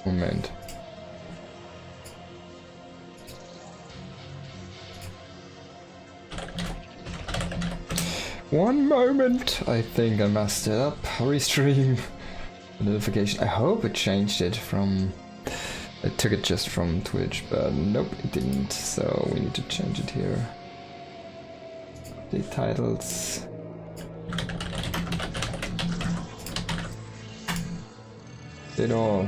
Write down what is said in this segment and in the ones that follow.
Moment. One moment! I think I messed it up. Restream. Notification. I hope it changed it from... I took it just from Twitch, but nope, it didn't. So we need to change it here. The titles. Did all.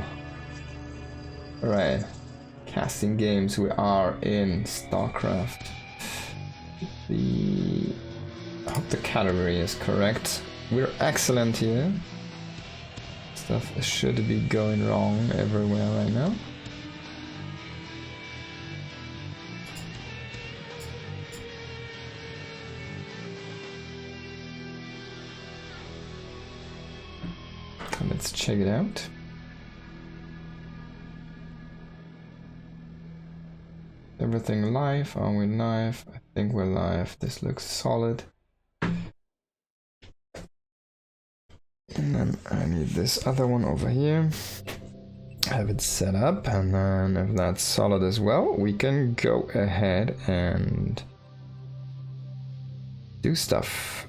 Alright. Casting games, we are in StarCraft. I hope the category is correct. We're excellent here. Stuff should be going wrong everywhere right now. Let's check it out. Everything live? Are we live? I think we're live. This looks solid. And then I need this other one over here. Have it set up, and then if that's solid as well, we can go ahead and do stuff.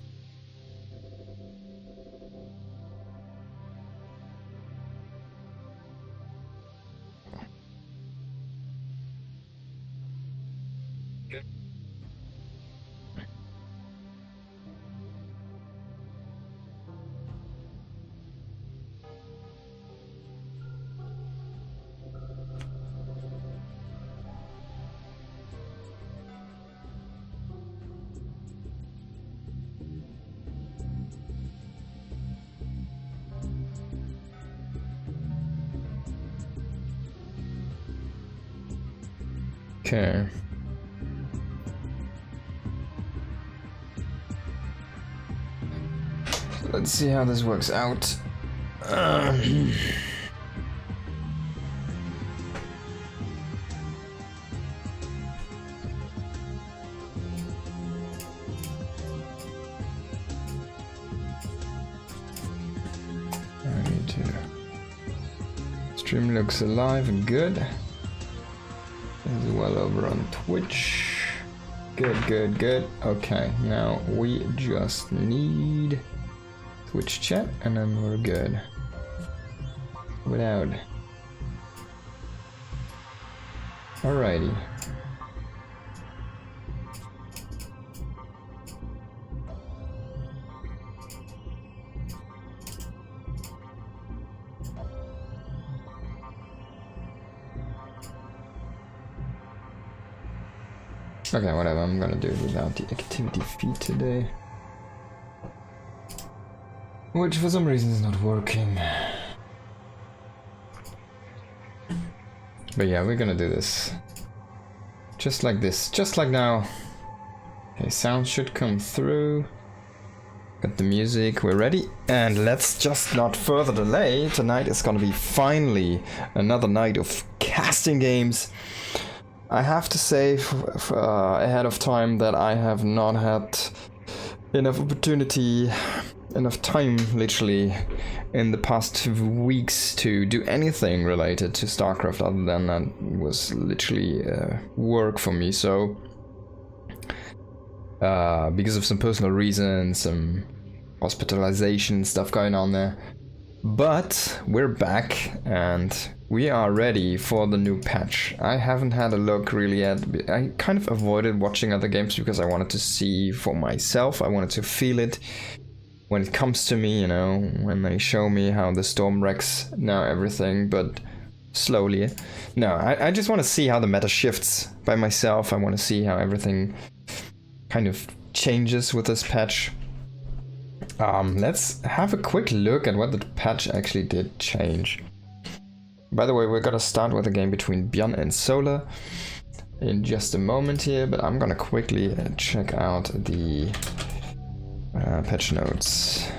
Okay. Let's see how this works out. Stream looks alive and good. As well over on Twitch. Good. Okay, now we just need Twitch chat and then we're good. Without. Alrighty. Okay, whatever, I'm gonna do it without the activity feed today. Which for some reason is not working. But yeah, we're gonna do this. Just like this, just like now. Okay, sound should come through. Got the music, we're ready. And let's just not further delay. Tonight is gonna be finally another night of casting games. I have to say ahead of time that I have not had enough opportunity, enough time literally in the past 2 weeks to do anything related to StarCraft other than that was literally work for me. So because of some personal reasons, some hospitalization stuff going on there. But we're back and we are ready for the new patch. I haven't had a look really yet. I kind of avoided watching other games because I wanted to see for myself. I wanted to feel it when it comes to me, you know, when they show me how the storm wrecks now everything, but slowly. No, I just want to see how the meta shifts by myself. I want to see how everything kind of changes with this patch. Let's have a quick look at what the patch actually did change. By the way, we're gonna start with a game between Bjorn and Solar in just a moment here, but I'm gonna quickly check out the patch notes.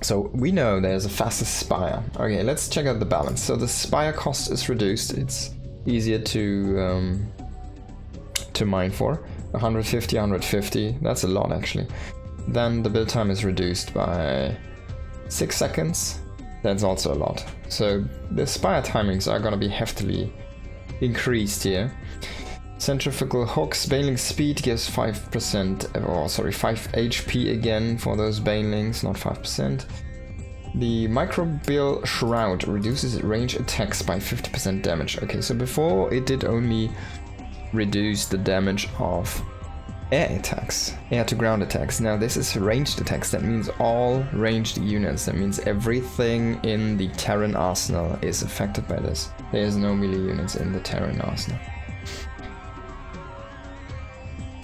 So we know there's a faster Spire. Okay, let's check out the balance. So the Spire cost is reduced. It's easier to mine for. 150, 150. That's a lot actually. Then the build time is reduced by 6 seconds. That's also a lot. So the spire timings are gonna be heftily increased here. Centrifugal hooks, Baneling speed gives 5%, or sorry, 5 HP again for those Banelings, not 5%. The Microbial Shroud reduces range attacks by 50% damage. Okay, so before it did only reduce the damage of air attacks, air to ground attacks. Now this is ranged attacks, that means all ranged units, that means everything in the Terran arsenal is affected by this. There's no melee units in the Terran arsenal.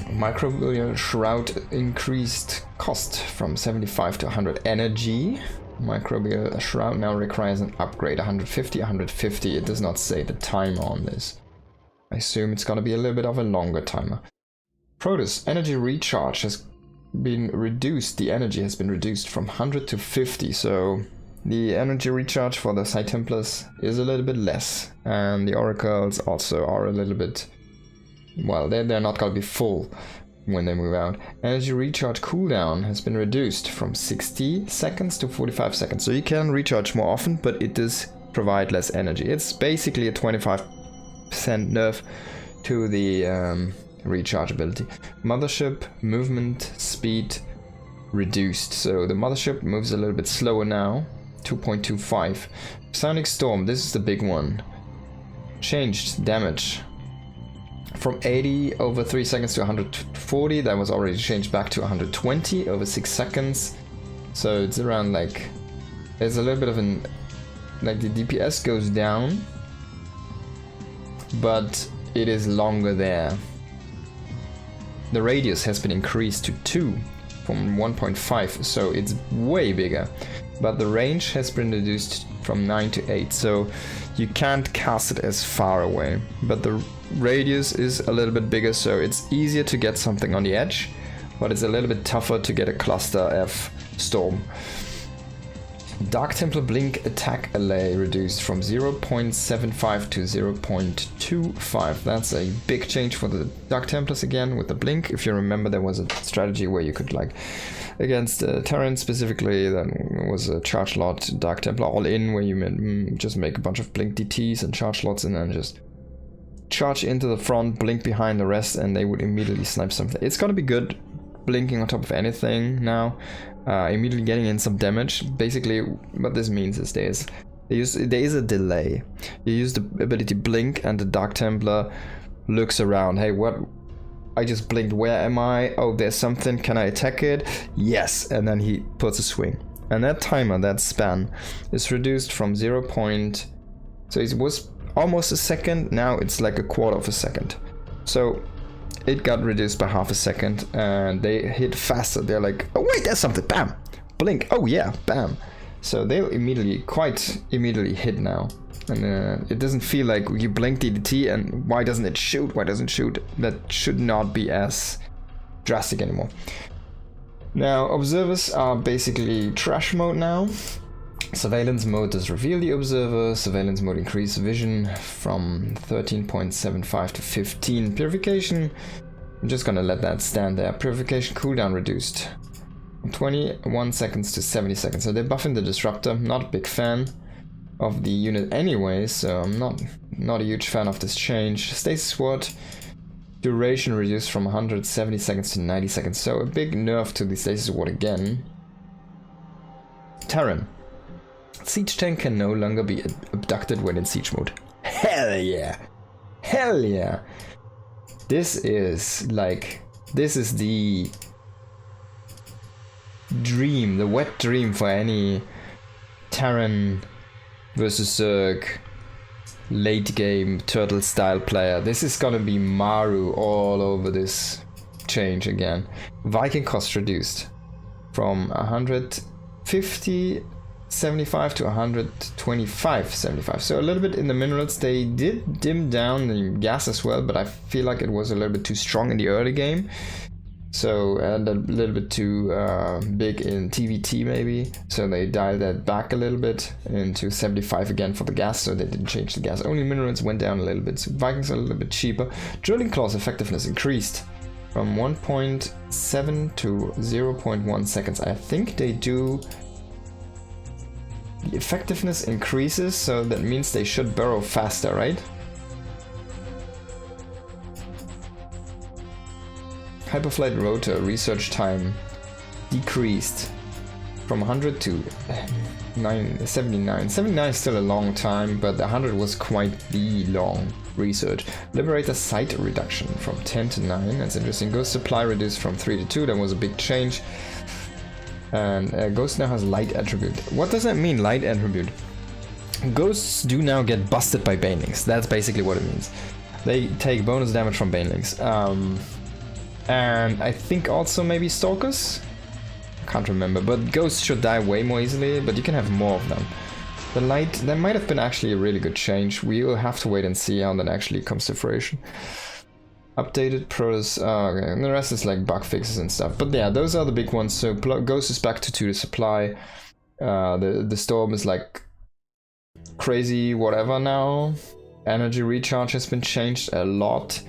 Microbial Shroud increased cost from 75 to 100 energy. Microbial Shroud now requires an upgrade, 150, 150. It does not say the timer on this. I assume it's gonna be a little bit of a longer timer. Protoss, energy recharge has been reduced. The energy has been reduced from 100 to 50, so the energy recharge for the Psi Templars is a little bit less. And the Oracles also are a little bit... well, they're not gonna be full when they move out. Energy recharge cooldown has been reduced from 60 seconds to 45 seconds. So you can recharge more often, but it does provide less energy. It's basically a 25% nerf to the recharge ability. Mothership movement speed reduced. So the mothership moves a little bit slower now, 2.25. Sonic Storm, this is the big one. Changed damage from 80 over 3 seconds to 140. That was already changed back to 120 over 6 seconds. So it's around like, there's a little bit of an, like the DPS goes down, but it is longer there. The radius has been increased to 2 from 1.5, so it's way bigger. But the range has been reduced from 9 to 8, so you can't cast it as far away. But the radius is a little bit bigger, so it's easier to get something on the edge, but it's a little bit tougher to get a cluster F storm. Dark Templar Blink attack allay reduced from 0.75 to 0.25. That's a big change for the Dark Templars again with the blink. If you remember, there was a strategy where you could, like, against Terran specifically, then was a charge lot Dark Templar all in, where you just make a bunch of blink DTs and charge lots and then just charge into the front, blink behind the rest, and they would immediately snipe something. It's gonna be good blinking on top of anything now, immediately getting in some damage. Basically what this means is there is a delay. You use the ability blink and the Dark Templar looks around. Hey, what? I just blinked, where am I? Oh, there's something, can I attack it? Yes, and then he puts a swing. And that timer, that span, is reduced from 0. So it was almost a second, now it's like a quarter of a second. So it got reduced by half a second, and they hit faster. They're like, oh wait, there's something, bam, blink, oh yeah, bam. So they'll quite immediately hit now. And it doesn't feel like you blink DDT and why doesn't it shoot, why doesn't it shoot? That should not be as drastic anymore. Now, observers are basically trash mode now. Surveillance mode does reveal the observer. Surveillance mode increase vision from 13.75 to 15. Purification, I'm just gonna let that stand there. Purification cooldown reduced from 21 seconds to 70 seconds. So they're buffing the disruptor. Not a big fan of the unit anyway, so I'm not a huge fan of this change. Stasis Ward duration reduced from 170 seconds to 90 seconds. So a big nerf to the Stasis Ward again. Terran. Siege tank can no longer be abducted when in siege mode. Hell yeah! Hell yeah! This is the dream, the wet dream for any Terran versus Zerg late game turtle style player. This is gonna be Maru all over this change again. Viking cost reduced from 150.75 to 125.75. So a little bit in the minerals. They did dim down the gas as well, but I feel like it was a little bit too strong in the early game. So, and a little bit too big in TVT maybe. So they dialed that back a little bit into 75 again for the gas, so they didn't change the gas. Only minerals went down a little bit. So Vikings are a little bit cheaper. Drilling Claws effectiveness increased from 1.7 to 0.1 seconds. I think they do The effectiveness increases, so that means they should burrow faster, right? Hyperflight rotor research time decreased from 100 to 79. 79 is still a long time, but 100 was quite the long research. Liberator site reduction from 10 to 9, that's interesting. Ghost supply reduced from 3 to 2, that was a big change. And Ghost now has light attribute. What does that mean, light attribute? Ghosts do now get busted by banelings, that's basically what it means. They take bonus damage from banelings. And I think also maybe stalkers? Can't remember, but ghosts should die way more easily, but you can have more of them. The light, that might have been actually a really good change. We will have to wait and see how that actually comes to fruition. Updated pros, okay, and the rest is like bug fixes and stuff. But yeah, those are the big ones. So Ghost is back to 2 to supply. The storm is like crazy whatever now. Energy recharge has been changed a lot.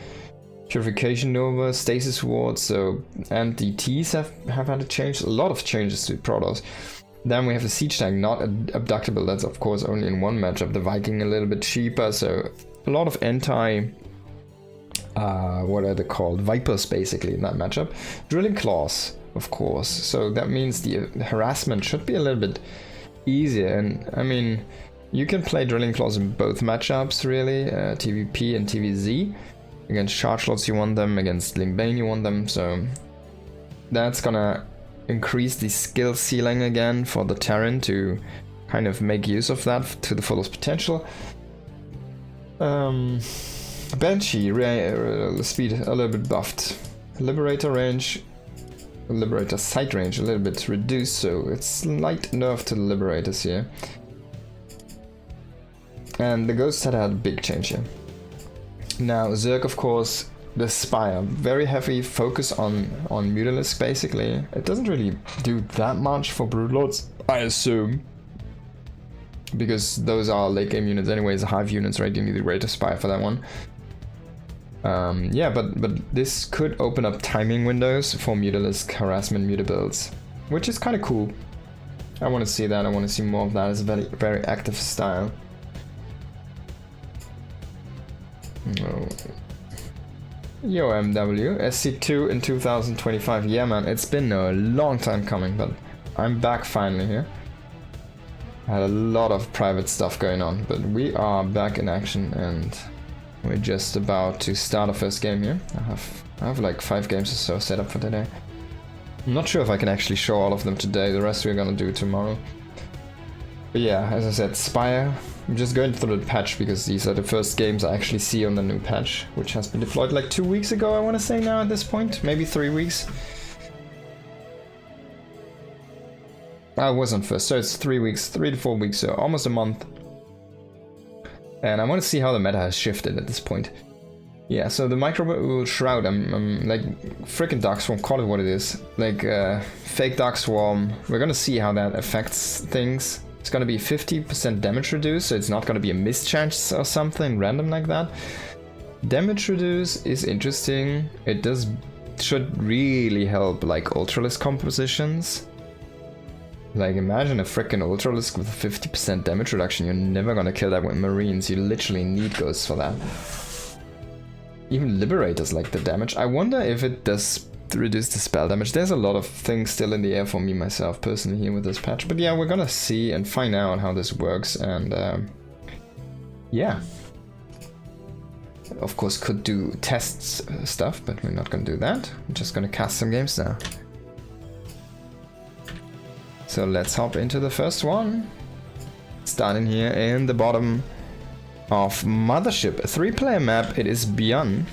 Purification Nova, Stasis Ward, so and the Ts have had a change, a lot of changes to Protoss. Then we have the Siege Tank, not abductable, that's of course only in one matchup. The Viking a little bit cheaper, so a lot of anti, what are they called, Vipers basically in that matchup. Drilling Claws, of course, so that means the harassment should be a little bit easier. And I mean, you can play Drilling Claws in both matchups really, TVP and TVZ. Against Charge-Lots you want them, against Lingbane you want them, so that's gonna increase the skill ceiling again for the Terran to kind of make use of that to the fullest potential. Banshee, speed a little bit buffed. Liberator range, Liberator sight range a little bit reduced, so it's slight nerf to the Liberators here. And the Ghost had a big change here. Now Zerg, of course, the Spire, very heavy focus on Mutalisk basically. It doesn't really do that much for Broodlords, I assume. Because those are late game units anyways, Hive units, right? You need the Greater Spire for that one. Yeah, but this could open up timing windows for Mutalisk harassment mutabuilds, which is kind of cool. I want to see that, I want to see more of that. It's a very, very active style. Oh. Yo MW, SC2 in 2025, yeah man, it's been a long time coming, but I'm back finally here. I had a lot of private stuff going on, but we are back in action and we're just about to start our first game here. I have like 5 games or so set up for today. I'm not sure if I can actually show all of them today, the rest we're gonna do tomorrow. But yeah, as I said, Spire. I'm just going through the patch because these are the first games I actually see on the new patch, which has been deployed like 2 weeks ago, I want to say now at this point, maybe 3 weeks. I wasn't first, so it's 3 weeks, 3 to 4 weeks, so almost a month. And I want to see how the meta has shifted at this point. Yeah, so the Microbial Shroud, I'm like, frickin' Dark Swarm, call it what it is. Like, fake Dark Swarm, we're gonna see how that affects things. It's gonna be 50% damage reduced, so it's not gonna be a mischance or something random like that. Damage reduce is interesting. It should really help like Ultralisk compositions. Like imagine a freaking Ultralisk with a 50% damage reduction. You're never gonna kill that with Marines. You literally need Ghosts for that. Even Liberators like the damage. I wonder if it does reduce the spell damage. There's a lot of things still in the air for me myself personally here with this patch, but yeah, we're gonna see and find out how this works. And yeah, of course could do tests stuff, but we're not gonna do that. I'm just gonna cast some games now. So let's hop into the first one, starting here in the bottom of Mothership, a 3-player map. It is Beyond,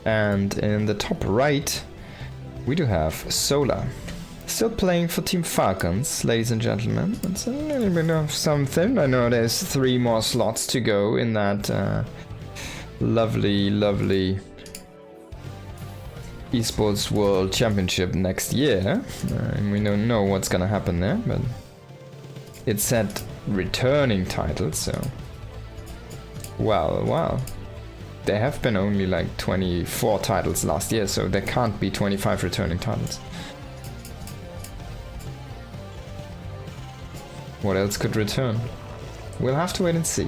and in the top right we do have Solar. Still playing for Team Falcons, ladies and gentlemen. It's a little bit of something. I know there's 3 more slots to go in that lovely, lovely Esports World Championship next year. And we don't know what's gonna happen there, but it said returning titles, so... Well. There have been only like 24 titles last year, so there can't be 25 returning titles. What else could return? We'll have to wait and see.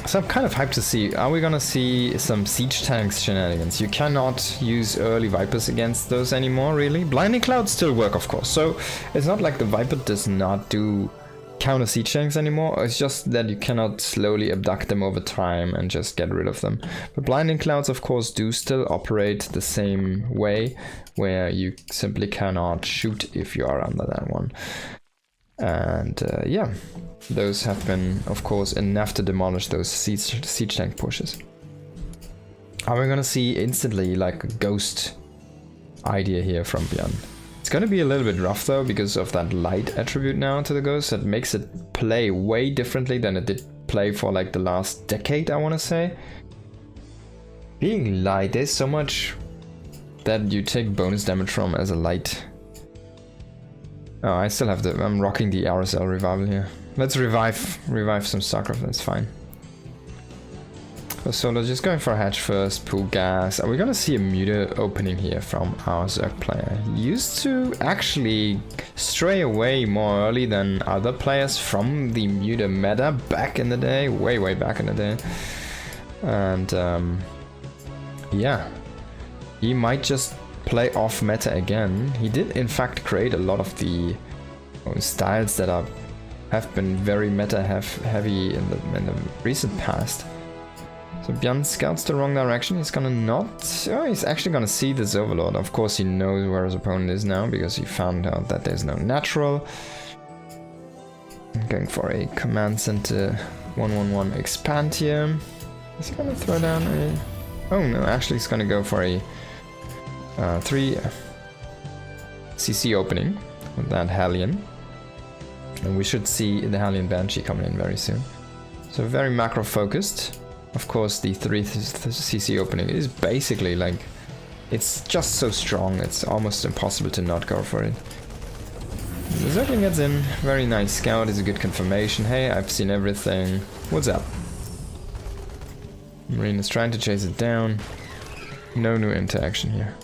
So I'm kind of hyped to see, are we gonna see some siege tanks shenanigans? You cannot use early Vipers against those anymore, really. Blinding Clouds still work, of course. So it's not like the Viper does not do counter siege tanks anymore. It's just that you cannot slowly abduct them over time and just get rid of them. But Blinding Clouds, of course, do still operate the same way, where you simply cannot shoot if you are under that one. And yeah, those have been, of course, enough to demolish those siege tank pushes. Are we gonna see instantly like a ghost idea here from Bjorn? It's gonna be a little bit rough though, because of that light attribute now to the ghost that makes it play way differently than it did play for like the last decade, I wanna say. Being light, there's so much that you take bonus damage from as a light. Oh, I still have I'm rocking the RSL revival here. Let's revive some StarCraft, that's fine. So Solo just going for a hatch first, pool gas. Are we gonna see a Muta opening here from our Zerg player? He used to actually stray away more early than other players from the Muta meta back in the day, way back in the day. And yeah, he might just play off meta again. He did in fact create a lot of the styles that have been very meta heavy in the recent past. So Bjorn scouts the wrong direction. He's gonna not... Oh, he's actually gonna see this Overlord. Of course he knows where his opponent is now, because he found out that there's no natural. I'm going for a command center 111 expand here. Is he gonna throw down a... Oh no, actually he's gonna go for a 3 CC opening with that Hellion. And we should see the Hellion Banshee coming in very soon. So very macro focused. Of course the 3 CC opening is basically like, it's just so strong, it's almost impossible to not go for it. The Zergling gets in, very nice scout, is a good confirmation. Hey, I've seen everything, what's up? Marine is trying to chase it down. No new interaction here.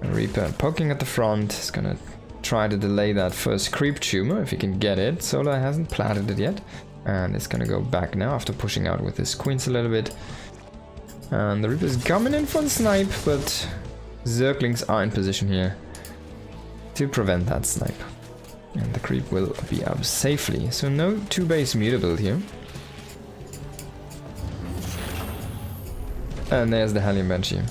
A Reaper poking at the front, is gonna try to delay that first creep tumor if he can get it. Solar hasn't planted it yet. And it's gonna go back now after pushing out with his queens a little bit. And the Reaper's coming in for the snipe, but Zerglings are in position here to prevent that snipe. And the creep will be up safely. So no 2-base Muta build here. And there's the Hellion Banshee.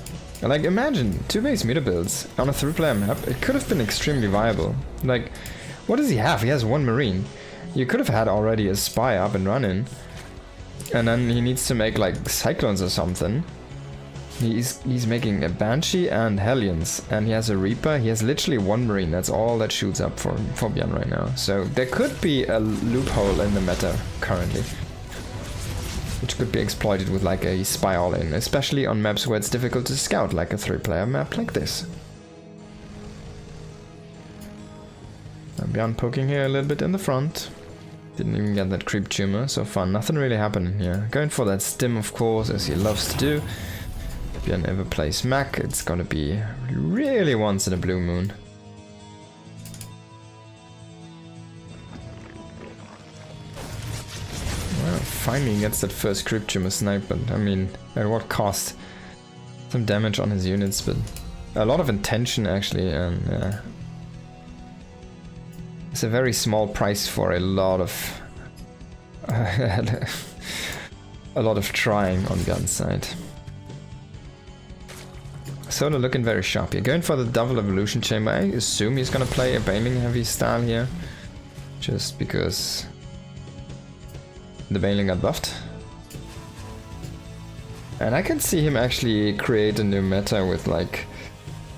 Like, imagine 2-base Muta builds on a 3-player map. It could have been extremely viable. Like, what does he have? He has 1 Marine. You could have had already a Spy up and running. And then he needs to make like Cyclones or something. He's making a Banshee and Hellions. And he has a Reaper. He has literally 1 Marine. That's all that shoots up for Bjorn right now. So there could be a loophole in the meta currently, which could be exploited with like a Spy all-in, especially on maps where it's difficult to scout, like a 3-player map like this. And Bjorn poking here a little bit in the front. Didn't even get that creep tumor so far, nothing really happening here. Going for that stim, of course, as he loves to do. If Bjorn ever plays Mac, it's gonna be really once in a blue moon. Well, finally gets that first creep tumor snipe, but I mean, at what cost? Some damage on his units, but a lot of intention actually, and it's a very small price for a lot of trying on Bjorn's side. Solar looking very sharp here. Going for the double evolution chamber. I assume he's gonna play a Baneling heavy style here, just because the Baneling got buffed. And I can see him actually create a new meta with like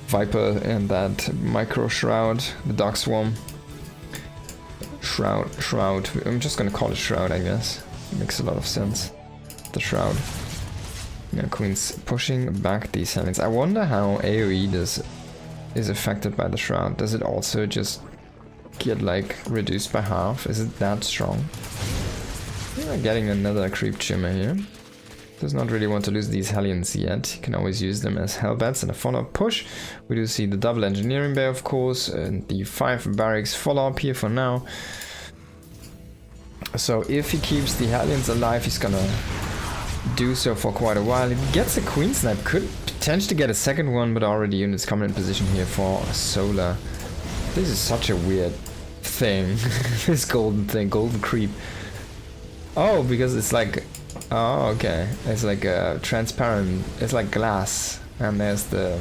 Viper and that micro shroud, the Dog Swarm. Shroud. I'm just gonna call it Shroud, I guess. It makes a lot of sense. The Shroud. Yeah, Queen's pushing back these Hellions. I wonder how AoE is affected by the Shroud. Does it also just get like reduced by half? Is it that strong? We're getting another creep tumor here. Does not really want to lose these Hellions yet. You can always use them as Hellbats and a follow-up push. We do see the double engineering bay, of course, and the 5 barracks follow-up here for now. So if he keeps the Hellions alive, he's gonna do so for quite a while. If he gets a Queen Snipe, could potentially get a second one, but already units coming in position here for Solar. This is such a weird thing. This golden thing, golden creep. Oh, because it's like... Oh, okay. It's like a transparent... It's like glass. And there's the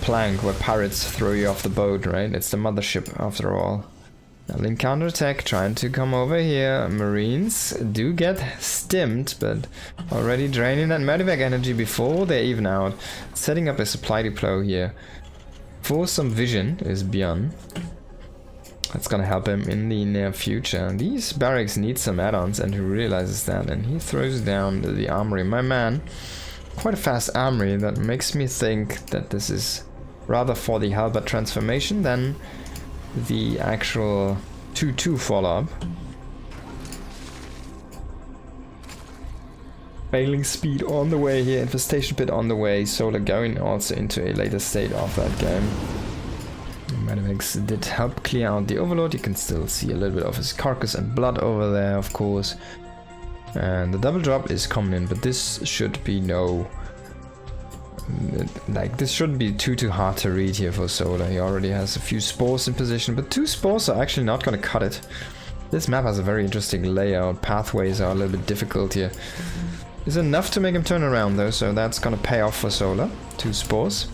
plank where pirates throw you off the boat, right? It's the mothership, after all. Link counterattack, trying to come over here. Marines do get stimmed, but already draining that medevac energy before they're even out. Setting up a supply depot here. For some vision is Bjorn. That's gonna help him in the near future. These barracks need some add-ons, and he realizes that, and he throws down the armory. My man, quite a fast armory. That makes me think that this is rather for the Halberd transformation than the actual 2-2 follow-up. Failing speed on the way here, infestation pit on the way, Solar going also into a later state of that game. Medevacs did help clear out the Overlord. You can still see a little bit of his carcass and blood over there, of course. And the double drop is coming in, but this should be no... Like, this shouldn't be too hard to read here for Solar. He already has a few spores in position, but 2 spores are actually not going to cut it. This map has a very interesting layout. Pathways are a little bit difficult here. It's enough to make him turn around though, so that's going to pay off for Solar. 2 spores.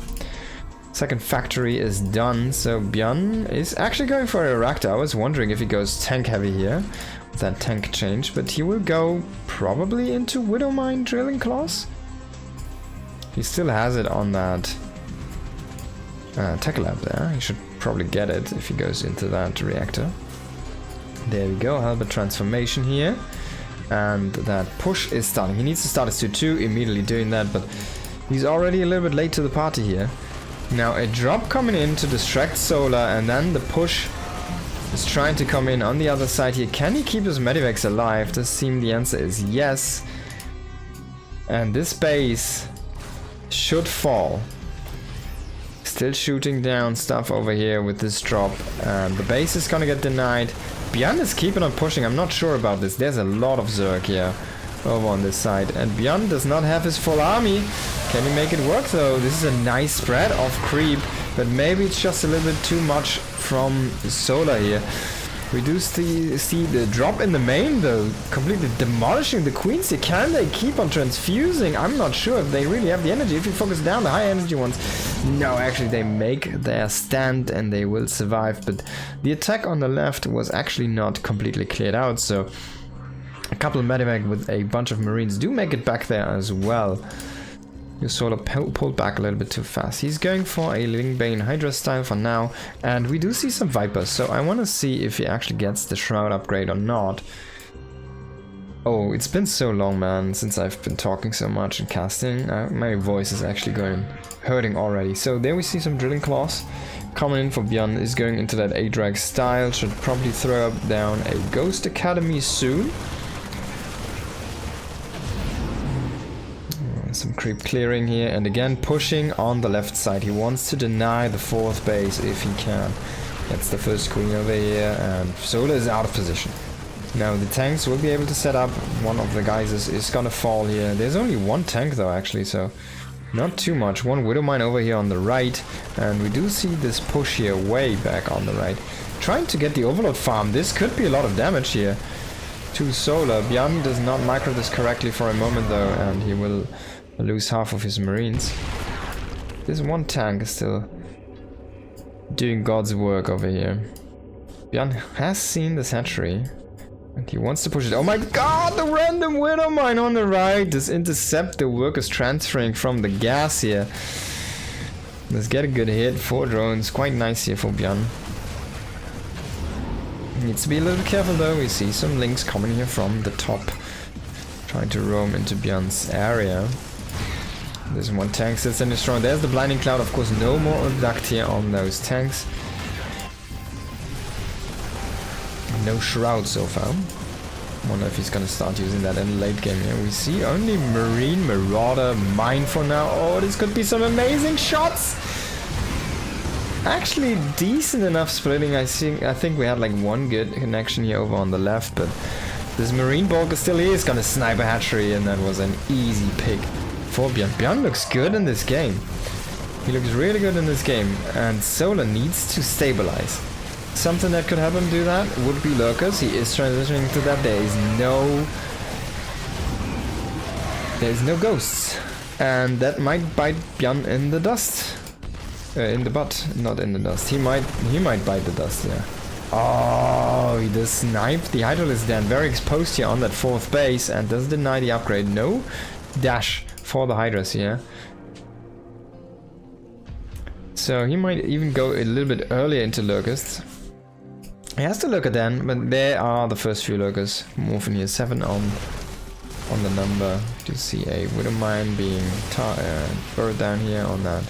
Second factory is done, so Bjorn is actually going for a Rakta. I was wondering if he goes tank heavy here with that tank change, but he will go probably into Widowmine Drilling Claws. He still has it on that tech lab there. He should probably get it if he goes into that reactor. There we go, Halberd transformation here. And that push is starting. He needs to start his 2-2, immediately doing that, but he's already a little bit late to the party here. Now a drop coming in to distract Solar, and then the push is trying to come in on the other side here. Can he keep his medevacs alive? Does seem the answer is yes. And this base should fall. Still shooting down stuff over here with this drop, and the base is gonna get denied. Bjorn is keeping on pushing. I'm not sure about this. There's a lot of Zerg here over on this side, and Bjorn does not have his full army. Can he make it work though? This is a nice spread of creep, but maybe it's just a little bit too much from Solar here. We do see the drop in the main though, completely demolishing the queens here. Can they keep on transfusing? I'm not sure if they really have the energy. If you focus down the high energy ones, no, actually they make their stand and they will survive. But the attack on the left was actually not completely cleared out, so a couple of medevac with a bunch of marines do make it back there as well. You sort of pulled back a little bit too fast. He's going for a Lingbane Hydra style for now, and we do see some Vipers, so I want to see if he actually gets the Shroud upgrade or not. Oh, it's been so long, man, since I've been talking so much and casting. My voice is actually hurting already. So there we see some Drilling Claws coming in for Bjorn. Is going into that A-Drag style. Should probably throw up down a Ghost Academy soon. Some creep clearing here, and again pushing on the left side. He wants to deny the 4th base if he can. That's the first queen over here, and Solar is out of position. Now the tanks will be able to set up. One of the guys is gonna fall here. There's only 1 tank though actually, so not too much. 1 Widowmine over here on the right, and we do see this push here way back on the right. Trying to get the Overlord farm. This could be a lot of damage here to Solar. Bjorn does not micro this correctly for a moment though, and he will lose half of his marines. This 1 tank is still doing God's work over here. Bjorn has seen this hatchery and he wants to push it. Oh my god, the random Widowmine on the right! This intercept the workers transferring from the gas here. Let's get a good hit. 4 drones, quite nice here for Bjorn. Needs to be a little careful though. We see some links coming here from the top, trying to roam into Bjorn's area. There's 1 tank sits in the strong. There's the blinding cloud. Of course, no more abduct here on those tanks. No shroud so far. Wonder if he's gonna start using that in the late game here. We see only Marine, Marauder, Mine for now. Oh, this could be some amazing shots! Actually decent enough splitting. I think we had like one good connection here over on the left, but this Marine Bulker still is gonna snipe a hatchery, and that was an easy pick for Bjorn. Bjorn looks good in this game. He looks really good in this game, and Solar needs to stabilize. Something that could help him do that would be Lurkers. He is transitioning to that. There is no ghosts, and that might bite Bjorn in the dust. In the butt, not in the dust. He might bite the dust, yeah. Oh, he does snipe. The Hydralisk Dan very exposed here on that 4th base and does deny the upgrade. No dash for the Hydras here. So he might even go a little bit earlier into Lurkers. He has to Lurker Dan, but there are the first few Lurkers. Moving here, 7 on the number. You see a Widowmine being buried down here on that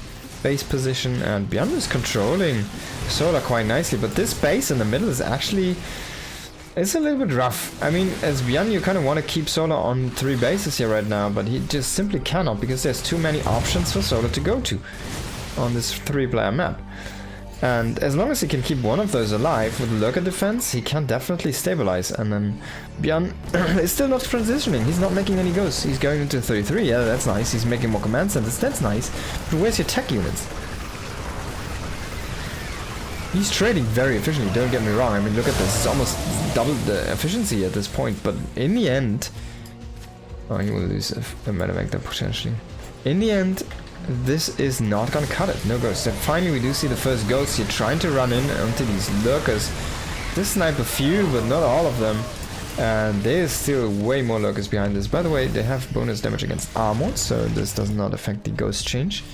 base position, and Bjorn is controlling Solar quite nicely, but this base in the middle is actually, it's a little bit rough. I mean, as Bjorn, you kind of want to keep Solar on 3 bases here right now, but he just simply cannot, because there's too many options for Solar to go to on this 3-player map. And as long as he can keep one of those alive with Lurker defense, he can definitely stabilize. And then Bjorn is still not transitioning. He's not making any ghosts. He's going into 33. Yeah, that's nice. He's making more command centers. That's nice. But where's your tech units? He's trading very efficiently, don't get me wrong. I mean, look at this. It's almost double the efficiency at this point. But in the end... Oh, he will lose a medevac there potentially. In the end... this is not gonna cut it. No ghosts. So finally we do see the first ghosts here trying to run in onto these Lurkers. This snipe a few, but not all of them. And there's still way more Lurkers behind this. By the way, they have bonus damage against armor, so this does not affect the ghost change.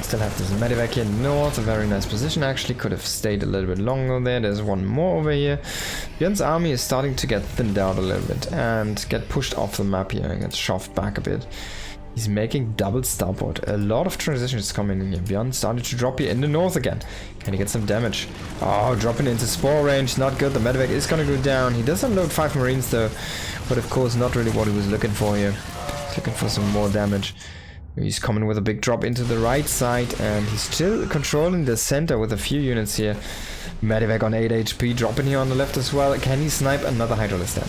Still have this medevac here north, a very nice position actually. Could have stayed a little bit longer there. There's one more over here. Bjorn's army is starting to get thinned out a little bit and get pushed off the map here and get shoved back a bit. He's making double starboard. A lot of transitions coming in here. Bjorn started to drop here in the north again. Can he get some damage? Oh, dropping into spore range. Not good. The medevac is going to go down. He does unload 5 marines though. But of course not really what he was looking for here. He's looking for some more damage. He's coming with a big drop into the right side. And he's still controlling the center with a few units here. Medevac on 8 HP. Dropping here on the left as well. Can he snipe another Hydralisk Dan?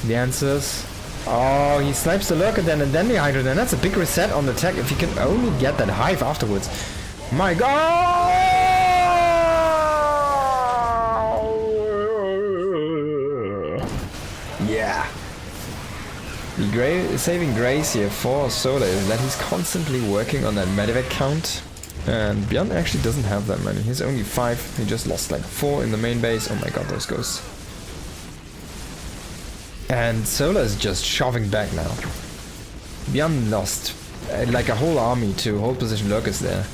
The answers... oh, he snipes the Lurker then and then the Hydra then. That's a big reset on the tech if he can only get that hive afterwards. My god! Yeah. The saving grace here for Solar is that he's constantly working on that medevac count. And Bjorn actually doesn't have that many. He's only 5. He just lost like 4 in the main base. Oh my god, those ghosts. And Solar is just shoving back now. Bjorn lost like a whole army to hold position Lurkers there.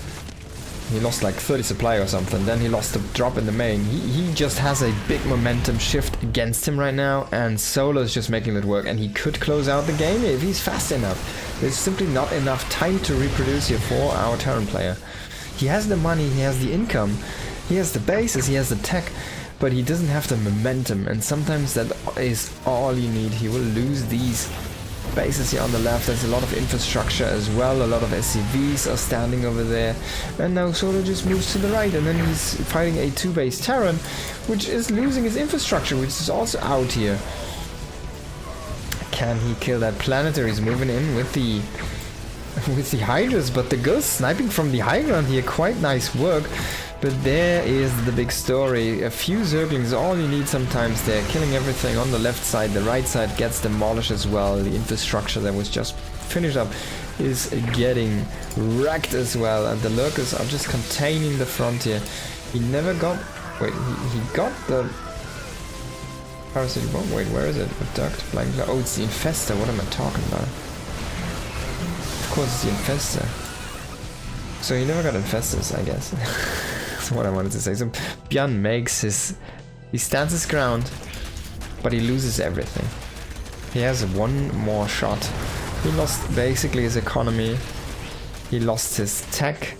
He lost like 30 supply or something. Then he lost the drop in the main. He just has a big momentum shift against him right now. And Solar is just making it work. And he could close out the game if he's fast enough. There's simply not enough time to reproduce here for our Terran player. He has the money, he has the income, he has the bases, he has the tech. But he doesn't have the momentum, and sometimes that is all you need. He will lose these bases here on the left. There's a lot of infrastructure as well. A lot of SCVs are standing over there. And now Solar just moves to the right, and then he's fighting a 2-base Terran, which is losing his infrastructure, which is also out here. Can he kill that Planetary? He's moving in with the Hydras, but the Ghost sniping from the high ground here, quite nice work. But there is the big story. A few Zerglings, all you need sometimes. They're killing everything on the left side. The right side gets demolished as well. The infrastructure that was just finished up is getting wrecked as well. And the Lurkers are just containing the frontier. He never got... wait, he got the... Parasitic bomb? Wait, where is it? Abduct, blank... oh, it's the Infestor. What am I talking about? Of course it's the Infestor. So he never got Infestors, I guess. That's what I wanted to say. So Bjorn makes his... he stands his ground, but he loses everything. He has one more shot. He lost basically his economy. He lost his tech.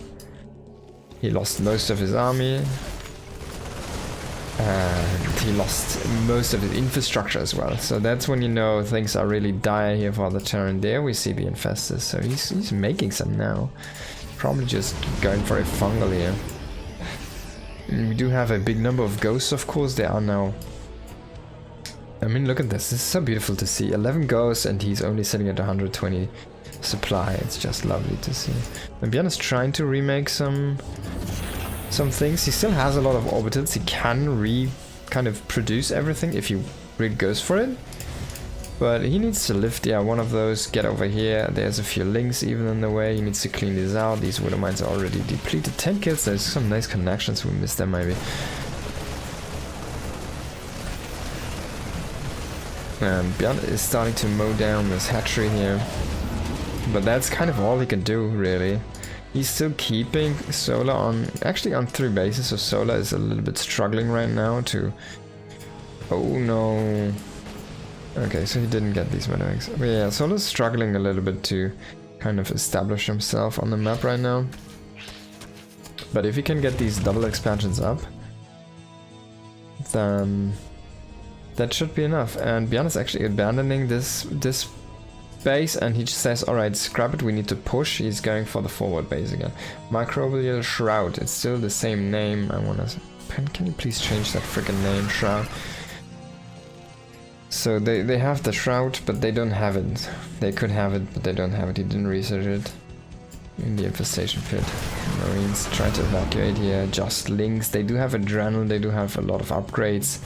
He lost most of his army. And he lost most of his infrastructure as well. So that's when you know things are really dire here for the Terran. There we see the Infestus. So he's making some now. Probably just going for a fungal here. And we do have a big number of ghosts, of course. There are now... I mean, look at this. This is so beautiful to see. 11 ghosts and he's only sitting at 120 supply. It's just lovely to see. And Bjorn is trying to remake some things. He still has a lot of orbitals. He can kind of produce everything if he really goes for it. But he needs to lift, yeah, one of those, get over here. There's a few links even in the way. He needs to clean these out. These Widow Mines are already depleted. 10 kills. There's some nice connections. We missed them maybe. Bjorn is starting to mow down this hatchery here. But that's kind of all he can do, really. He's still keeping Solar on, actually on 3 bases, so Solar is a little bit struggling right now to... Oh no. Okay, so he didn't get these medics. But yeah, Solar's struggling a little bit to kind of establish himself on the map right now. But if he can get these double expansions up, then that should be enough. And Bjorn is actually abandoning this base, and he just says, alright, scrap it, we need to push. He's going for the forward base again. Microbial Shroud, it's still the same name. I wanna... Can you please change that freaking name, Shroud? So they have the Shroud, but they don't have it. They could have it, but they don't have it. He didn't research it. In the infestation pit. Marines try to evacuate here. Just links. They do have Adrenal, they do have a lot of upgrades.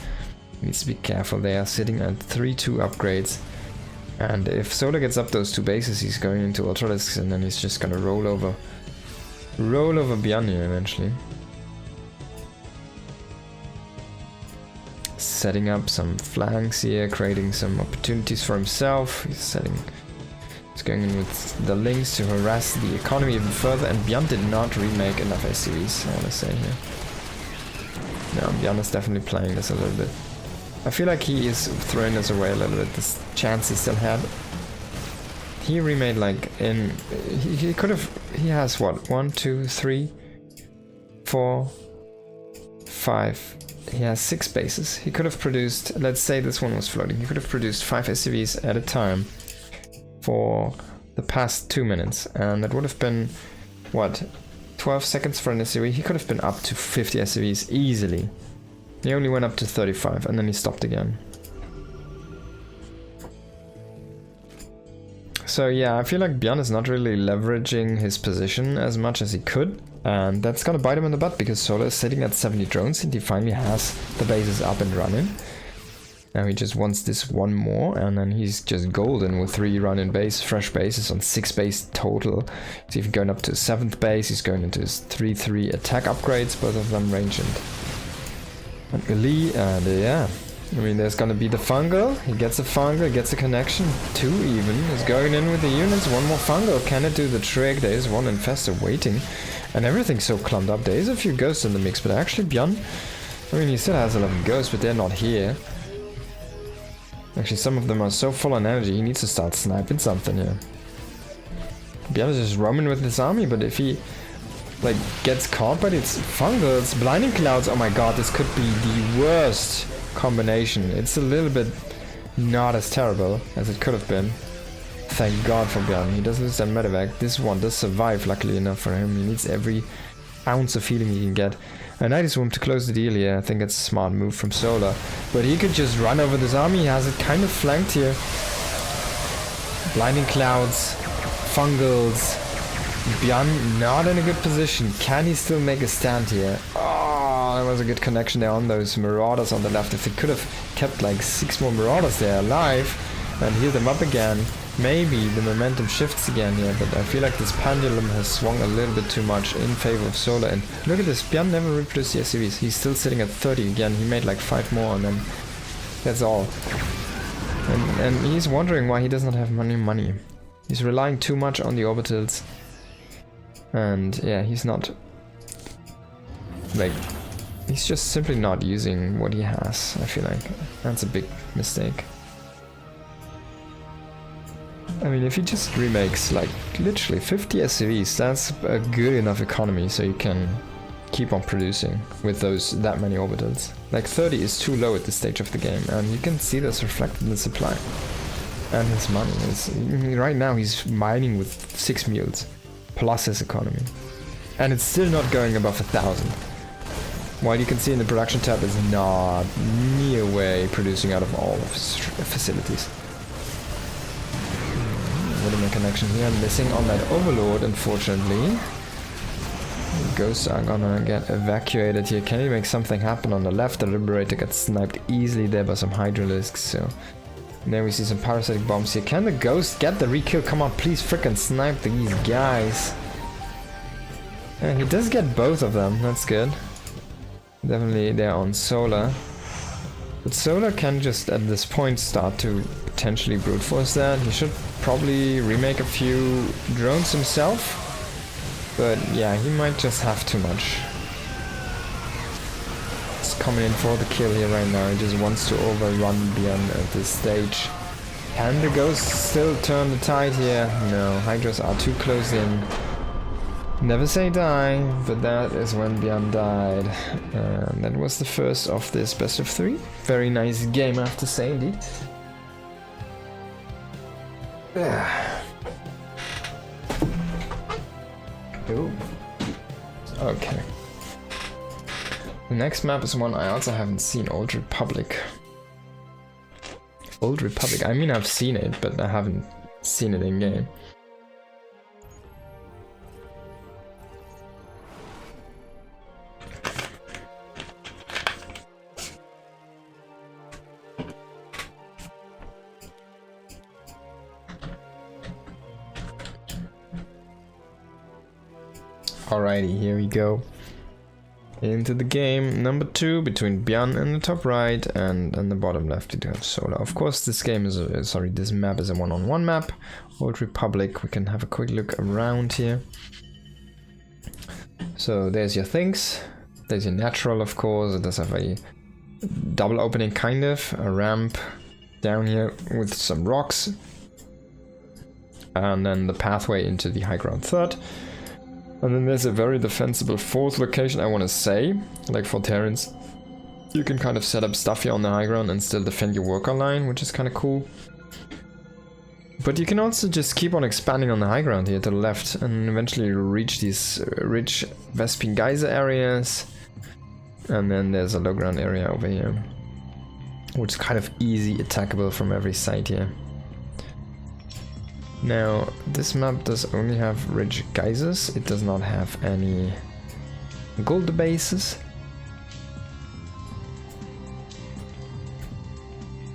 Needs to be careful. They are sitting at 3-2 upgrades. And if Solar gets up those 2 bases, he's going into Ultralisks, and then he's just gonna roll over Bjorn here eventually. Setting up some flanks here, creating some opportunities for himself. He's going in with the links to harass the economy even further, and Bjorn did not remake enough SCVs, I wanna say here. No, Bjorn is definitely playing this a little bit. I feel like he is throwing us away a little bit, this chance he still had. He remade like in... He could have... He has what? 1, 2, 3, 4, 5... He has 6 bases. He could have produced... Let's say this one was floating. He could have produced 5 SCVs at a time for the past 2 minutes. And that would have been... What? 12 seconds for an SCV? He could have been up to 50 SCVs easily. He only went up to 35 and then he stopped again. So yeah, I feel like Bjorn is not really leveraging his position as much as he could. And that's gonna bite him in the butt because Solar is sitting at 70 drones and he finally has the bases up and running. Now he just wants this one more and then he's just golden with 3 run-in base, fresh bases on 6 base total. He's even going up to 7th base, he's going into his 3-3 attack upgrades, both of them range and melee, and yeah. I mean, there's gonna be the fungal. He gets a fungal, gets a connection. 2 even. He's going in with the units. 1 more fungal. Can it do the trick? There is 1 infestor waiting. And everything's so clumped up. There is a few ghosts in the mix, but actually Bjorn... I mean, he still has 11 ghosts, but they're not here. Actually, some of them are so full on energy, he needs to start sniping something here. Bjorn is just roaming with his army, but if he... like, gets caught by its fungals, blinding clouds, oh my god, this could be the worst combination. It's a little bit not as terrible as it could have been. Thank god for Bjorn. He doesn't lose that medevac. This one does survive, luckily enough for him. He needs every ounce of healing he can get. A Nidus Womb to close the deal here. I think it's a smart move from Solar. But he could just run over this army. He has it kind of flanked here. Blinding clouds, fungals. Bjorn not in a good position. Can he still make a stand here? Oh, that was a good connection there on those Marauders on the left. If he could have kept like 6 more Marauders there alive and healed them up again, maybe the momentum shifts again here. But I feel like this pendulum has swung a little bit too much in favor of Solar. And look at this, Bjorn never reproduced the SCVs. He's still sitting at 30 again. He made like 5 more and then that's all. And he's wondering why he does not have money. He's relying too much on the orbitals. And yeah, he's not, like, he's just simply not using what he has. I feel like that's a big mistake. I mean, if he just remakes like literally 50 SCVs, that's a good enough economy so you can keep on producing with that many orbitals. Like 30 is too low at this stage of the game, and you can see this reflected in the supply. And his money is, right now he's mining with 6 mules, plus his economy. And it's still not going above 1,000. While you can see in the production tab is not near way producing out of all of his facilities. What a connection here, missing on that overlord, unfortunately. Ghosts are gonna get evacuated here. Can he make something happen on the left? The Liberator gets sniped easily there by some Hydralisks, so... There we see some parasitic bombs here. Can the Ghost get the re-kill? Come on, please frickin' snipe these guys. And he does get both of them, that's good. Definitely they're on Solar. But Solar can just at this point start to potentially brute force that. He should probably remake a few drones himself. But yeah, he might just have too much. He's coming in for the kill here right now. He just wants to overrun Bjorn at this stage. Can the Ghost still turn the tide here? No, Hydras are too close in. Never say die, but that is when Bjorn died. And that was the first of this best of 3. Very nice game, I have to say, indeed. Ooh. Okay. The next map is one I also haven't seen, Old Republic. Old Republic, I mean I've seen it, but I haven't seen it in game. Alrighty, here we go. Into the game. Number 2 between Bjorn in the top right and the bottom left you do have Solar. Of course this game is this map is a one-on-one map. Old Republic, we can have a quick look around here. So there's your things. There's your natural, of course. It does have a double opening kind of. A ramp down here with some rocks. And then the pathway into the high ground third. And then there's a very defensible 4th location, I want to say, like for Terrans. You can kind of set up stuff here on the high ground and still defend your worker line, which is kind of cool. But you can also just keep on expanding on the high ground here to the left and eventually reach these rich Vespene geyser areas. And then there's a low ground area over here, which is kind of easy attackable from every side here. Now, this map does only have rich geysers, it does not have any gold bases.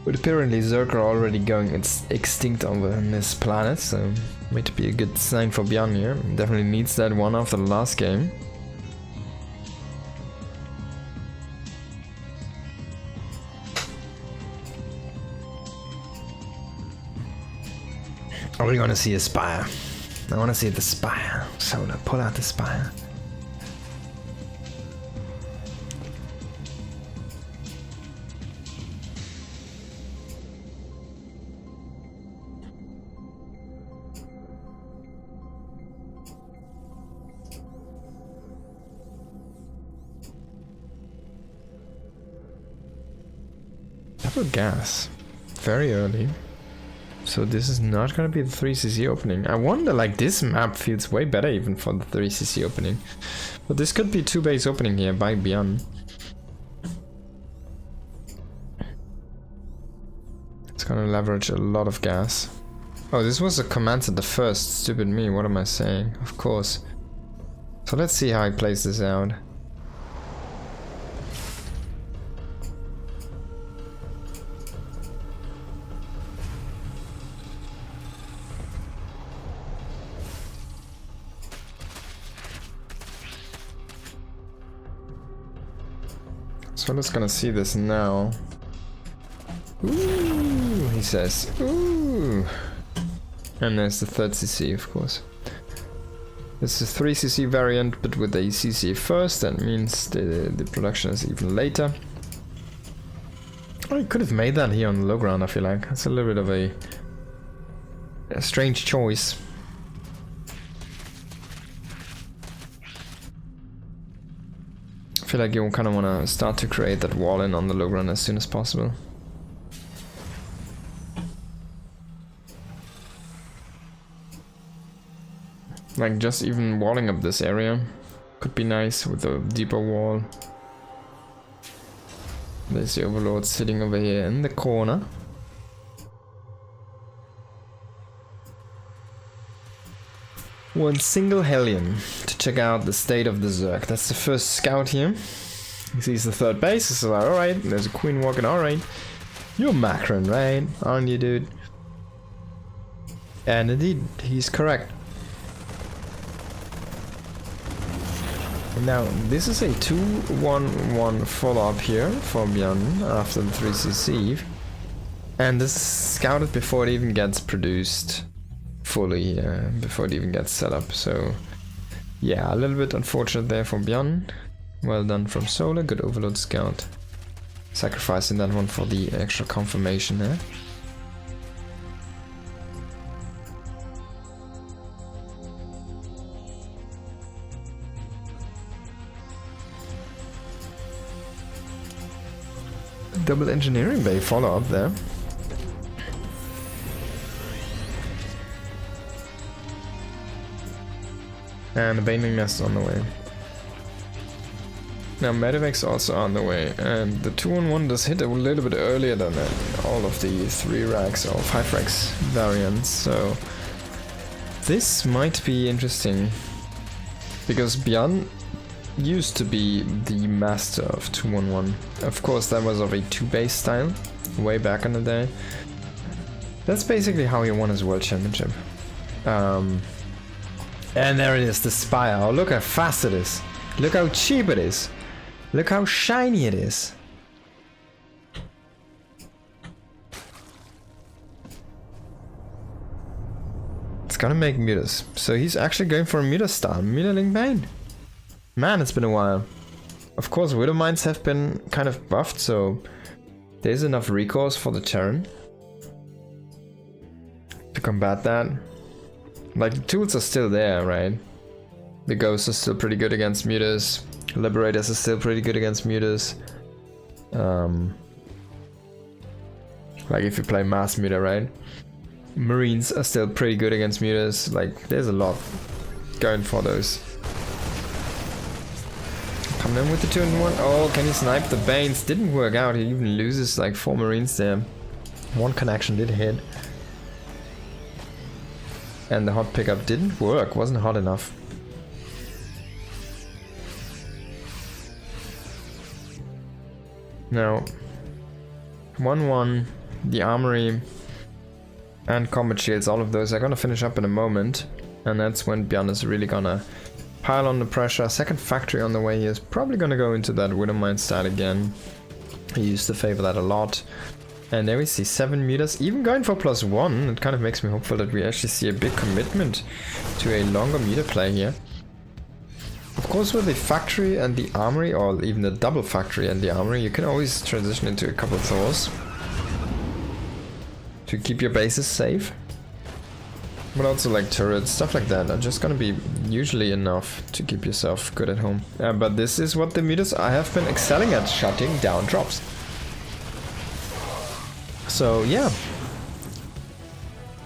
But apparently Zerg are already going extinct over on this planet, so might be a good sign for Bjorn here. Definitely needs that one after the last game. I really want to see a Spire. I want to see the Spire. Solar, pull out the Spire. Double gas. Very early. So this is not gonna be the 3cc opening. I wonder, like, this map feels way better even for the 3cc opening. But this could be 2 base opening here by Bjorn. It's gonna leverage a lot of gas. Oh, this was a command at the first. Stupid me, what am I saying? Of course. So let's see how he plays this out. So let's gonna see this now. Ooh, he says. Ooh. And there's the 3rd CC, of course. This is a 3cc variant, but with a CC first. That means the production is even later. Oh, you could have made that here on the low ground, I feel like. That's a little bit of a strange choice. feel like you kind of want to start to create that wall in on the low ground as soon as possible. Like just even walling up this area could be nice with a deeper wall. There's the Overlord sitting over here in the corner. One single Hellion to check out the state of the Zerg. That's the first scout here. He sees the third base. He's like, alright, there's a queen walking, alright. You're Macron, right? Aren't you, dude? And indeed, he's correct. Now, this is a 2-1-1 follow-up here for Bjorn after the 3CC. And this is scouted before it even gets produced fully, before it even gets set up. So, yeah, a little bit unfortunate there for Bjorn. Well done from Solar, good Overlord Scout. Sacrificing that one for the extra confirmation there. Double engineering bay follow up there. And the Baneling Nest on the way. Now Medivac's also on the way, and the 2-on-1 does hit a little bit earlier than all of the 3 racks or 5 racks variants, so this might be interesting. Because Bjorn used to be the master of 2-on-1. Of course, that was of a 2-base style, way back in the day. That's basically how he won his world championship. And there it is, the Spire. Oh, look how fast it is. Look how cheap it is. Look how shiny it is. It's gonna make Mutas. So he's actually going for a Muta style. Mutaling Bane. Man, it's been a while. Of course, Widow Mines have been kind of buffed, so there's enough recourse for the Terran to combat that. Like, the tools are still there, right? The Ghost is still pretty good against Mutas. Liberators is still pretty good against Mutas. Like if you play Mass Muta, right? Marines are still pretty good against Mutas. Like, there's a lot going for those. Come in with the 2-on-1. Oh, can he snipe the Banes? Didn't work out. He even loses like 4 Marines there. One connection did hit. And the hot pickup didn't work. Wasn't hot enough. Now, 1-1, the armory and combat shields, all of those are gonna finish up in a moment. And that's when Bjorn is really gonna pile on the pressure. Second factory on the way. He is probably gonna go into that Widowmine style again. He used to favor that a lot. And there we see 7 meters, even going for +1. It kind of makes me hopeful that we actually see a big commitment to a longer meter play here. Of course, with the factory and the armory, or even the double factory and the armory, you can always transition into a couple of Thors to keep your bases safe. But also like turrets, stuff like that are just gonna be usually enough to keep yourself good at home. But this is what the meters I have been excelling at, shutting down drops. So yeah,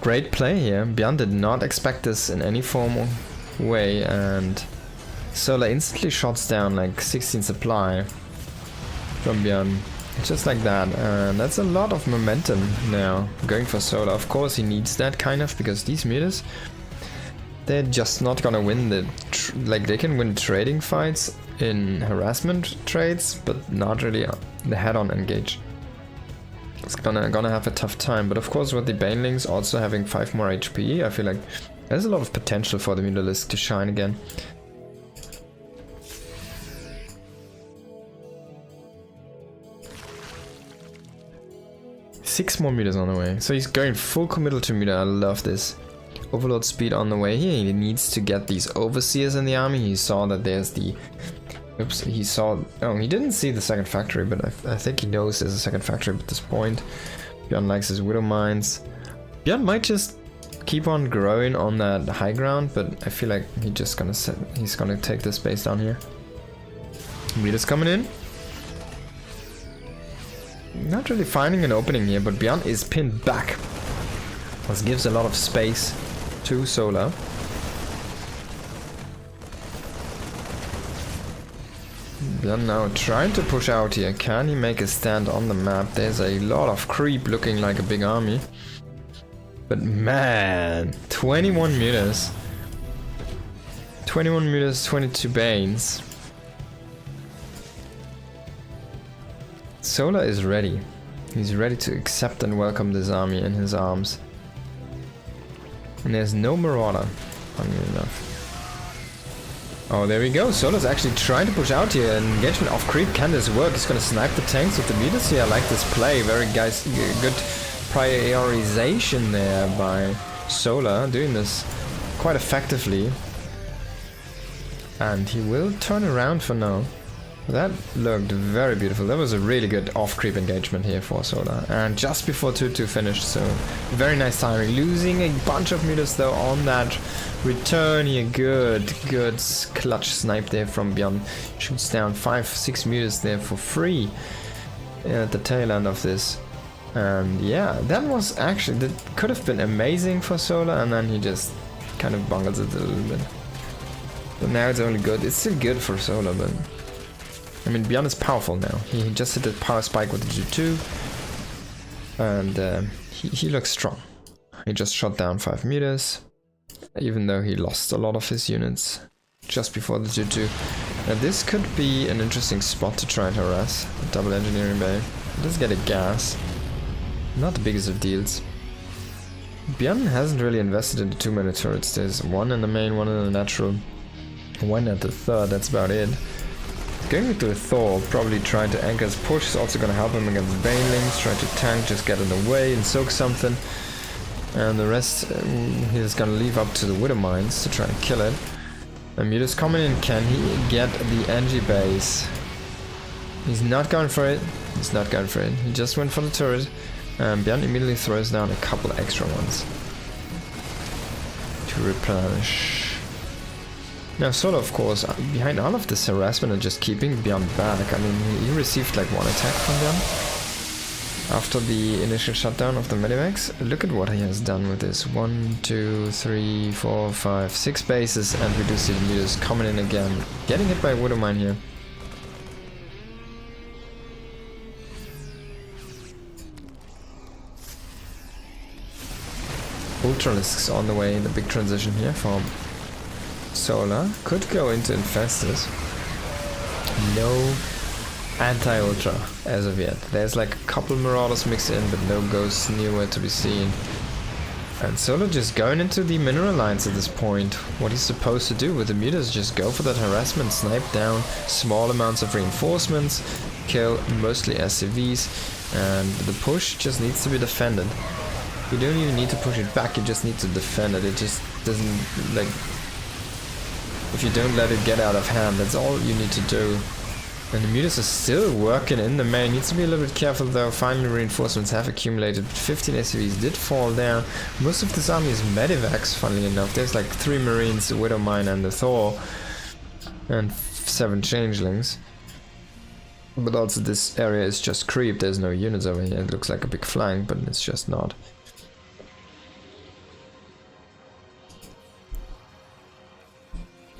great play here. Bjorn did not expect this in any form or way, and Solar instantly shots down like 16 supply from Bjorn. Just like that, and that's a lot of momentum now going for Solar. Of course he needs that kind of, because these meters, they're just not gonna win the like they can win trading fights in harassment trades, but not really the head-on engage. It's gonna have a tough time. But of course with the Banelings also having 5 more HP, I feel like there's a lot of potential for the Mutalisk to shine again. Six more meters on the way. So he's going full committal to meter. I love this. Overload speed on the way here. He needs to get these overseers in the army. He saw that there's the... Oops, he saw... Oh, he didn't see the second factory, but I think he knows there's a second factory at this point. Bjorn likes his Widow Mines. Bjorn might just keep on growing on that high ground, but I feel like he's gonna take this base down here. Midas coming in. Not really finding an opening here, but Bjorn is pinned back. This gives a lot of space to Solar. Bjorn now trying to push out here. Can he make a stand on the map? There's a lot of creep looking like a big army. But man, 21 meters. 21 meters, 22 Banes. Solar is ready. He's ready to accept and welcome this army in his arms. And there's no Marauder, funny enough. Oh, there we go. Solar's actually trying to push out here. Engagement off creep. Can this work? He's gonna snipe the tanks with the meters here. I like this play. Very guys, good prioritization there by Solar. Doing this quite effectively. And he will turn around for now. That looked very beautiful. That was a really good off-creep engagement here for Solar. And just before 2-2 finished, so very nice timing. Losing a bunch of meters though on that return here. Good clutch snipe there from Bjorn. Shoots down 5-6 meters there for free at the tail end of this. And yeah, that was actually, that could have been amazing for Solar, and then he just kind of bungles it a little bit. But now it's only good. It's still good for Solar, but I mean, Bjorn is powerful now. He just hit the power spike with the G2, and he looks strong. He just shot down 5 meters, even though he lost a lot of his units just before the G2. Now this could be an interesting spot to try and harass. Double engineering bay. He does get a gas. Not the biggest of deals. Bjorn hasn't really invested in the 2-minute turrets. There's one in the main, one in the natural, one at the third, that's about it. Going into a Thor, probably trying to anchor his push is also going to help him against Banelings, trying to tank, just get in the way and soak something. And the rest he's going to leave up to the Widow Mines to try and kill it. And Mutas coming in, can he get the NG base? He's not going for it, he's not going for it, he just went for the turret. And Bjorn immediately throws down a couple extra ones to replenish. Now, Solar, of course, behind all of this harassment and just keeping Bjorn back. I mean, he received like 1 attack from Bjorn after the initial shutdown of the Medivacs. Look at what he has done with this. 1, 2, 3, 4, 5, 6 bases, and we do see the meters coming in again. Getting hit by Widowmine here. Ultralisks on the way in the big transition here for Solar. Could go into Infestus. No anti-ultra as of yet. There's like a couple Marauders mixed in, but no ghosts anywhere to be seen. And Solar just going into the mineral lines at this point. What he's supposed to do with the meters, just go for that harassment, snipe down small amounts of reinforcements, kill mostly SCVs, and the push just needs to be defended. You don't even need to push it back, you just need to defend it. It just doesn't, like, if you don't let it get out of hand, that's all you need to do. And the Mutas are still working in the main. Needs to be a little bit careful though. Finally, reinforcements have accumulated. 15 SCVs did fall down. Most of this army is Medivacs, funnily enough. There's like 3 Marines, the Widowmine and the Thor, and 7 Changelings. But also this area is just creep. There's no units over here. It looks like a big flank, but it's just not.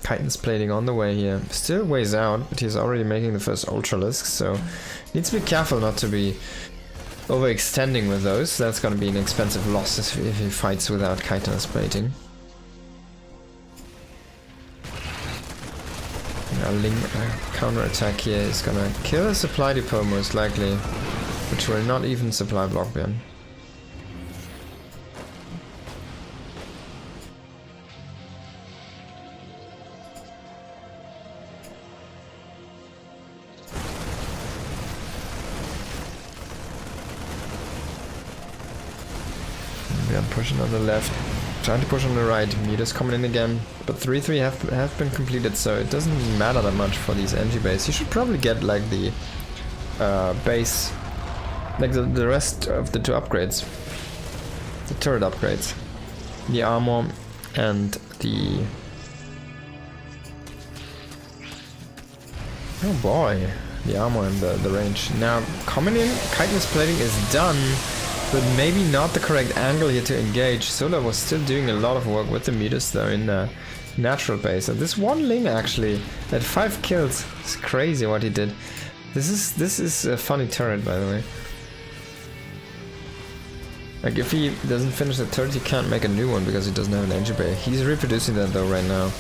Titan's plating on the way here. Still ways out, but he's already making the first Ultralisks, so needs to be careful not to be overextending with those. That's going to be an expensive loss if he fights without chitinous plating. Now counter-attack here is going to kill a supply depot most likely, which will not even supply Blockburn. Pushing on the left, trying to push on the right. Meters coming in again, but 3-3 have been completed, so it doesn't matter that much for these NG base. You should probably get like the base, like the rest of the 2 upgrades, the turret upgrades, the armor and the Oh boy, the armor and the range. Now, coming in, chitinous plating is done, but maybe not the correct angle here to engage. Solar was still doing a lot of work with the meters though in the natural base. And this one Ling actually had 5 kills. It's crazy what he did. This is a funny turret, by the way. Like, if he doesn't finish the turret, he can't make a new one because he doesn't have an energy bay. He's reproducing that though right now.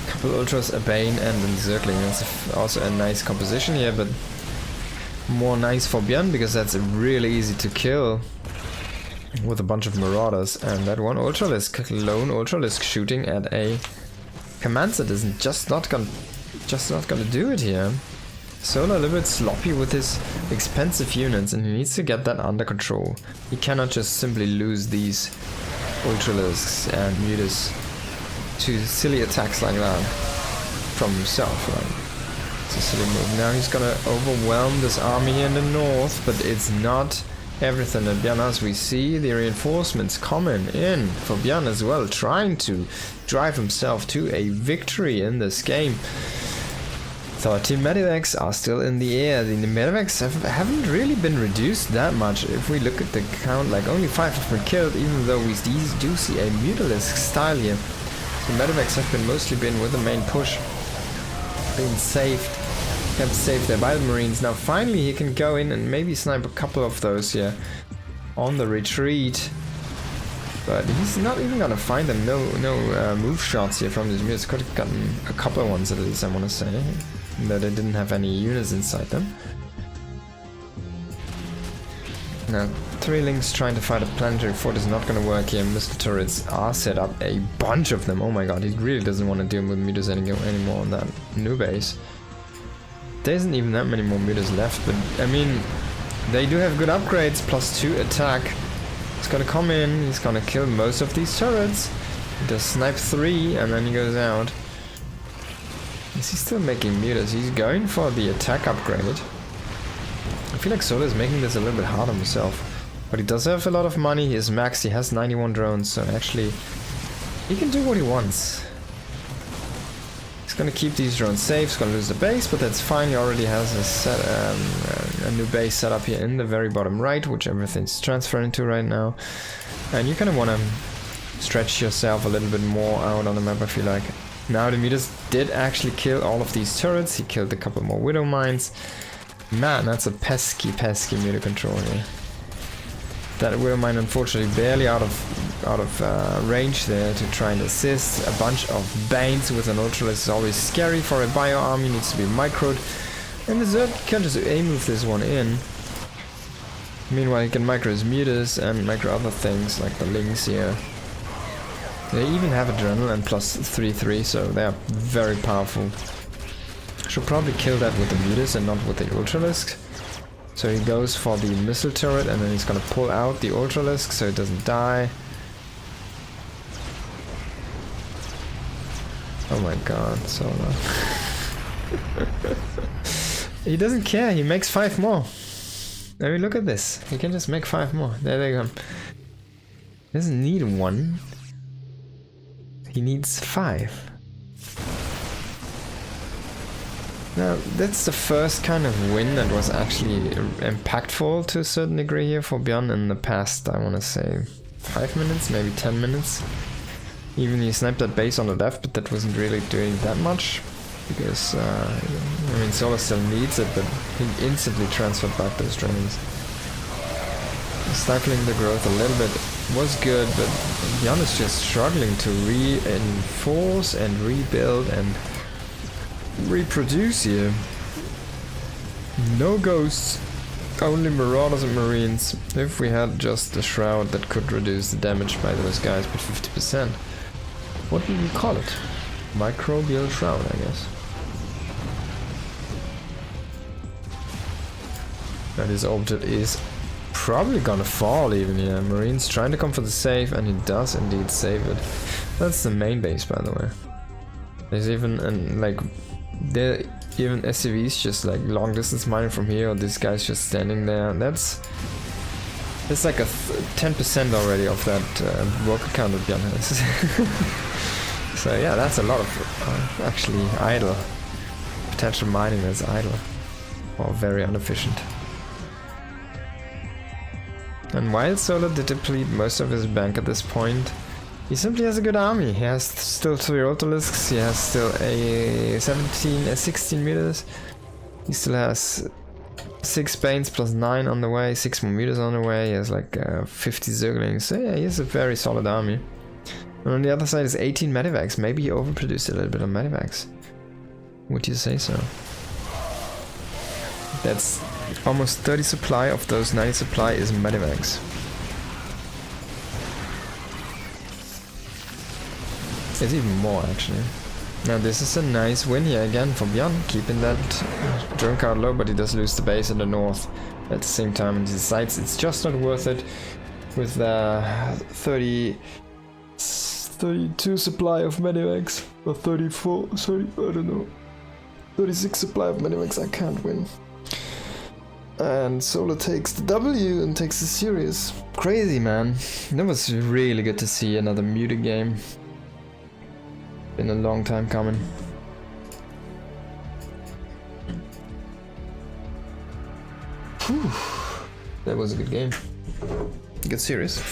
Couple ultras, a bane, and encircling. That's also a nice composition here, but more nice for Björn because that's really easy to kill with a bunch of marauders. And that one ultralisk, lone ultralisk shooting at a command set isn't just not gonna do it here. Solar a little bit sloppy with his expensive units, and he needs to get that under control. He cannot just simply lose these ultralisks and mutas to silly attacks like that from himself. Right? It's a silly move. Now he's gonna overwhelm this army here in the north, but it's not everything. And Björn, as we see the reinforcements coming in for Björn as well, trying to drive himself to a victory in this game. 13 medivacs are still in the air. The medivacs haven't really been reduced that much. If we look at the count, like only 5 have been killed, even though we do see a Mutalisk style here. The medivacs have been mostly with the main push, being kept safe there by the Marines. Now finally he can go in and maybe snipe a couple of those here on the retreat. But he's not even gonna find them. No move shots here from these mutants. Could have gotten a couple of ones at least, I wanna say. That they didn't have any units inside them. Now, 3 Lings trying to fight a planetary fort is not gonna work here. Missile turrets are set up, a bunch of them. Oh my god, he really doesn't want to deal with mutas anymore on that new base. There isn't even that many more mutas left, but I mean, they do have good upgrades, +2 attack. He's gonna come in, he's gonna kill most of these turrets. He does snipe 3 and then he goes out. Is he still making mutas? He's going for the attack upgrade. I feel like Solar is making this a little bit hard on himself. But he does have a lot of money, he is maxed, he has 91 drones, so actually he can do what he wants. He's gonna keep these drones safe, he's gonna lose the base, but that's fine. He already has a new base set up here in the very bottom right, which everything's transferring to right now. And you kind of want to stretch yourself a little bit more out on the map, I feel like. Now the mutas did actually kill all of these turrets. He killed a couple more Widow Mines. Man, that's a pesky muta control here. That Widow Mine unfortunately barely out of range there to try and assist. A bunch of Banes with an Ultralisk is always scary for a bio army, needs to be microed. And the Zerg can just A-move this one in. Meanwhile he can micro his mutas and micro other things like the Lings here. They even have Adrenaline +3/3, so they are very powerful. Should probably kill that with the mutas and not with the Ultralisk. So he goes for the missile turret and then he's gonna pull out the Ultralisk so it doesn't die. Oh my god, Solar. He doesn't care, he makes 5 more. I mean, look at this. He can just make 5 more. There they go. He doesn't need 1. He needs 5. Now, that's the first kind of win that was actually impactful to a certain degree here for Björn in the past, I want to say 5 minutes, maybe 10 minutes. Even he sniped that base on the left, but that wasn't really doing that much. Because, I mean, Solar still needs it, but he instantly transferred back those drones. Stifling the growth a little bit was good, but Björn is just struggling to reinforce and rebuild and reproduce here. No ghosts, only marauders and marines. If we had just the shroud that could reduce the damage by those guys by 50%. What would we call it? Microbial shroud, I guess. Now this object is probably gonna fall even here. Marines trying to come for the save, and he does indeed save it. That's the main base, by the way. There's even there even SCVs just like long distance mining from here, or this guy's just standing there. That's like a 10% already of that worker count that Björn has. So yeah, that's a lot of actually idle potential mining that's idle or very inefficient. And while Solar did deplete most of his bank at this point, he simply has a good army. He has still 3 Autolisks, he has still a 16 meters, he still has 6 Banes plus 9 on the way, 6 more meters on the way, he has like 50 Zerglings, so yeah, he has a very solid army. And on the other side is 18 Medivacs. Maybe he overproduced a little bit on Medivacs. Would you say so? That's almost 30 supply of those 90 supply is Medivacs. It's even more actually. Now this is a nice win here again for Bjorn, keeping that drone count low, but he does lose the base in the north at the same time, and he decides it's just not worth it with the 32 supply of Medivacs, or 34, sorry, I don't know, 36 supply of Medivacs. I can't win. And Solar takes the W and takes the series. Crazy, man. That was really good to see another muted game. Been a long time coming. Whew. That was a good game. Good series.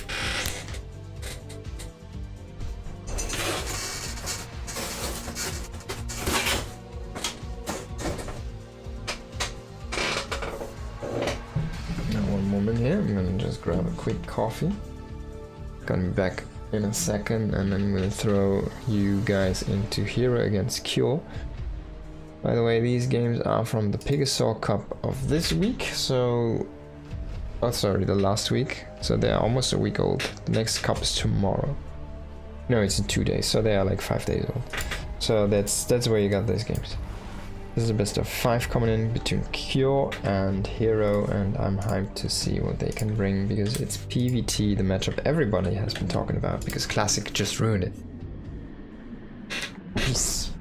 Here, I'm gonna just grab a quick coffee. Gonna be back in a second, and then we'll throw you guys into Hero against Cure. By the way, these games are from the Pegasaur Cup of this week, so... oh, sorry, the last week. So they are almost a week old. The next cup is tomorrow. No, it's in 2 days, so they are like 5 days old. So that's where you got these games. This is a best of 5 coming in between Cure and Hero, and I'm hyped to see what they can bring, because it's PVT, the matchup everybody has been talking about, because Classic just ruined it. Peace.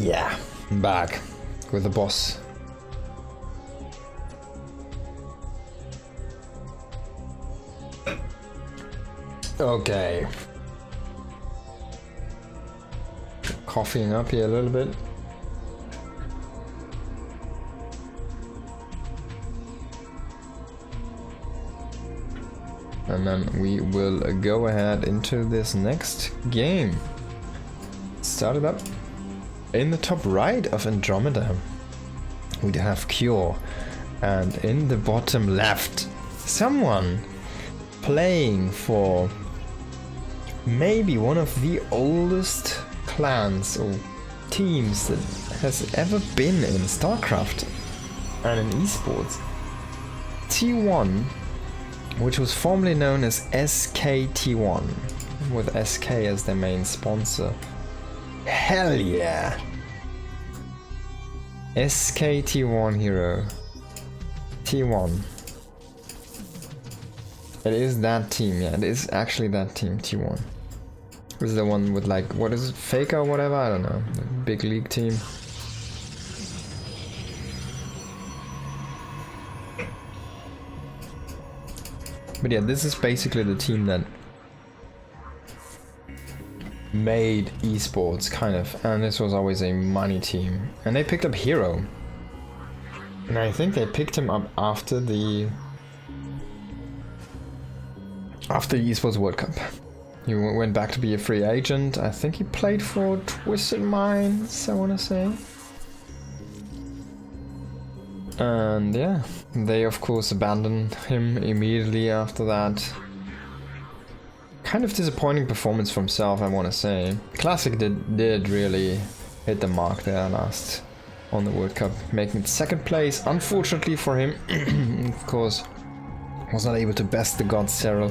Yeah, I'm back with the boss. Okay. Coughing up here a little bit. And then we will go ahead into this next game. Start it up. In the top right of Andromeda, we have Cure, and in the bottom left, someone playing for maybe one of the oldest clans or teams that has ever been in StarCraft and in esports. T1, which was formerly known as SKT1, with SK as their main sponsor. Hell yeah! SKT1 Hero. T1. It is that team, yeah, it is actually that team, T1. This is the one with like, what is it, Faker or whatever, I don't know, the big league team. But yeah, this is basically the team that made esports, kind of, and this was always a money team. And they picked up Hero. And I think they picked him up after the Esports World Cup. He went back to be a free agent. I think he played for Twisted Minds, I want to say. And yeah, they of course abandoned him immediately after that. Kind of disappointing performance for himself, I want to say. Classic did really hit the mark there last on the World Cup, making it second place. Unfortunately for him, of course, was not able to best the god Cyril.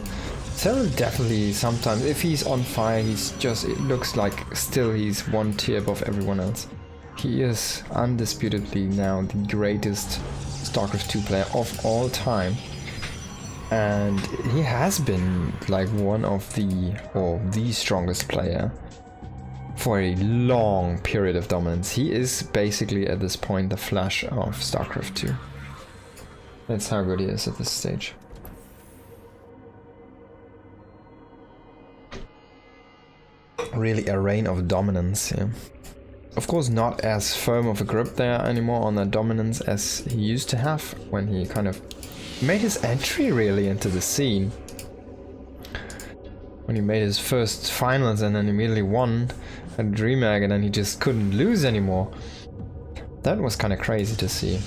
Cyril definitely sometimes, if he's on fire, he's just, it looks like still he's one tier above everyone else. He is undisputedly now the greatest StarCraft 2 player of all time. And he has been like one of the strongest player for a long period of dominance. He is basically at this point the Flash of StarCraft 2. That's how good he is at this stage. Really a reign of dominance, yeah. Of course not as firm of a grip there anymore on that dominance as he used to have when he kind of made his entry really into the scene. When he made his first finals and then immediately won at DreamHack and then he just couldn't lose anymore. That was kind of crazy to see.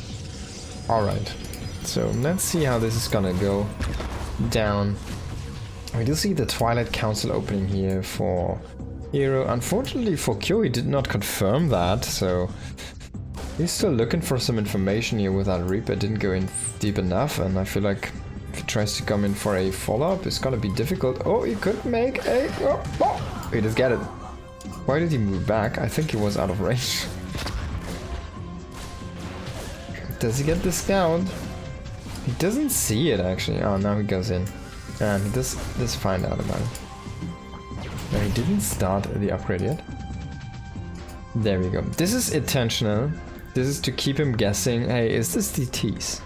Alright, so let's see how this is gonna go down. We do see the Twilight Council opening here for Hero. Unfortunately for Q, he did not confirm that, so he's still looking for some information here with that Reaper. Didn't go in deep enough, and I feel like if he tries to come in for a follow-up, it's gonna be difficult. Oh, he could make a... Oh, he just get it. Why did he move back? I think he was out of range. Does he get the scout? He doesn't see it, actually. Oh, now he goes in. And he does find out about it. No, he didn't start the upgrade yet. There we go. This is intentional. This is to keep him guessing, hey, is this DTs?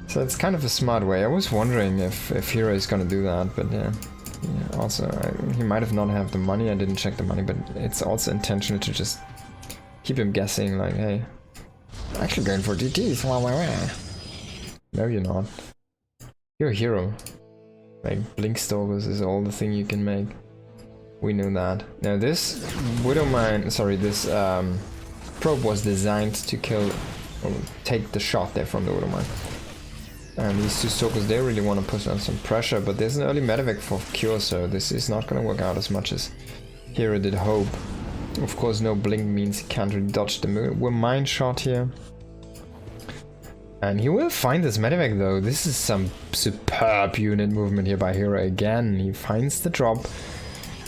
So it's kind of a smart way. I was wondering if Hero is gonna do that, but yeah. Also, he might have not have the money. I didn't check the money, but it's also intentional to just keep him guessing, like, hey, I'm actually going for DTs. No, you're not. You're a hero. Like, Blink Stalkers is all the thing you can make. We knew that. Now this Widowmine, sorry, this probe was designed to kill, or take the shot there from the Widowmine. And these two Stalkers, they really want to put on some pressure, but there's an early medevac for Cure, so this is not going to work out as much as Hero did hope. Of course, no Blink means he can't really dodge the mine shot here. And he will find this medevac though. This is some superb unit movement here by Hero again. He finds the drop.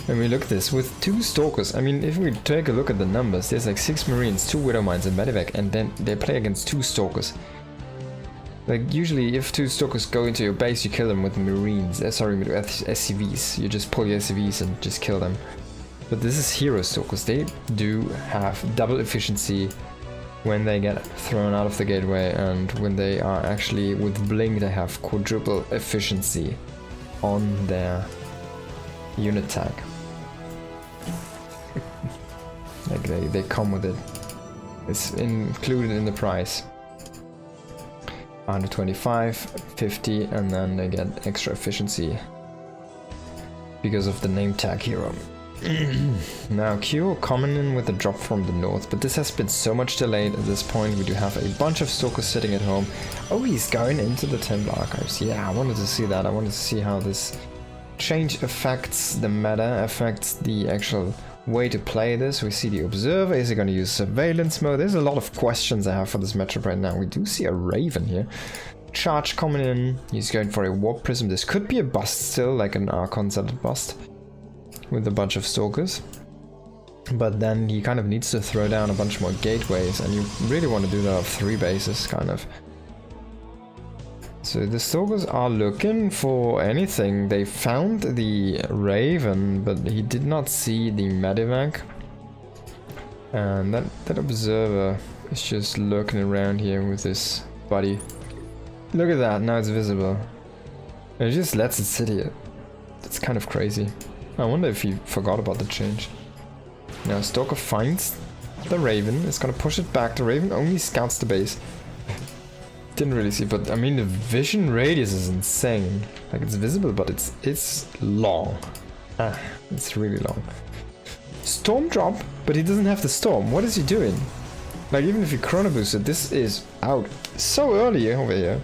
When we look at this, with two Stalkers, I mean, if we take a look at the numbers, there's like 6 Marines, 2 Widowmines and medevac, and then they play against 2 Stalkers. Like, usually if 2 Stalkers go into your base, you kill them with Marines, sorry, with SCVs. You just pull your SCVs and just kill them. But this is Hero Stalkers. They do have double efficiency when they get thrown out of the gateway, and when they are actually with Blink, they have quadruple efficiency on their unit tag. Like they come with it. It's included in the price. 125, 50, and then they get extra efficiency because of the name tag Hero. Now Q coming in with a drop from the north, but this has been so much delayed at this point. We do have a bunch of Stalkers sitting at home. Oh, he's going into the Temple Archives. Yeah, I wanted to see that. I wanted to see how this change affects the meta, affects the actual way to play this. We see the Observer. Is he going to use surveillance mode? There's a lot of questions I have for this matchup right now. We do see a Raven here. Charge coming in. He's going for a Warp Prism. This could be a bust still, like an Archon set bust with a bunch of Stalkers. But then he kind of needs to throw down a bunch more gateways, and you really want to do that off 3 bases, kind of. So the Stalkers are looking for anything. They found the Raven, but he did not see the medevac. And that Observer is just lurking around here with his buddy. Look at that, now it's visible. It just lets it sit here. That's kind of crazy. I wonder if he forgot about the change. Now Stalker finds the Raven, it's gonna push it back. The Raven only scouts the base. Didn't really see, but I mean the vision radius is insane. Like it's visible, but it's long. It's really long. Storm drop, but he doesn't have the storm. What is he doing? Like even if he chrono boosted, this is out so early over here.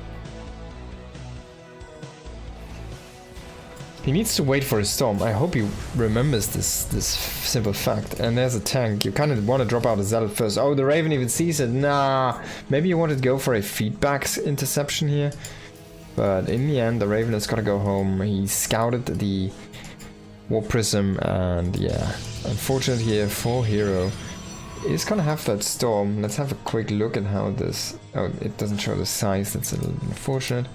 He needs to wait for his storm. I hope he remembers this simple fact. And there's a tank. You kind of want to drop out a Zealot first. Oh, the Raven even sees it. Nah. Maybe you wanted to go for a feedback interception here. But in the end, the Raven is gonna go home. He scouted the Warp Prism. And yeah, unfortunate here for Hero. He's gonna have that storm. Let's have a quick look at how this... Oh, it doesn't show the size. That's a little unfortunate.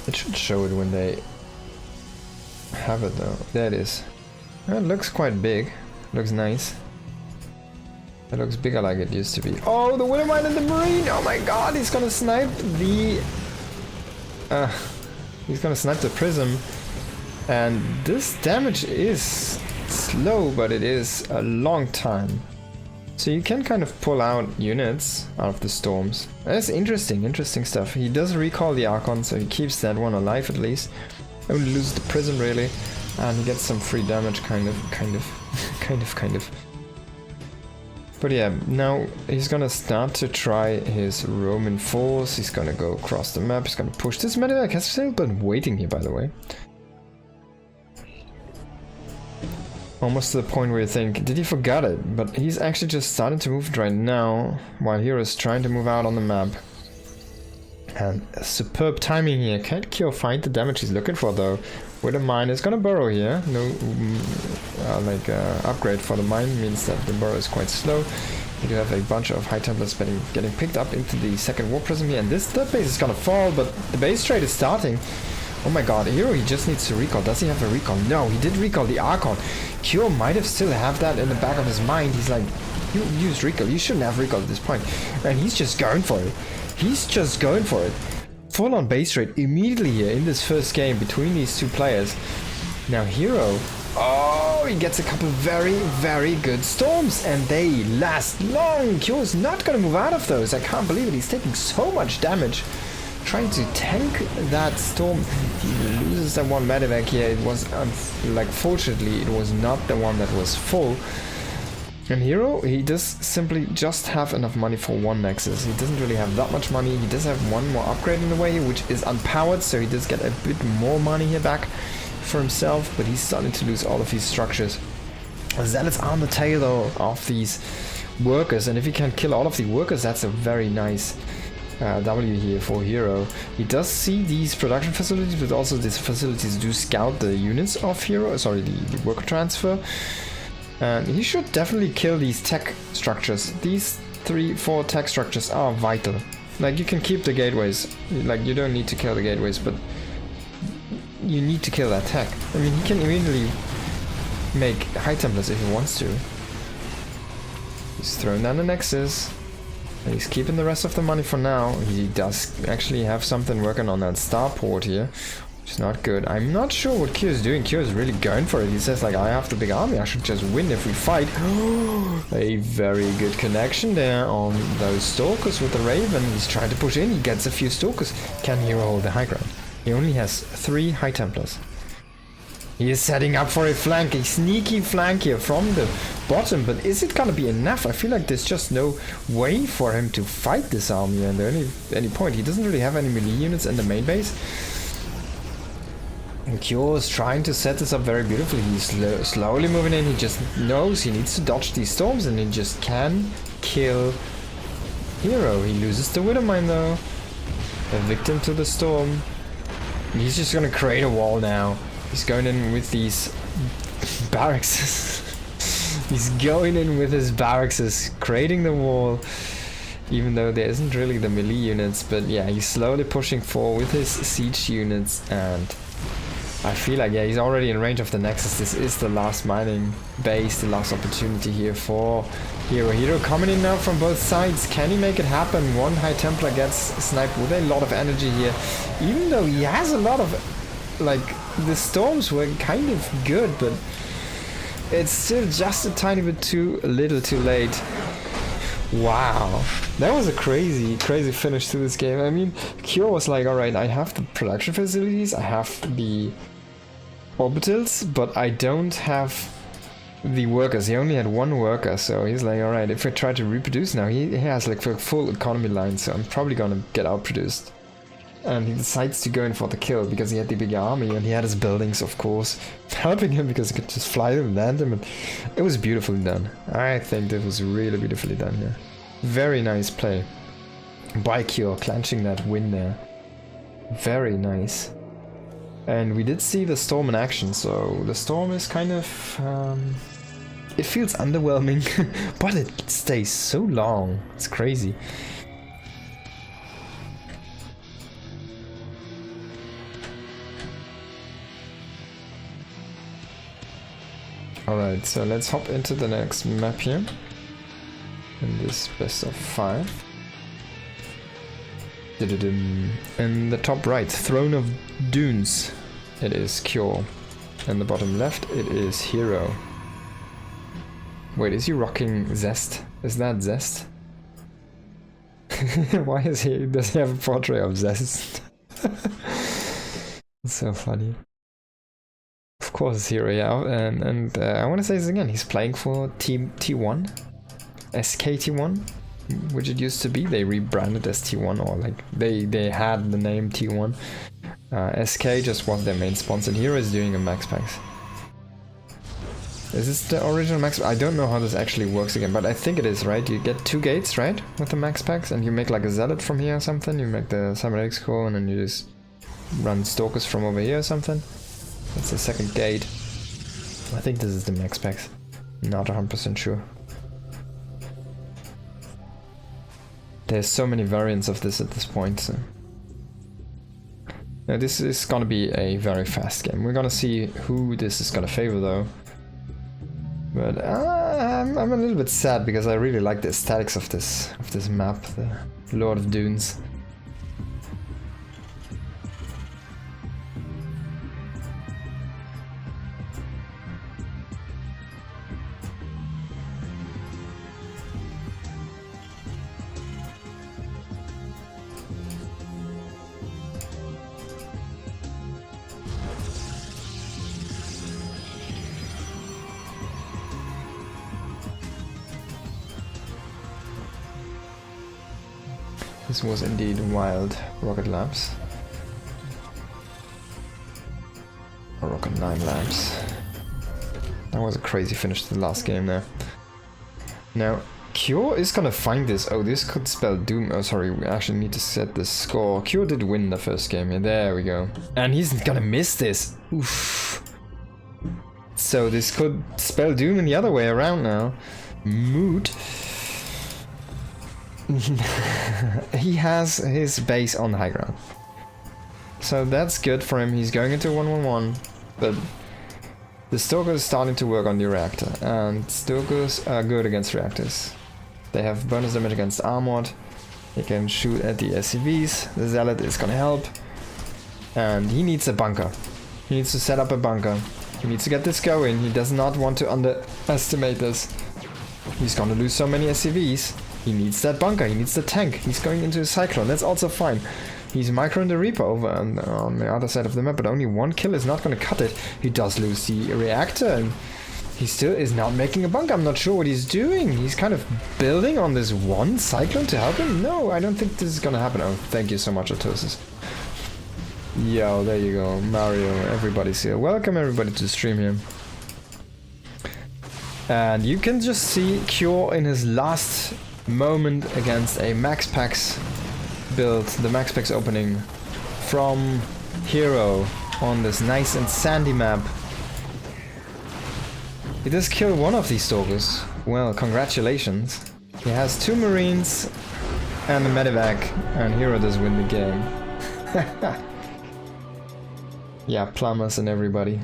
It should show it when they have it though. There it is. It looks quite big. Looks nice. It looks bigger like it used to be. Oh, the Widowmine and the Marine! Oh my god, he's gonna snipe the... he's gonna snipe the Prism. And this damage is slow, but it is a long time. So you can kind of pull out units out of the storms. That's interesting stuff. He does recall the Archon, so he keeps that one alive at least. Only loses the Prism really, and he gets some free damage, kind of. But yeah, now he's gonna start to try his Roman force. He's gonna go across the map. He's gonna push. This medivac has still been waiting here, by the way. Almost to the point where you think, did he forget it? But he's actually just starting to move it right now, while Hero is trying to move out on the map. And superb timing here. Can't Kyo find the damage he's looking for though. With a mine, is gonna burrow here. No, upgrade for the mine means that the burrow is quite slow. You do have a bunch of High Templars getting picked up into the second Warp Prism here, and this third base is gonna fall, but the base trade is starting. Oh my god, Hero, he just needs to recall. Does he have a recall? No, he did recall the Archon. Kyo might have still have that in the back of his mind. He's like, you used recall, you shouldn't have recall at this point. And he's just going for it. He's just going for it. Full on base trade immediately here in this first game between these two players. Now Hero, oh, he gets a couple very, very good storms and they last long. Kyo is not going to move out of those. I can't believe it. He's taking so much damage. Trying to tank that storm. He loses that one medivac here. It was fortunately it was not the one that was full. And Hero, he does simply just have enough money for one Nexus. He doesn't really have that much money. He does have one more upgrade in the way, which is unpowered, so he does get a bit more money here back for himself, but he's starting to lose all of his structures. Zealots on the tail though of these workers, and if he can kill all of the workers, that's a very nice W here for Hero. He does see these production facilities, but also these facilities do scout the units of Hero, sorry, the worker transfer. And he should definitely kill these tech structures. These 3-4 tech structures are vital. Like, you can keep the gateways, like you don't need to kill the gateways, but you need to kill that tech. I mean, he can immediately make High Templars if he wants to. He's throwing down the Nexus. He's keeping the rest of the money for now. He does actually have something working on that starport here, which is not good. I'm not sure what Kyo is doing. Kyo is really going for it. He says like, I have the big army, I should just win if we fight. A very good connection there on those Stalkers with the Raven. He's trying to push in, he gets a few Stalkers. Can Hero hold the high ground? He only has 3 High Templars. He is setting up for a flank, a sneaky flank here from the bottom, but is it gonna be enough? I feel like there's just no way for him to fight this army at any point. He doesn't really have any melee units in the main base. And Kyo is trying to set this up very beautifully. He's slowly moving in, he just knows he needs to dodge these storms and he just can kill Hero. He loses the Widowmine though. A victim to the storm. And he's just gonna create a wall now. He's going in with these barracks. He's going in with his barracks, creating the wall, even though there isn't really the melee units. But yeah, he's slowly pushing forward with his siege units, and I feel like, yeah, he's already in range of the Nexus. This is the last mining base, the last opportunity here for Hero. Hero coming in now from both sides. Can he make it happen? One High Templar gets sniped with a lot of energy here. Even though he has a lot of, like, the storms were kind of good, but it's still just a tiny bit too little too late. Wow, that was a crazy finish to this game. I mean, Cure was like, alright, I have the production facilities, I have the orbitals, but I don't have the workers. He only had one worker, so he's like, alright, if I try to reproduce now, he has like a full economy line, so I'm probably gonna get outproduced. And he decides to go in for the kill because he had the bigger army and he had his buildings, of course, helping him because he could just fly them, land them, and it was beautifully done. I think that was really beautifully done here. Very nice play by Cure, clenching that win there. Very nice. And we did see the storm in action, so the storm is kind of... it feels underwhelming, but it stays so long. It's crazy. Alright, so let's hop into the next map here. In this best of 5. In the top right, Throne of Dunes, it is Cure. In the bottom left, it is Hero. Wait, is he rocking Zest? Is that Zest? Why does he have a portrait of Zest? It's so funny. Of course, it's Hero, yeah, and I want to say this again, he's playing for Team T1, SKT1, which it used to be. They rebranded as T1, or like, they had the name T1. SK just was their main sponsor, and Hero is doing a max packs. Is this the original max? I don't know how this actually works again, but I think it is, right? You get 2 gates, right, with the max packs, and you make like a Zealot from here or something, you make the Cybernetics core, and then you just run Stalkers from over here or something. That's the second gate. I think this is the max packs. Not 100% sure. There's so many variants of this at this point. So. Now this is gonna be a very fast game. We're gonna see who this is gonna favor though. But I'm a little bit sad because I really like the aesthetics of this map, the Lord of Dunes. This was indeed wild. Rocket Labs. Or Rocket 9 Labs. That was a crazy finish to the last game there. Now, Cure is gonna find this. Oh, this could spell doom. Oh, sorry, we actually need to set the score. Cure did win the first game. Yeah, there we go. And he's gonna miss this. Oof. So this could spell doom in the other way around now. Mood. He has his base on the high ground. So that's good for him. He's going into 1-1-1, but the Stalkers is starting to work on the reactor, and Stalkers are good against reactors. They have bonus damage against armored. They can shoot at the SCVs. The Zealot is gonna help. And he needs a bunker. He needs to set up a bunker. He needs to get this going. He does not want to underestimate this. He's gonna lose so many SCVs. He needs that bunker, he needs the tank, he's going into a Cyclone, that's also fine. He's microing the Reaper over on the other side of the map, but only one kill is not going to cut it. He does lose the reactor, and he still is not making a bunker. I'm not sure what he's doing. He's kind of building on this one Cyclone to help him? No, I don't think this is going to happen. Oh, thank you so much, Otosis. Yo, there you go, Mario, everybody's here. Welcome everybody to the stream here. And you can just see Cure in his last moment against a Max Packs build, the Max Packs opening from Hero on this nice and sandy map. He does kill one of these Stalkers. Well, congratulations. He has 2 Marines and a Medivac, and Hero does win the game. Yeah, plumbers and everybody.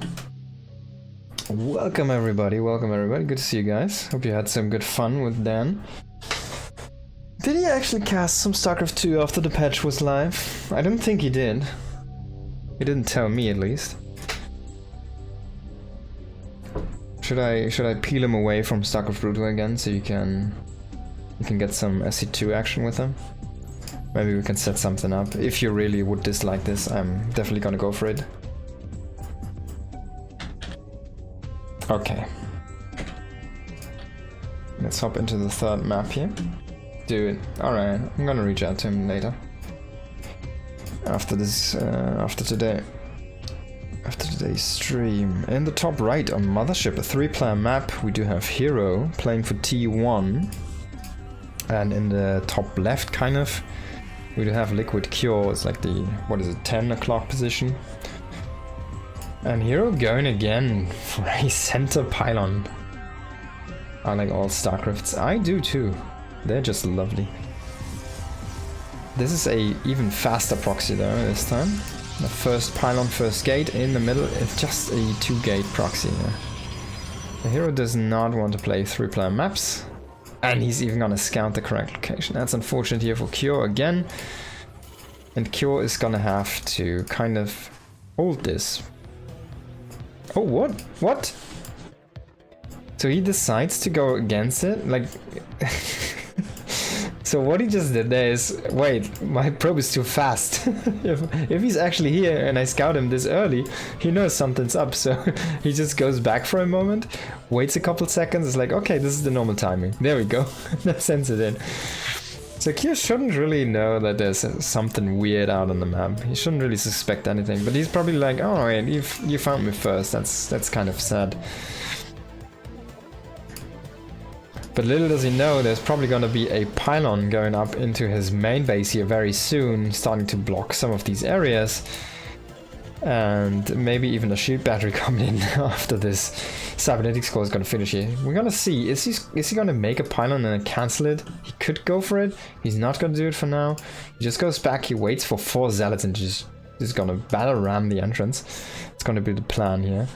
Welcome everybody, welcome everybody. Good to see you guys. Hope you had some good fun with Dan. Did he actually cast some StarCraft 2 after the patch was live? I don't think he did. He didn't tell me at least. Should I peel him away from StarCraft Brutal again so you can get some SC2 action with him? Maybe we can set something up. If you really would dislike this, I'm definitely gonna go for it. Okay. Let's hop into the third map here. Do it. Alright, I'm gonna reach out to him later. After this, after today's stream. In the top right on Mothership, a 3-player map, we do have Hero playing for T1. And in the top left, kind of, we do have Liquid Cure. It's like the, what is it, 10 o'clock position. And Hero going again for a center pylon. I like all StarCrafts. I do too. They're just lovely. This is a even faster proxy though this time. The first pylon, first gate, in the middle, it's just a 2-gate proxy. Yeah. The Hero does not want to play 3-player maps. And he's even gonna scout the correct location. That's unfortunate here for Cure again. And Cure is gonna have to kind of hold this. Oh, what? What? So he decides to go against it? Like... So what he just did there is, wait, my probe is too fast. if he's actually here and I scout him this early, he knows something's up, so he just goes back for a moment, waits a couple seconds, is like, okay, this is the normal timing. There we go. That sends it in. So Kier shouldn't really know that there's something weird out on the map. He shouldn't really suspect anything, but he's probably like, oh wait, you found me first. That's kind of sad. But little does he know, there's probably gonna be a pylon going up into his main base here very soon, starting to block some of these areas. And maybe even a shield battery coming in after this cybernetics core is gonna finish here. We're gonna see, is he gonna make a pylon and then cancel it? He could go for it, he's not gonna do it for now. He just goes back, he waits for 4 zealots and just is gonna battle ram the entrance. It's gonna be the plan here.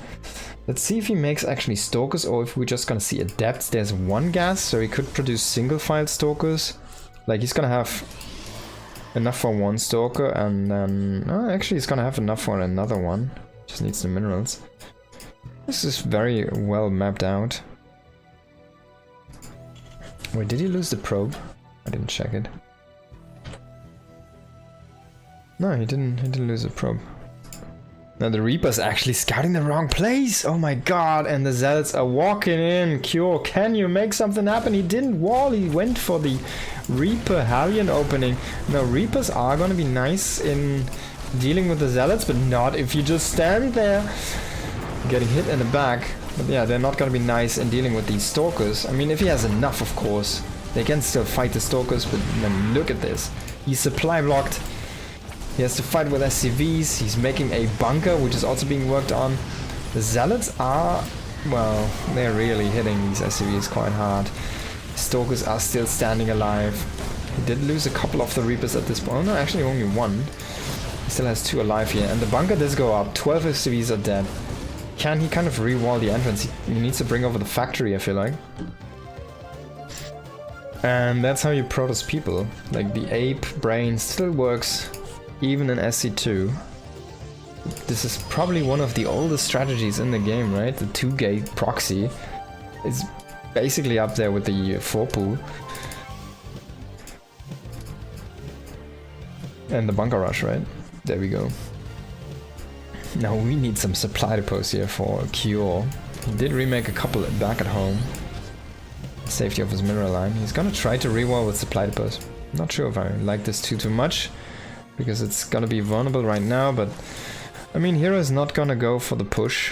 Let's see if he makes actually stalkers or if we're just gonna see adepts. There's 1 gas, so he could produce single file stalkers. Like he's gonna have enough for 1 stalker and then... Oh, actually he's gonna have enough for another one. Just needs the minerals. This is very well mapped out. Wait, did he lose the probe? I didn't check it. No, he didn't lose the probe. Now the Reaper's actually scouting the wrong place! Oh my god, and the Zealots are walking in! Cure, can you make something happen? He didn't wall, he went for the Reaper Hellion opening. Now Reapers are gonna be nice in dealing with the Zealots, but not if you just stand there. Getting hit in the back. But yeah, they're not gonna be nice in dealing with these Stalkers. I mean, if he has enough, of course. They can still fight the Stalkers, but then look at this. He's supply blocked. He has to fight with SCVs, he's making a bunker, which is also being worked on. The Zealots are, well, they're really hitting these SCVs quite hard. Stalkers are still standing alive. He did lose a couple of the Reapers at this point. Oh no, actually only 1. He still has 2 alive here. And the bunker does go up, 12 SCVs are dead. Can he kind of re-wall the entrance? He needs to bring over the factory, I feel like. And that's how you Protoss people. Like the ape brain still works. Even in SC2. This is probably one of the oldest strategies in the game, right? The 2-gate proxy is basically up there with the 4-pool. And the bunker rush, right? There we go. Now we need some supply depots here for Cure. He did remake a couple back at home. Safety of his mineral line. He's gonna try to rewall with supply depots. Not sure if I like this too much. Because it's gonna be vulnerable right now, but I mean, Hero is not gonna go for the push.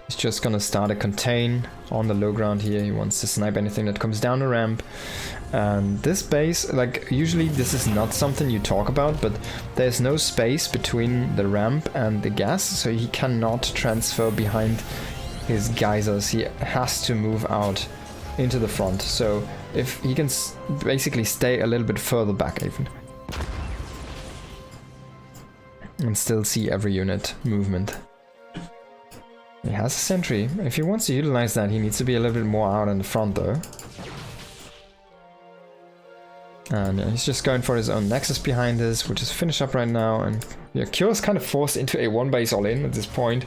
He's just gonna start a contain on the low ground here. He wants to snipe anything that comes down the ramp. And this base, like, usually this is not something you talk about, but there's no space between the ramp and the gas, so he cannot transfer behind his geysers. He has to move out into the front. So if he can basically stay a little bit further back even. and still see every unit movement. He has a sentry. If he wants to utilize that, he needs to be a little bit more out in the front though. And yeah, he's just going for his own Nexus behind this, which is finished up right now. And yeah, Kyo is kind of forced into a one base all in at this point.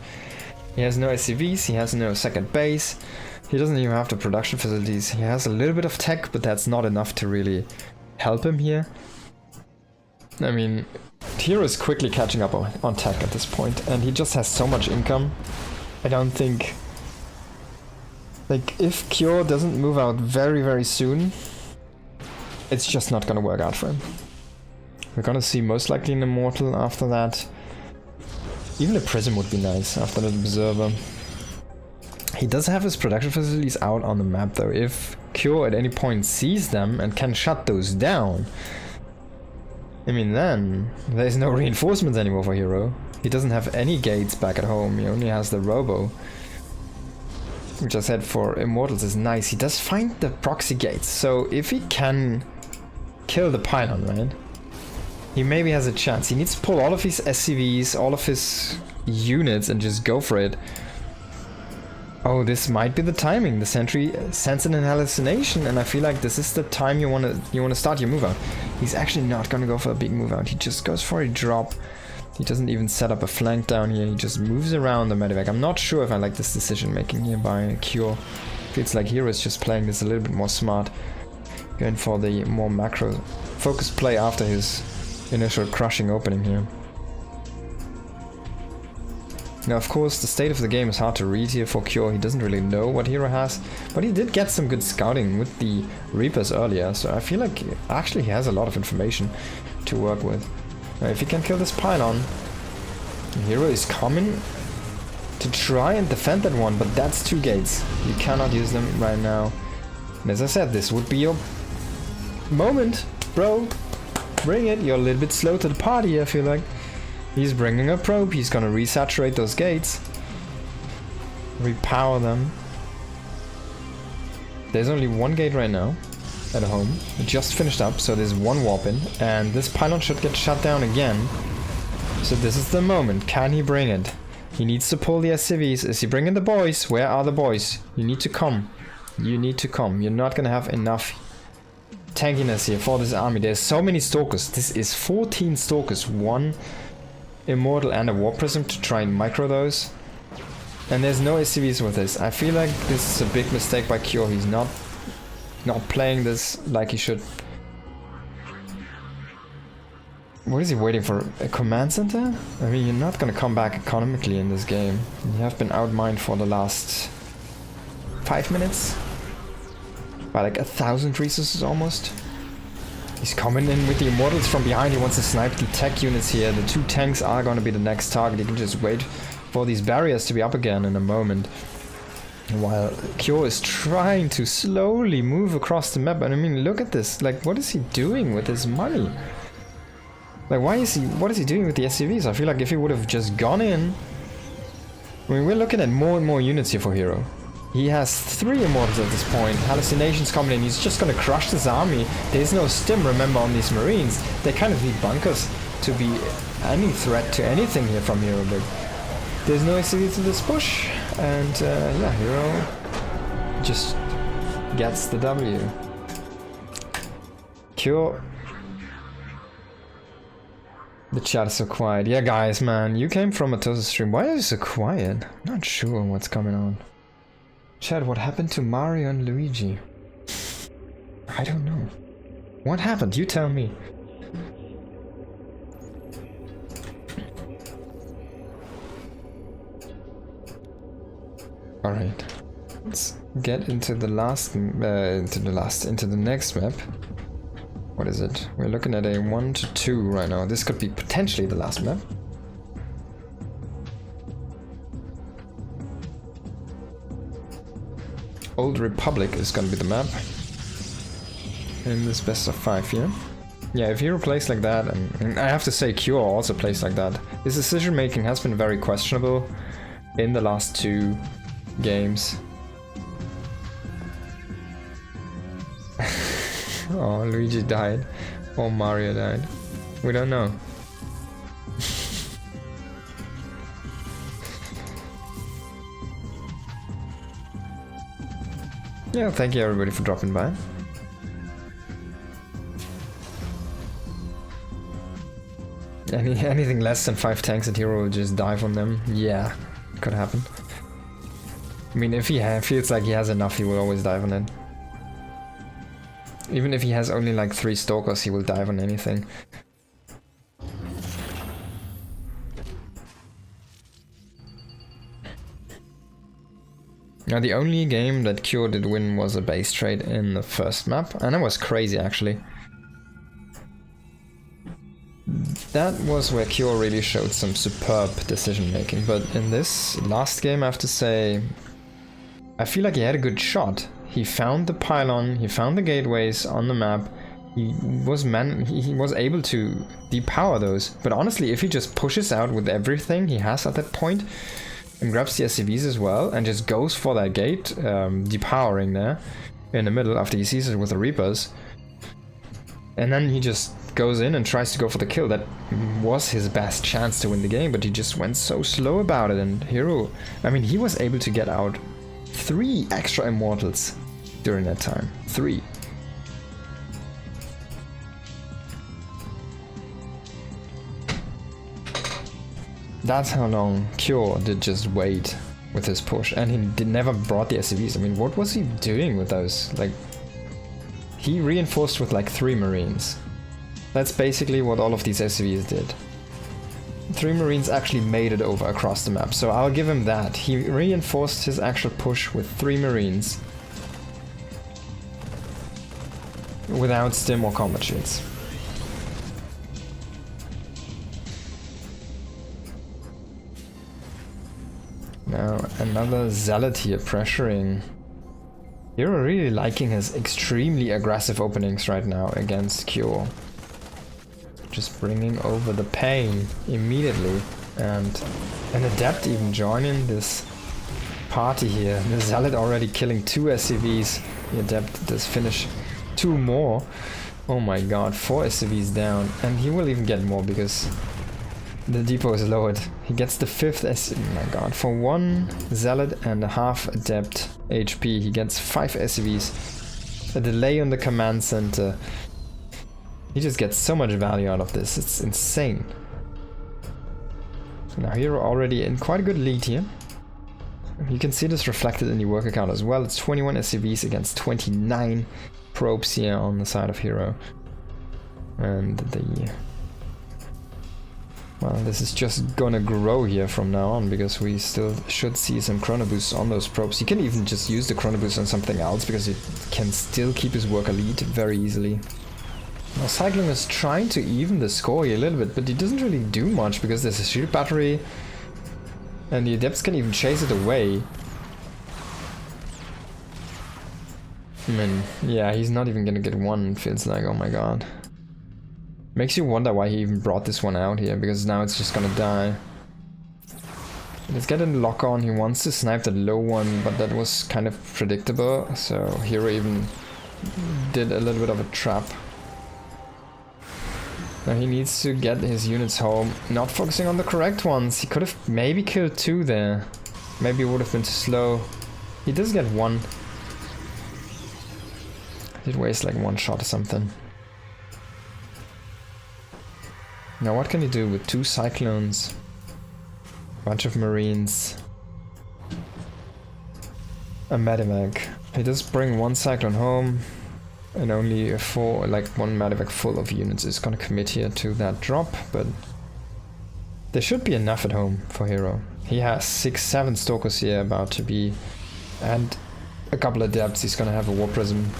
He has no SCVs, he has no second base. He doesn't even have the production facilities. He has a little bit of tech, but that's not enough to really help him here. I mean, Hero is quickly catching up on tech at this point, and he just has so much income. I don't think... Like, if Kyo doesn't move out very, very soon, it's just not gonna work out for him. We're gonna see most likely an Immortal after that. Even a Prism would be nice after the Observer. He does have his production facilities out on the map though. If Kyo at any point sees them and can shut those down, I mean, then there's no reinforcements anymore for Hero. He doesn't have any gates back at home, he only has the Robo. Which I said for Immortals is nice. He does find the proxy gates, so if he can kill the Pylon, right? He maybe has a chance. He needs to pull all of his SCVs, all of his units and just go for it. Oh, this might be the timing. The sentry sends an hallucination, and I feel like this is the time you wanna start your move out. He's actually not gonna go for a big move out. He just goes for a drop. He doesn't even set up a flank down here. He just moves around the medevac. I'm not sure if I like this decision making here by Kyo. Feels like Hero is just playing this a little bit more smart, going for the more macro focused play after his initial crushing opening here. Now, of course, the state of the game is hard to read here for Kyo. He doesn't really know what Hero has, but he did get some good scouting with the Reapers earlier, so I feel like actually he has a lot of information to work with. Now, if he can kill this Pylon, Hero is coming to try and defend that one, but that's two gates. You cannot use them right now. And as I said, this would be your moment, bro. Bring it. You're a little bit slow to the party, I feel like. He's bringing a probe, he's gonna resaturate those gates. Repower them. There's only one gate right now at home. It just finished up, so there's one warp in. And this Pylon should get shut down again. So this is the moment. Can he bring it? He needs to pull the SCVs. Is he bringing the boys? Where are the boys? You need to come. You need to come. You're not gonna have enough tankiness here for this army. There's so many Stalkers. This is 14 Stalkers. One Immortal and a Warp Prism to try and micro those. And there's no SCVs with this. I feel like this is a big mistake by Kyo. He's not playing this like he should. What is he waiting for? A command center? I mean, you're not gonna come back economically in this game. You have been outmined for the last 5 minutes. By like 1,000 resources almost. He's coming in with the Immortals from behind. He wants to snipe the tech units here. The 2 tanks are going to be the next target. He can just wait for these barriers to be up again in a moment. While Kyo is trying to slowly move across the map. And I mean, look at this. Like, what is he doing with his money? Like, what is he doing with the SCVs? I feel like if he would have just gone in... I mean, we're looking at more and more units here for Hero. He has 3 Immortals at this point. Hallucinations coming in. He's just gonna crush this army. There's no stim, remember, on these Marines. They kind of need bunkers to be any threat to anything here from Hero. But there's no SCV to this push. And yeah, Hero just gets the W. Kyo. The chat is so quiet. Yeah, guys, man. You came from a Tosa stream. Why are you so quiet? Not sure what's going on. Chad, what happened to Mario and Luigi? I don't know. What happened? You tell me. Alright. Let's get into the next map. What is it? We're looking at a 1 to 2 right now. This could be potentially the last map. Old Republic is gonna be the map in this best of 5 here. Yeah, if Hero plays like that, and I have to say Kyo also plays like that, his decision making has been very questionable in the last 2 games. Oh, Luigi died. Or Mario died. We don't know. Yeah, thank you everybody for dropping by. Anything less than 5 tanks at hero will just dive on them. Yeah, could happen. I mean, if he feels like he has enough, he will always dive on it. Even if he has only like 3 stalkers, he will dive on anything. Now the only game that Cure did win was a base trade in the first map, and it was crazy actually. That was where Cure really showed some superb decision making, but in this last game I have to say, I feel like he had a good shot. He found the pylon, he found the gateways on the map, he was able to depower those, but honestly if he just pushes out with everything he has at that point, and grabs the SCVs as well, and just goes for that gate, depowering there, in the middle after he sees it with the Reapers, and then he just goes in and tries to go for the kill. That was his best chance to win the game, but he just went so slow about it, and Hero, I mean, he was able to get out 3 extra Immortals during that time. 3. That's how long Cure did just wait with his push, and he never brought the SCVs. I mean, what was he doing with those? Like, he reinforced with like 3 Marines. That's basically what all of these SCVs did. 3 Marines actually made it over across the map, so I'll give him that. He reinforced his actual push with 3 Marines. Without stim or combat shields. Now another Zealot here pressuring. You're really liking his extremely aggressive openings right now against Cure. Just bringing over the pain immediately, and an Adept even joining this party here. The Zealot already killing 2 SCVs. The Adept does finish 2 more. Oh my god, 4 SCVs down, and he will even get more because the depot is lowered. He gets the 5th SCV. Oh my god, for 1 Zealot and a half Adept HP, he gets 5 SCVs. A delay on the command center. He just gets so much value out of this, it's insane. So now Hero already in quite a good lead here. You can see this reflected in the work account as well. It's 21 SCVs against 29 probes here on the side of Hero. And well, this is just gonna grow here from now on, because we still should see some chrono boosts on those probes. You can even just use the chrono boost on something else, because it can still keep his worker lead very easily. Now Cyclone is trying to even the score here a little bit, but he doesn't really do much because there's a shield battery and the Adepts can even chase it away. I mean, yeah, he's not even gonna get one, feels like, oh my god. Makes you wonder why he even brought this one out here, because now it's just gonna die. Let's get a lock on. He wants to snipe the low one, but that was kind of predictable, so Hero even did a little bit of a trap. Now he needs to get his units home, not focusing on the correct ones. He could have maybe killed 2 there. Maybe it would have been too slow. He does get 1. He'd waste like 1 shot or something. Now what can he do with 2 Cyclones? Bunch of Marines. A Medivac. He does bring 1 Cyclone home. And only a 1 Medivac full of units is gonna commit here to that drop, but there should be enough at home for Hero. He has 6-7 Stalkers here about to be, and a couple of Adepts. He's gonna have a War Prism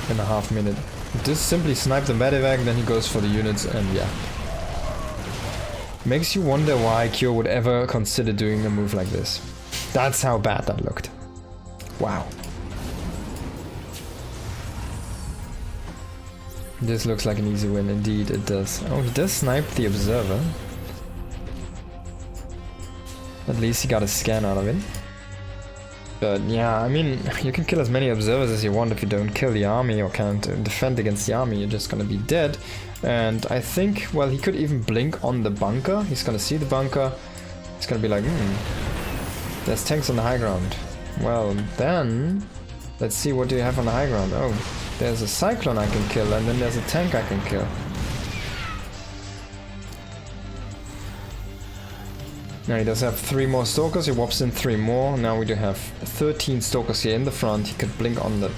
in a half minute. Just simply snipe the Medivac, then he goes for the units, and yeah. Makes you wonder why Cure would ever consider doing a move like this. That's how bad that looked. Wow. This looks like an easy win, indeed it does. Oh, he does snipe the Observer. At least he got a scan out of it. But yeah, I mean, you can kill as many Observers as you want. If you don't kill the army or can't defend against the army, you're just gonna be dead. And I think, well, he could even blink on the bunker. He's gonna see the bunker. He's gonna be like, there's tanks on the high ground. Well, then Let's see, what do you have on the high ground? Oh, there's a Cyclone I can kill, and then there's a tank I can kill. Now he does have 3 more Stalkers, he whops in 3 more. Now we do have 13 Stalkers here in the front. He could blink on the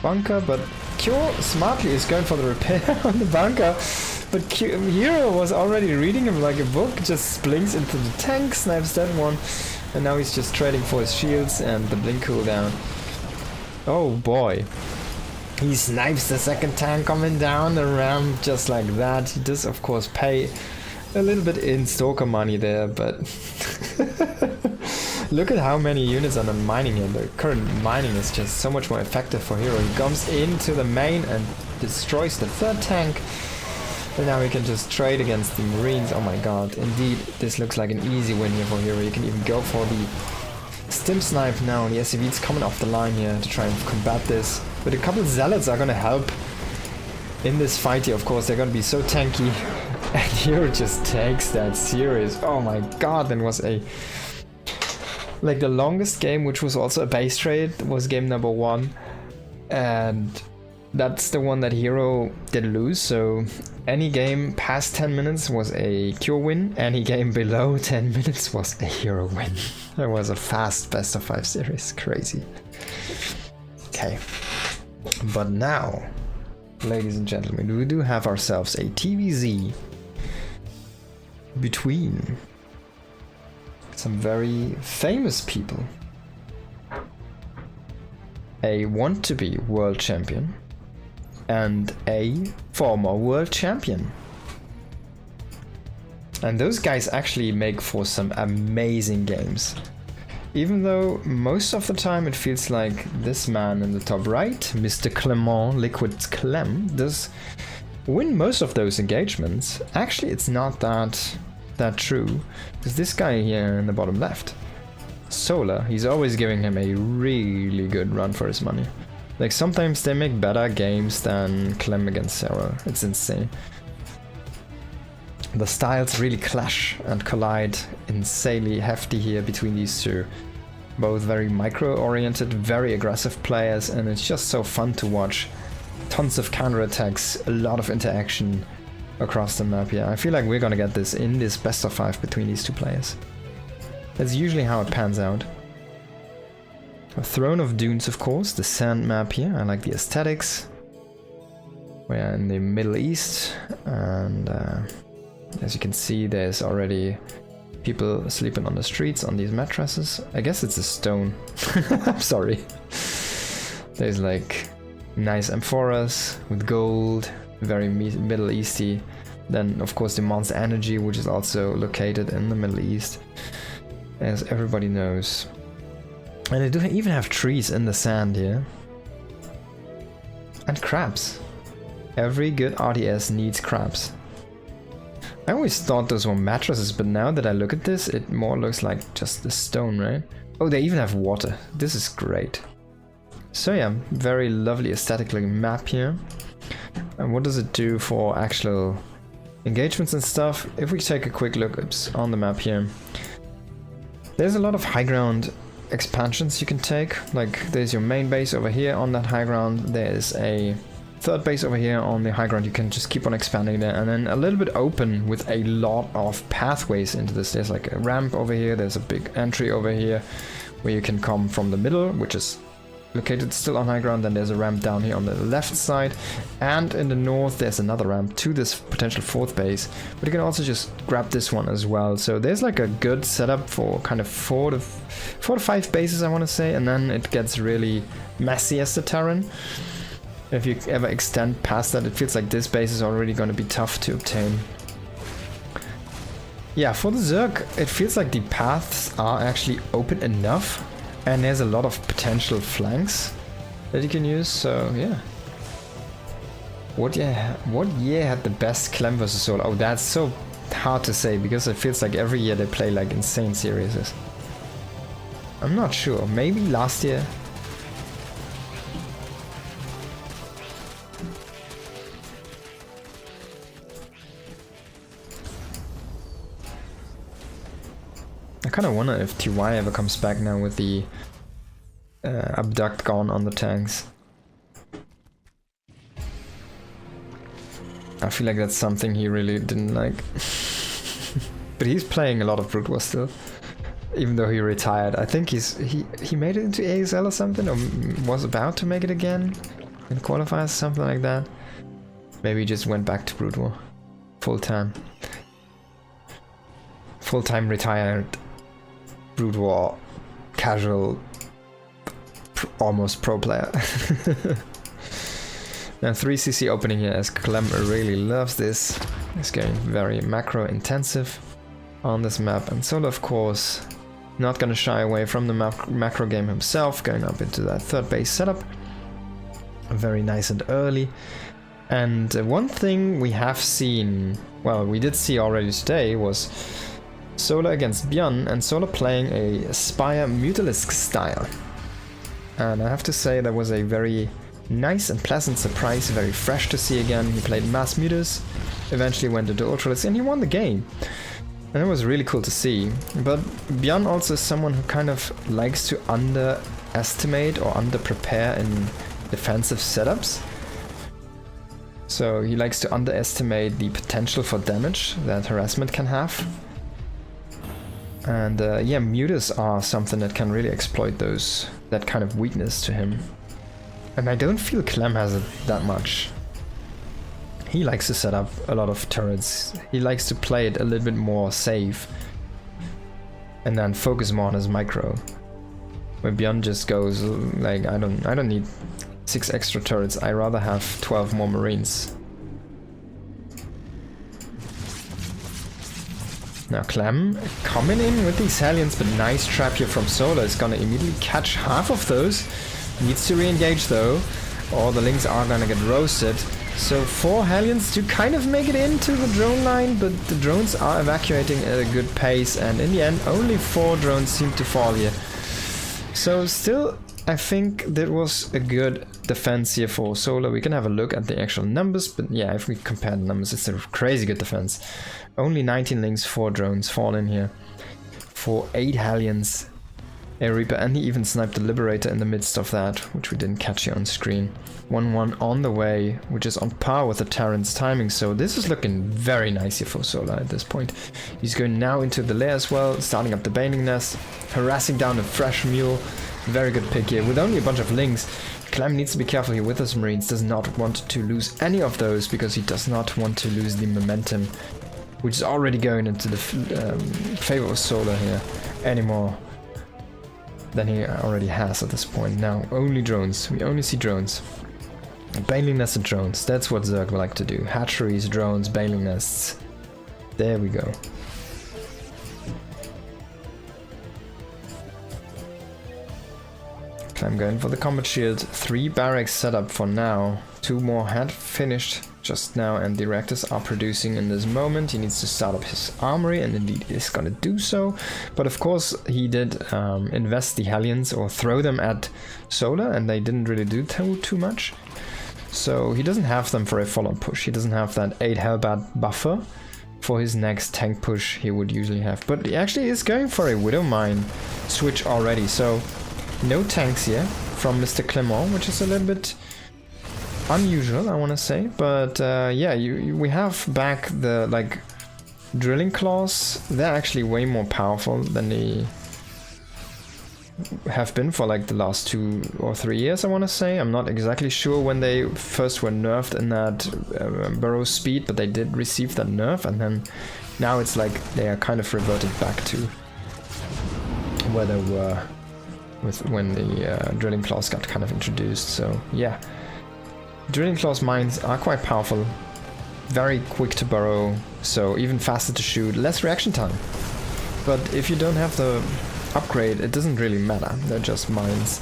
bunker, but Kyo smartly is going for the repair on the bunker. But Hero was already reading him like a book, just blinks into the tank, snipes that one, and now he's just trading for his shields and the blink cooldown. Oh boy. He snipes the second tank coming down the ramp just like that. He does of course pay a little bit in Stalker money there, but look at how many units are mining here. The current mining is just so much more effective for Hero. He comes into the main and destroys the third tank. And now we can just trade against the Marines. Oh my god, indeed, this looks like an easy win here for Hero. You can even go for the Stim Snipe now. The SCV's coming off the line here to try and combat this. But a couple of Zealots are gonna help in this fight here, of course. They're gonna be so tanky. And Hero just takes that serious. Oh my god, that was like the longest game, which was also a base trade, was game number 1. And that's the one that Hero did lose, so any game past 10 minutes was a Cure win, any game below 10 minutes was a Hero win. That was a fast best of 5 series, crazy. Okay, but now, ladies and gentlemen, we do have ourselves a TVZ between some very famous people. A want-to-be world champion and a former world champion. And those guys actually make for some amazing games. Even though most of the time it feels like this man in the top right, Mr. Clement, Liquid Clem, does win most of those engagements. Actually, it's not that true, because this guy here in the bottom left, Solar, he's always giving him a really good run for his money. Like, sometimes they make better games than Clem against Sarah. It's insane. The styles really clash and collide insanely hefty here between these two. Both very micro-oriented, very aggressive players, and it's just so fun to watch. Tons of counterattacks, a lot of interaction across the map here. I feel like we're gonna get this in this best of 5 between these two players. That's usually how it pans out. A Throne of Dunes, of course, the sand map here. I like the aesthetics. We're in the Middle East, and as you can see, there's already people sleeping on the streets on these mattresses. I guess it's a stone. I'm sorry. There's like nice amphoras with gold, very Middle Easty. Then, of course, the Monster Energy, which is also located in the Middle East, as everybody knows. And they do even have trees in the sand here. And crabs. Every good RTS needs crabs. I always thought those were mattresses, but now that I look at this, it more looks like just the stone, right? Oh, they even have water. This is great. So yeah, very lovely aesthetic looking map here. And what does it do for actual engagements and stuff? If we take a quick look on the map here, there's a lot of high ground expansions you can take. Like, there's your main base over here on that high ground. There's a third base over here on the high ground. You can just keep on expanding there, and then a little bit open with a lot of pathways into this. There's like a ramp over here. There's a big entry over here where you can come from the middle, which is located still on high ground. Then there's a ramp down here on the left side, and in the north there's another ramp to this potential fourth base, but you can also just grab this one as well. So there's like a good setup for kind of 4 to 5 bases, I want to say, and then it gets really messy as the terrain. If you ever extend past that, it feels like this base is already going to be tough to obtain. Yeah, for the Zerg, it feels like the paths are actually open enough, and there's a lot of potential flanks that you can use, so yeah. What year had the best Clem vs Solar? Oh, that's so hard to say, because it feels like every year they play like insane series. I'm not sure, maybe last year? I kind of wonder if TY ever comes back now with the abduct gone on the tanks. I feel like that's something he really didn't like. But he's playing a lot of Brood War still, even though he retired. I think he made it into ASL or something, or was about to make it again in qualifiers, something like that. Maybe he just went back to Brood War full time. Full-time retired Brood War casual almost pro player. Now 3cc opening here as Clem really loves this. He's going very macro intensive on this map, and Solar of course not gonna shy away from the macro game himself, going up into that third base setup. Very nice and early. And one thing we have seen, well, we did see already today, was Solar against Björn, and Solar playing a Spire Mutalisk style. And I have to say that was a very nice and pleasant surprise, very fresh to see again. He played Mass Mutas, eventually went into Ultralisk, and he won the game. And it was really cool to see. But Björn also is someone who kind of likes to underestimate or underprepare in defensive setups. So he likes to underestimate the potential for damage that harassment can have. And yeah, mutas are something that can really exploit that kind of weakness to him. And I don't feel Clem has it that much. He likes to set up a lot of turrets. He likes to play it a little bit more safe. And then focus more on his micro. Where Björn just goes like, I don't need 6 extra turrets, I rather have 12 more Marines. Now Clem coming in with these Hellions, but nice trap here from Solar. Is gonna immediately catch half of those. Needs to re-engage though, or the Lings are gonna get roasted. So 4 Hellions to kind of make it into the drone line, but the drones are evacuating at a good pace, and in the end only 4 drones seem to fall here. So still, I think that was a good defense here for Solar. We can have a look at the actual numbers, but yeah, if we compare the numbers, it's a crazy good defense. Only 19 Lings, 4 drones fall in here. For 8 Hellions, a Reaper, and he even sniped the Liberator in the midst of that, which we didn't catch here on screen. 1-1 on the way, which is on par with the Terran's timing, so this is looking very nice here for Solar at this point. He's going now into the lair as well, starting up the Baneling Nest, harassing down a fresh mule. Very good pick here, with only a bunch of Lings. Clem needs to be careful here with his Marines, does not want to lose any of those, because he does not want to lose the momentum, which is already going into the favor of Solar here, anymore than he already has at this point. Now, only drones. We only see drones. Baneling Nests and drones. That's what Zerg would like to do. Hatcheries, drones, Baneling Nests. There we go. I'm going for the combat shield. 3 barracks set up for now. 2 more had finished just now, and the reactors are producing in this moment. He needs to start up his armory, and indeed is gonna do so. But of course he did invest the Hellions, or throw them at Solar, and they didn't really do too much. So he doesn't have them for a follow-on push. He doesn't have that 8 Hellbat buffer for his next tank push he would usually have. But he actually is going for a Widowmine switch already, so no tanks here from Mr. Clement, which is a little bit unusual, I want to say. But yeah, we have back the drilling claws. They're actually way more powerful than they have been for the last 2 or 3 years, I want to say. I'm not exactly sure when they first were nerfed in that burrow speed, but they did receive that nerf, and then now it's like they are kind of reverted back to where they were when the drilling claws got kind of introduced. So yeah, drilling claws mines are quite powerful, very quick to burrow, so even faster to shoot, less reaction time. But if you don't have the upgrade, it doesn't really matter. They're just mines.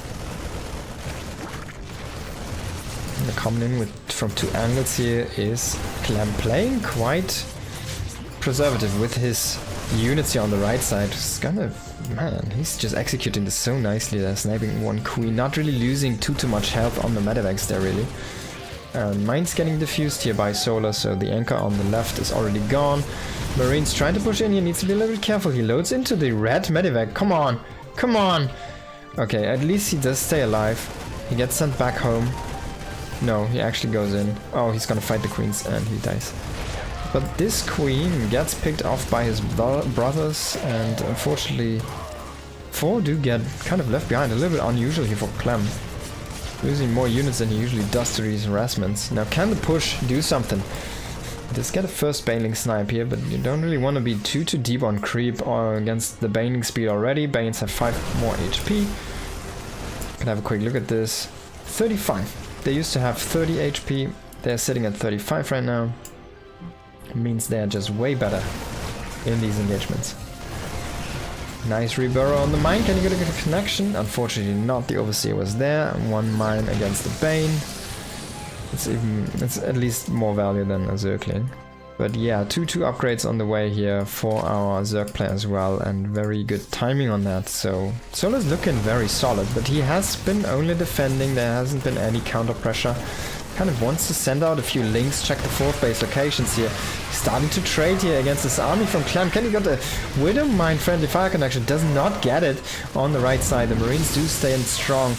And they're coming in from 2 angles here is Clem playing quite preservative with his units here on the right side. It's kind of, man, he's just executing this so nicely there, sniping 1 queen, not really losing too much health on the medivacs there really. Mine's getting diffused here by Solar, so the anchor on the left is already gone. Marines trying to push in here, needs to be a little bit careful. He loads into the red medivac. Come on, come on! Okay, at least he does stay alive. He gets sent back home. No, he actually goes in. Oh, he's gonna fight the queens and he dies. But this queen gets picked off by his brothers, and unfortunately 4 do get kind of left behind. A little bit unusual here for Clem. Losing more units than he usually does to these harassments. Now can the push do something? Just get a first Baneling snipe here, but you don't really want to be too deep on creep or against the Baneling speed already. Banes have 5 more HP. Can have a quick look at this. 35. They used to have 30 HP. They're sitting at 35 right now. It means they're just way better in these engagements. Nice reburrow on the mine. Can you get a good connection? Unfortunately not. The Overseer was there. 1 mine against the Bane. It's at least more value than a Zergling. But yeah, 2 upgrades on the way here for our Zerg player as well, and very good timing on that. So Solo's looking very solid, but he has been only defending. There hasn't been any counter pressure. Kind of wants to send out a few links, check the 4th base locations here. He's starting to trade here against this army from Clem. Can he get a Widow Mine friendly fire connection? Does not get it on the right side. The Marines do stay in strong.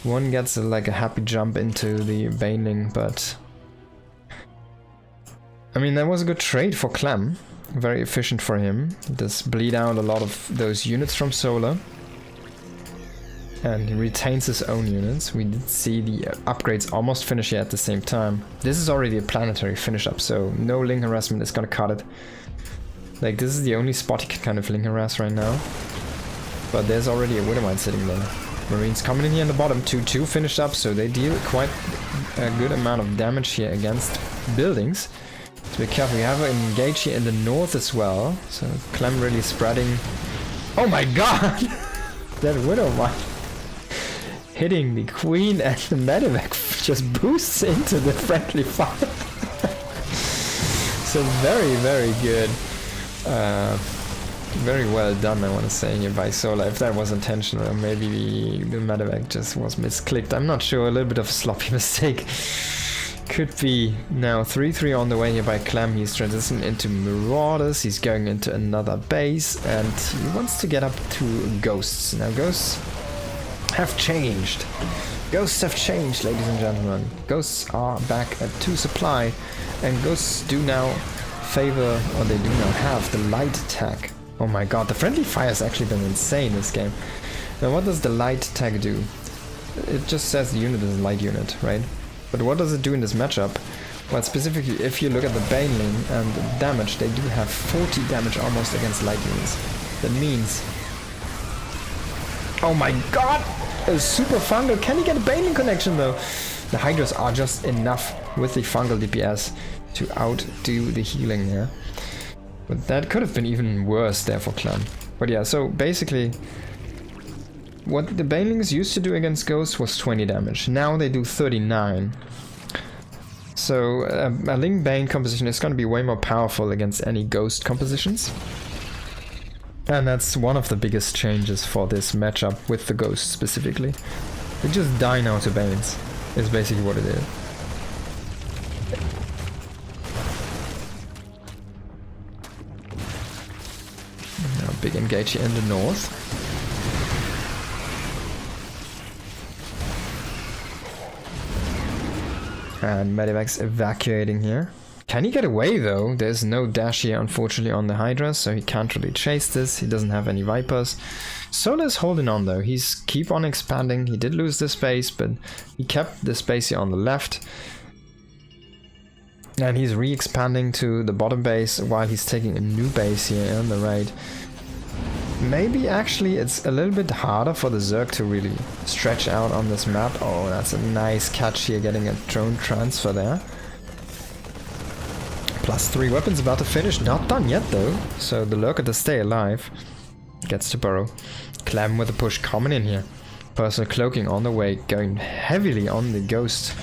One gets like a happy jump into the Baneling, but I mean, that was a good trade for Clem. Very efficient for him. Does bleed out a lot of those units from Solar. And he retains his own units. We did see the upgrades almost finish here at the same time. This is already a planetary finish up, so no Ling harassment is gonna cut it. Like, this is the only spot he can kind of Ling harass right now. But there's already a Widowmine sitting there. Marines coming in here in the bottom, 2-2 finished up, so they deal quite a good amount of damage here against buildings. So be careful, we have an engage here in the north as well. So Clem really spreading. Oh my god! That Widowmine hitting the Queen, and the Medivac just boosts into the friendly fire. So very, very good. Very well done, I want to say, here by Solar. If that was intentional, or maybe the Medivac just was misclicked. I'm not sure, a little bit of a sloppy mistake. Could be. Now 3-3 on the way here by Clem. He's transitioning into Marauders. He's going into another base, and he wants to get up to Ghosts. Now Ghosts have changed. Ghosts have changed, ladies and gentlemen. Ghosts are back at 2 supply, and Ghosts do now favor, or they do now have, the light attack. Oh my god, the friendly fire has actually been insane this game. Now what does the light attack do? It just says the unit is a light unit, right? But what does it do in this matchup? Well, specifically, if you look at the Baneling and the damage, they do have 40 damage almost against light units. That means... Oh my god! A super fungal! Can he get a Baneling connection though? The Hydras are just enough with the fungal DPS to outdo the healing here. But that could have been even worse there for Clem. But yeah, so basically, what the Banelings used to do against Ghosts was 20 damage. Now they do 39. So a Ling Bane composition is going to be way more powerful against any Ghost compositions. And that's one of the biggest changes for this matchup with the Ghosts specifically. They just die now to Banes, is basically what it is. Now big engage here in the north. And Medivac's evacuating here. Can he get away though? There's no dash here unfortunately on the Hydra, so he can't really chase this. He doesn't have any Vipers. Solar's holding on though. He's keep on expanding. He did lose the space, but he kept the space here on the left. And he's re-expanding to the bottom base while he's taking a new base here on the right. Maybe actually it's a little bit harder for the Zerg to really stretch out on this map. Oh, that's a nice catch here, getting a drone transfer there. +3 weapons about to finish, not done yet though. So the Lurker does stay alive. Gets to burrow. Clem with a push coming in here. Personal cloaking on the way, going heavily on the Ghost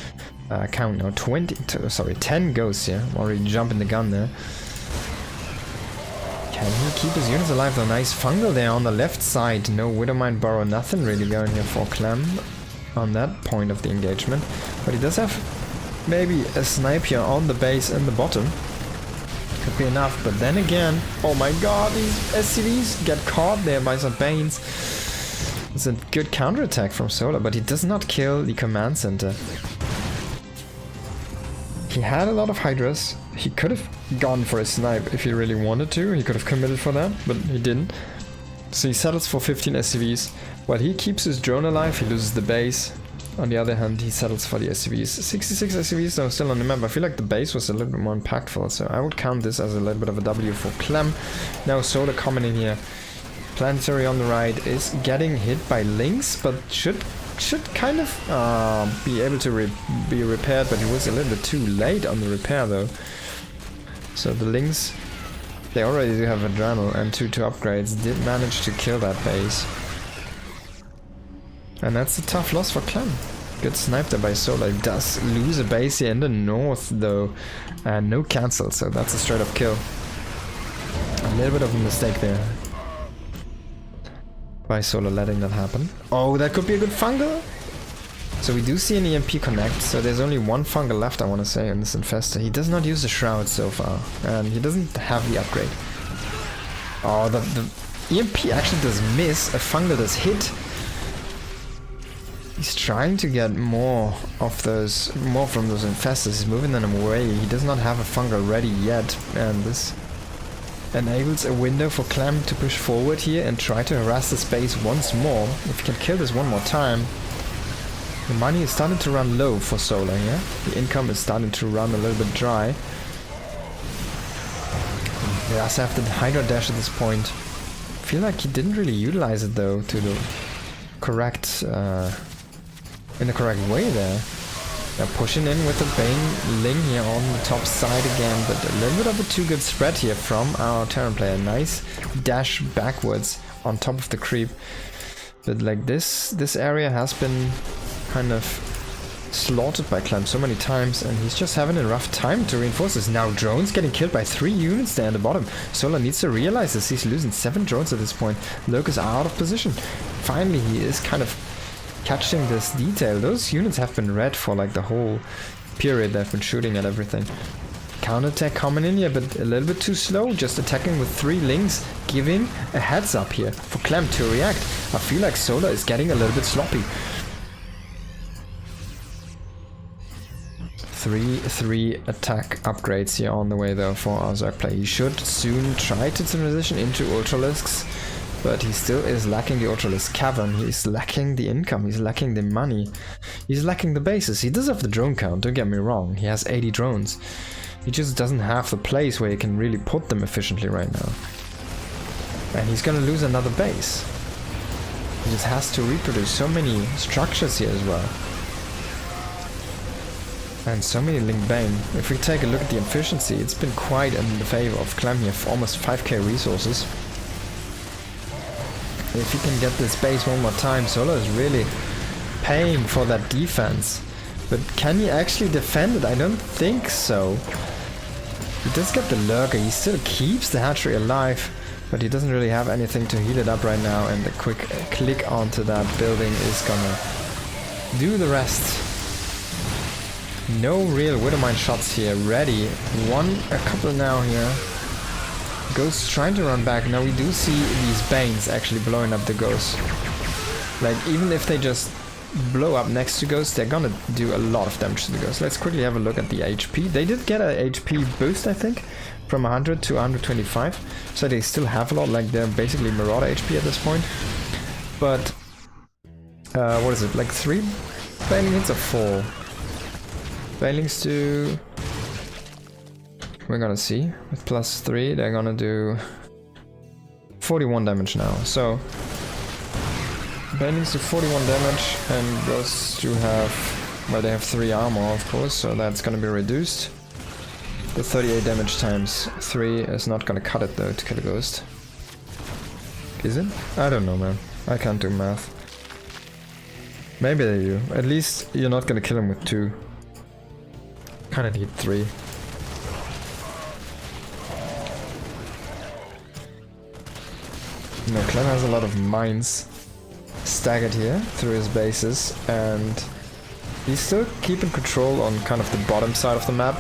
count now. 10 Ghosts here. Already jumping the gun there. Can he keep his units alive though? Nice fungal there on the left side. No Widowmine burrow, nothing really going here for Clem on that point of the engagement. But he does have maybe a snipe here on the base in the bottom. Could be enough, but then again, oh my god, these SCVs get caught there by some Banes. It's a good counterattack from Solar, but he does not kill the command center. He had a lot of Hydras. He could have gone for a snipe if he really wanted to. He could have committed for that, but he didn't. So he settles for 15 SCVs. While he keeps his drone alive, he loses the base. On the other hand, he settles for the SCVs. 66 SCVs though still on the map. I feel like the base was a little bit more impactful, so I would count this as a little bit of a W for Clem. Now Solar coming in here. Planetary on the right is getting hit by Lynx, but should kind of be able to be repaired, but he was a little bit too late on the repair though. So the Lynx, they already do have Adrenal and 2 upgrades, did manage to kill that base. And that's a tough loss for Clem. Good snipe there by Solar. He does lose a base here in the north though, and no cancel, so that's a straight up kill. A little bit of a mistake there by Solar letting that happen. Oh, that could be a good fungal. So we do see an EMP connect, so there's only one fungal left, I want to say, on this Infestor. He does not use the Shroud so far, and he doesn't have the upgrade. Oh, the EMP actually does miss, a fungal does hit. He's trying to get more from those Infestors, he's moving them away. He does not have a fungal ready yet, and this enables a window for Clem to push forward here and try to harass the space once more. If he can kill this one more time. The money is starting to run low for Solar here. The income is starting to run a little bit dry. He does have the Hydra Dash at this point. I feel like he didn't really utilize it though to the correct, in the correct way there. They're pushing in with the Bane Ling here on the top side again, but a little bit of a too good spread here from our Terran player. Nice dash backwards on top of the creep. But like this area has been kind of slaughtered by Clem so many times, and he's just having a rough time to reinforce this. Now drones getting killed by 3 units there at the bottom. Solar needs to realize this. He's losing 7 drones at this point. Lurk is out of position. Finally, he is kind of catching this detail. Those units have been red for like the whole period. They've been shooting at everything. Counterattack coming in here, but a little bit too slow. Just attacking with 3 Lynx, giving a heads up here for Clem to react. I feel like Solar is getting a little bit sloppy. 3 attack upgrades here on the way though for our Zerg play. He should soon try to transition into Ultralisks, but he still is lacking the Ultralisk Cavern. He's lacking the income, he's lacking the money, he's lacking the bases. He does have the drone count, don't get me wrong, he has 80 drones. He just doesn't have the place where he can really put them efficiently right now. And he's gonna lose another base. He just has to reproduce so many structures here as well. And so many Link Bane. If we take a look at the efficiency, it's been quite in the favor of Clem here, for almost 5k resources. If he can get this base one more time, Solar is really paying for that defense. But can he actually defend it? I don't think so. He does get the Lurker, he still keeps the hatchery alive, but he doesn't really have anything to heal it up right now, and a quick click onto that building is gonna do the rest. No real Widowmine shots here, ready. A couple now here. Ghosts trying to run back. Now we do see these Banes actually blowing up the Ghosts. Like, even if they just blow up next to Ghosts, they're gonna do a lot of damage to the Ghosts. Let's quickly have a look at the HP. They did get a HP boost, I think, from 100 to 125. So they still have a lot, like they're basically Marauder HP at this point. But, what is it, like 3 Baneling hits or 4? Banelings do... We're gonna see. With +3, they're gonna do 41 damage now. So, Banelings do 41 damage, and Ghosts do have... Well, they have 3 armor, of course, so that's gonna be reduced. The 38 damage times 3 is not gonna cut it, though, to kill a Ghost. Is it? I don't know, man. I can't do math. Maybe they do. At least you're not gonna kill him with 2. Kinda need 3. No, Clem has a lot of mines staggered here through his bases, and he's still keeping control on kind of the bottom side of the map.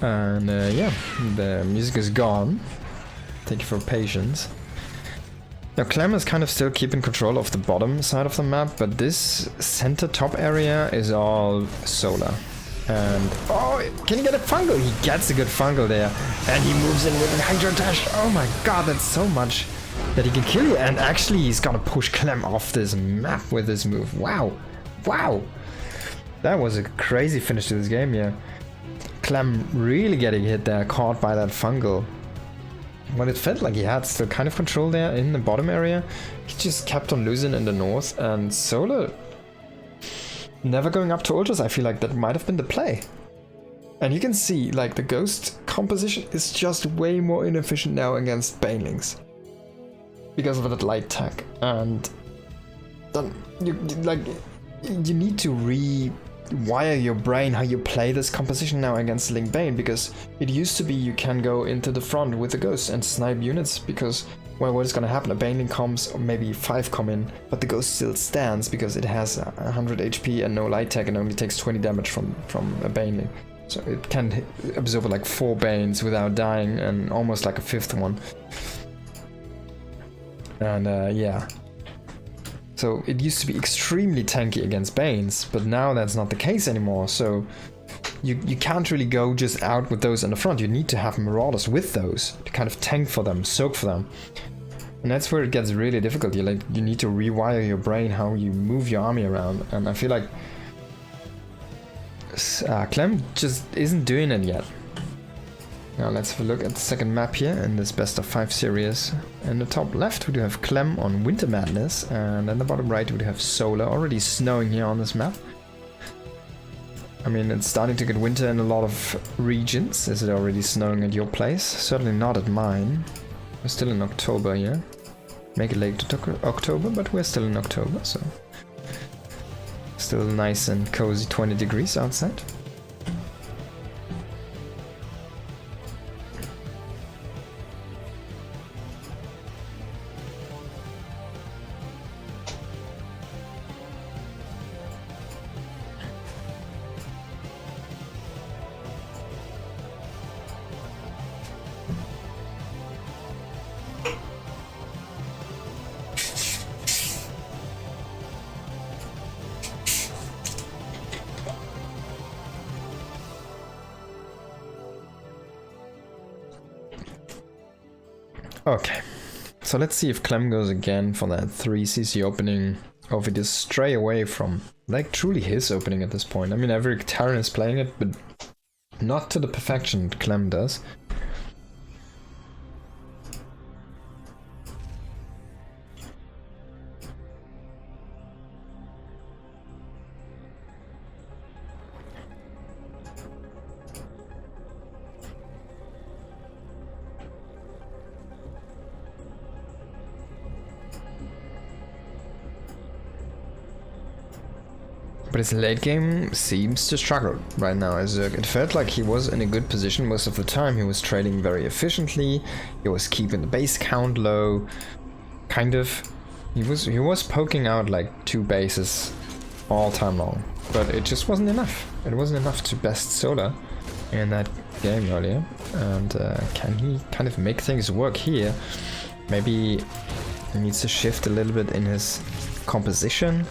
And yeah, the music is gone. Thank you for patience. Now Clem is kind of still keeping control of the bottom side of the map, but this center top area is all solar. And oh, can he get a fungal? He gets a good fungal there, and he moves in with a Hydro Dash. Oh my god, that's so much that he can kill you. And actually, he's gonna push Clem off this map with this move. Wow, wow, that was a crazy finish to this game. Yeah, Clem really getting hit there, caught by that fungal. When it felt like he had still kind of control there in the bottom area, he just kept on losing in the north, and Solar never going up to ultras. I feel like that might have been the play. And you can see like the ghost composition is just way more inefficient now against Banelings because of that light tech. And then you need to rewire your brain how you play this composition now against Ling Bane, because it used to be you can go into the front with the ghost and snipe units, because well, what is gonna happen? A Baneling comes, or maybe 5 come in, but the ghost still stands because it has 100 HP and no light tech and only takes 20 damage from a Baneling. So it can absorb like 4 Banes without dying, and almost like a 5th one. And yeah. So it used to be extremely tanky against Banes, but now that's not the case anymore. So you can't really go just out with those in the front. You need to have Marauders with those to kind of tank for them, soak for them. And that's where it gets really difficult. You need to rewire your brain how you move your army around. And I feel like Clem just isn't doing it yet. Now let's have a look at the second map here in this best of 5 series. In the top left we do have Clem on Winter Madness, and in the bottom right we do have Solar. Already snowing here on this map. I mean, it's starting to get winter in a lot of regions. Is it already snowing at your place? Certainly not at mine. We're still in October here. Make it late to October, but we're still in October, so still nice and cozy 20 degrees outside. Okay, so let's see if Clem goes again for that 3cc opening, or if it is stray away from, like, truly his opening at this point. I mean, every Terran is playing it, but not to the perfection Clem does. But his late game seems to struggle right now, as it felt like he was in a good position most of the time. He was trading very efficiently, he was keeping the base count low, kind of. He was poking out like 2 bases all time long, but it just wasn't enough. It wasn't enough to best Solar in that game earlier. And can he kind of make things work here? Maybe he needs to shift a little bit in his composition.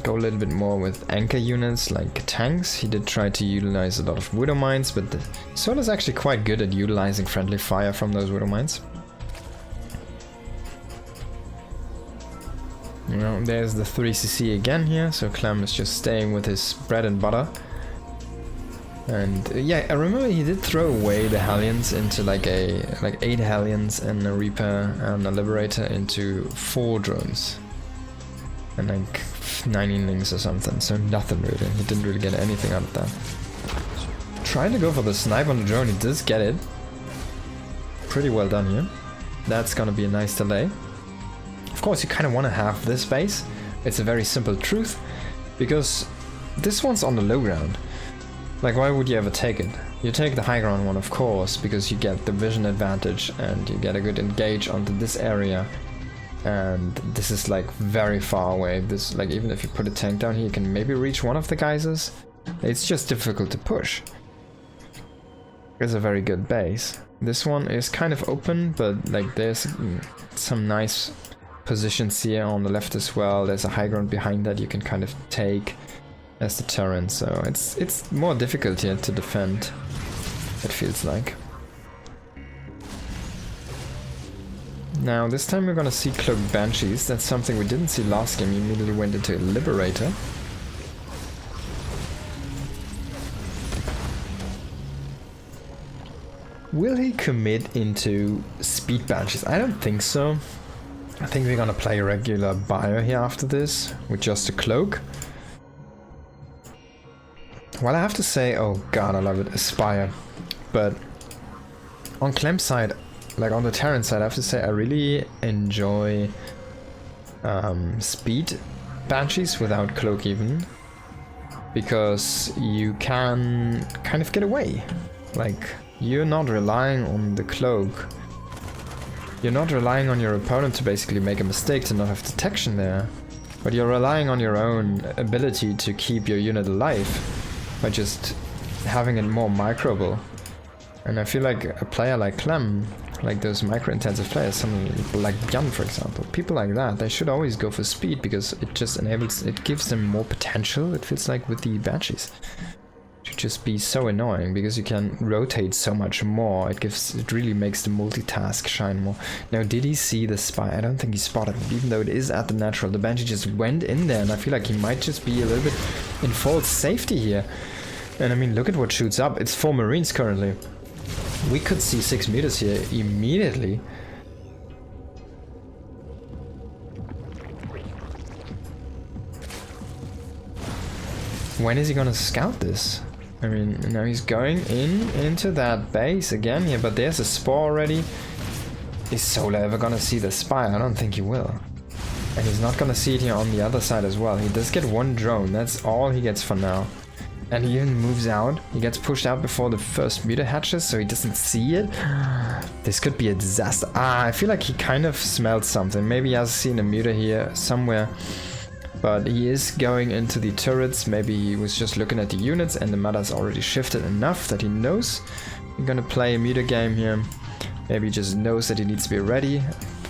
Go a little bit more with anchor units like tanks. He did try to utilize a lot of Widow Mines, but Solar's actually quite good at utilizing friendly fire from those Widow Mines. You know, there's the 3cc again here, so Clem is just staying with his bread and butter. And yeah, I remember he did throw away the Hellions into like 8 Hellions and a Reaper and a Liberator into 4 drones. And like 9 Inlings or something, so nothing really. He didn't really get anything out of that. Trying to go for the snipe on the drone, he does get it. Pretty well done here. That's gonna be a nice delay. Of course, you kind of want to have this base. It's a very simple truth, because this one's on the low ground. Like, why would you ever take it? You take the high ground one, of course, because you get the vision advantage and you get a good engage onto this area. And this is like very far away. This, like, even if you put a tank down here, you can maybe reach one of the geysers. It's just difficult to push. is a very good base. This one is kind of open, but like there's some nice positions here on the left as well. There's a high ground behind that you can kind of take as deterrent, so it's more difficult here to defend, it feels like. Now this time we're gonna see Cloaked Banshees. That's something we didn't see last game. He immediately went into Liberator. Will he commit into Speed Banshees? I don't think so. I think we're gonna play a regular Bio here after this, with just a Cloak. Well, I have to say, oh god, I love it, Aspire. But on Clem's side, like on the Terran side, I have to say I really enjoy Speed Banshees without Cloak even. Because you can kind of get away. Like, you're not relying on the Cloak. You're not relying on your opponent to basically make a mistake to not have detection there. But you're relying on your own ability to keep your unit alive by just having it more microable. And I feel like a player like Clem, like those micro-intensive players, someone like Bjorn for example, people like that, they should always go for speed because it just enables, it gives them more potential, it feels like, with the Banshees. To just be so annoying because you can rotate so much more. It really makes the multitask shine more. Now, did he see the spy? I don't think he spotted it, even though it is at the natural. The Banshee just went in there, and I feel like he might just be a little bit in false safety here. And I mean, look at what shoots up. It's 4 Marines currently. We could see 6 meters here immediately. When is he gonna scout this? I mean, now he's going into that base again here, but there's a Spore already. Is Solar ever gonna see the spy? I don't think he will. And he's not gonna see it here on the other side as well. He does get 1 drone, that's all he gets for now. And he even moves out. He gets pushed out before the first meter hatches, so he doesn't see it. This could be a disaster. I feel like he kind of smelled something. Maybe he has seen a meter here somewhere. But he is going into the turrets. Maybe he was just looking at the units and the meta's already shifted enough that he knows he's gonna play a meter game here. Maybe he just knows that he needs to be ready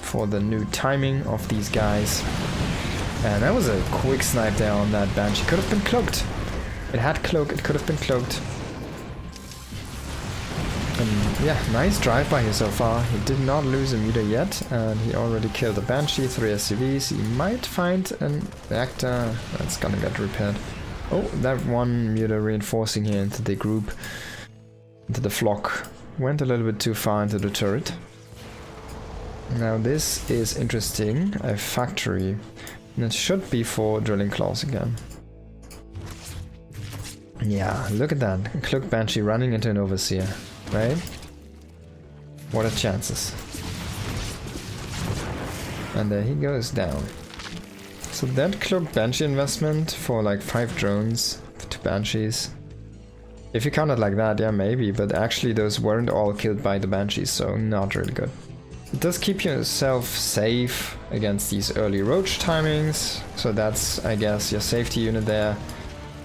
for the new timing of these guys. And that was a quick snipe there on that Banshee. Could have been cloaked. It had cloak, it could have been cloaked. And yeah, nice drive-by here so far. He did not lose a meter yet, and he already killed the Banshee, 3 SCVs. He might find an reactor. That's gonna get repaired. Oh, that 1 meter reinforcing here into the group, into the flock. Went a little bit too far into the turret. Now this is interesting, a factory. And it should be for drilling claws again. Yeah, look at that. Cloaked Banshee running into an Overseer. Right? What are chances? And there he goes down. So that Cloaked Banshee investment for like 5 drones to Banshees. If you count it like that, yeah, maybe, but actually those weren't all killed by the Banshees, so not really good. It does keep yourself safe against these early roach timings, so that's, I guess, your safety unit there.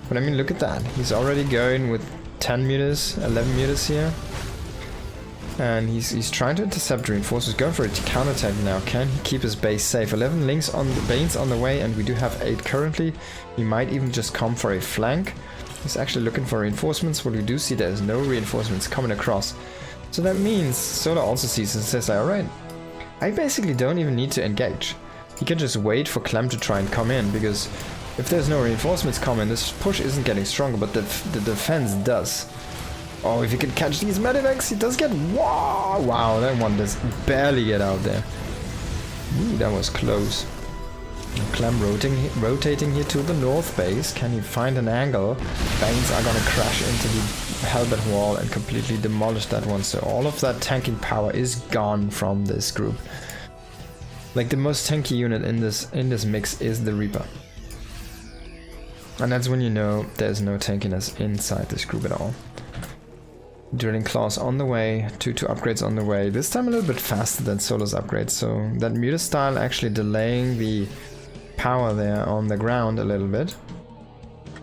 But I mean, look at that. He's already going with 10 meters, 11 meters here. And he's trying to intercept reinforcements, going for a counterattack now. Can he keep his base safe? 11 links on the Banes on the way, and we do have 8 currently. He might even just come for a flank. He's actually looking for reinforcements. What we do see, there's no reinforcements coming across. So that means Solar also sees and says, alright, I basically don't even need to engage. He can just wait for Clem to try and come in, because if there's no reinforcements coming, this push isn't getting stronger, but the defense does. Oh, if he can catch these medivacs, he does get... Wow, wow, that one does barely get out there. Ooh, that was close. Clem rotating here to the north base. Can he find an angle? Banes are gonna crash into the Hellbat wall and completely demolish that one. So all of that tanking power is gone from this group. Like, the most tanky unit in this mix is the Reaper. And that's when you know there's no tankiness inside this group at all. Drilling claws on the way, 2 upgrades on the way. This time a little bit faster than Solar's upgrade, so that Muta style actually delaying the power there on the ground a little bit.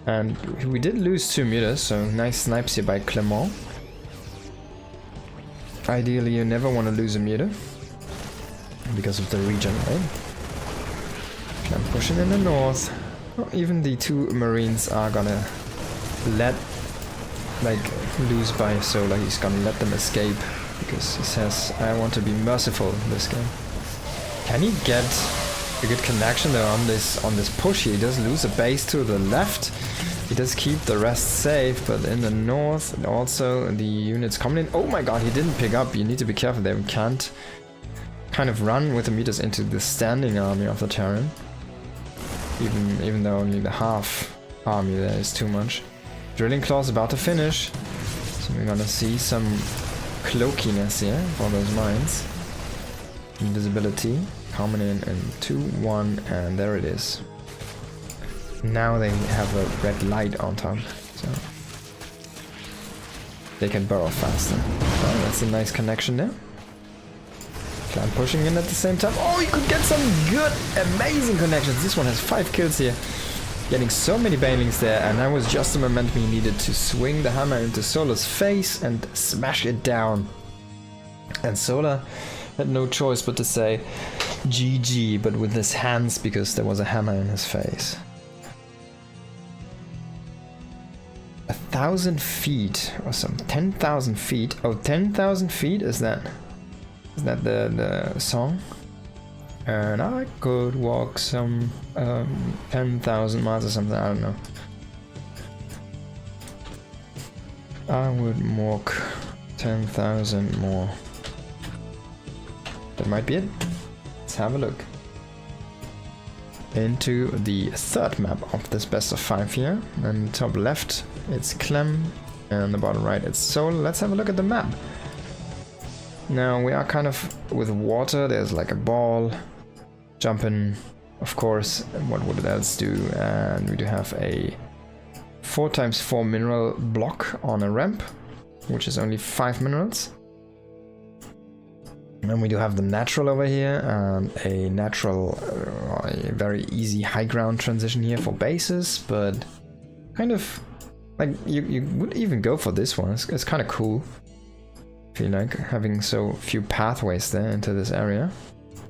And we did lose 2 Mutas, so nice snipes here by Clement. Ideally, you never want to lose a meter because of the regen, right? I'm pushing in the north. Oh, even the two marines are gonna let, like, lose by Solar. He's gonna let them escape because he says, I want to be merciful in this game. Can he get a good connection though on this push here? He does lose a base to the left. He does keep the rest safe, but in the north also the units coming in. Oh my god, he didn't pick up. You need to be careful there. We can't kind of run with the meters into the standing army of the Terran. Even though only the half army there is too much. Drilling Claw's about to finish. So we're gonna see some cloakiness here for those mines. Invisibility coming in 2, 1, and there it is. Now they have a red light on top, so they can burrow faster. Oh, that's a nice connection there. Clan pushing in at the same time. Oh, you could get some good, amazing connections. This one has 5 kills here. Getting so many banelings there, and that was just the momentum he needed to swing the hammer into Solar's face and smash it down. And Solar had no choice but to say GG, but with his hands because there was a hammer in his face. 1,000 feet or some 10,000 feet. Oh, 10,000 feet, is that the song? And I could walk some 10,000 miles or something, I don't know. I would walk 10,000 more. That might be it. Let's have a look. Into the third map of this best of 5 here. And top left it's Clem, and the bottom right it's Solar. Let's have a look at the map. Now we are kind of with water. There's like a ball jumping, of course. What would it else do? And we do have a 4x4 mineral block on a ramp, which is only 5 minerals. And we do have the natural over here, and a natural, a very easy high ground transition here for bases, but kind of like you would even go for this one. It's kind of cool. I feel like having so few pathways there into this area.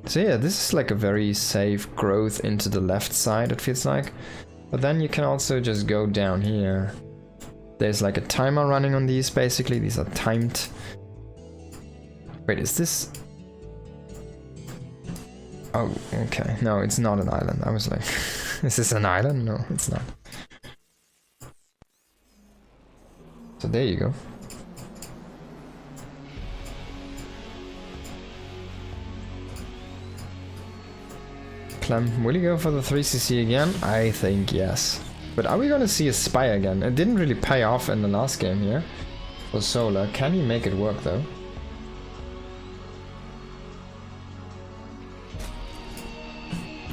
So yeah, this is like a very safe growth into the left side, it feels like. But then you can also just go down here. There's like a timer running on these, basically. These are timed. Wait, is this... Oh, okay. No, it's not an island. I was like, is this an island? No, it's not. So there you go. Clem, will you go for the 3cc again? I think yes. But are we gonna see a spy again? It didn't really pay off in the last game here for Solar. Can he make it work though?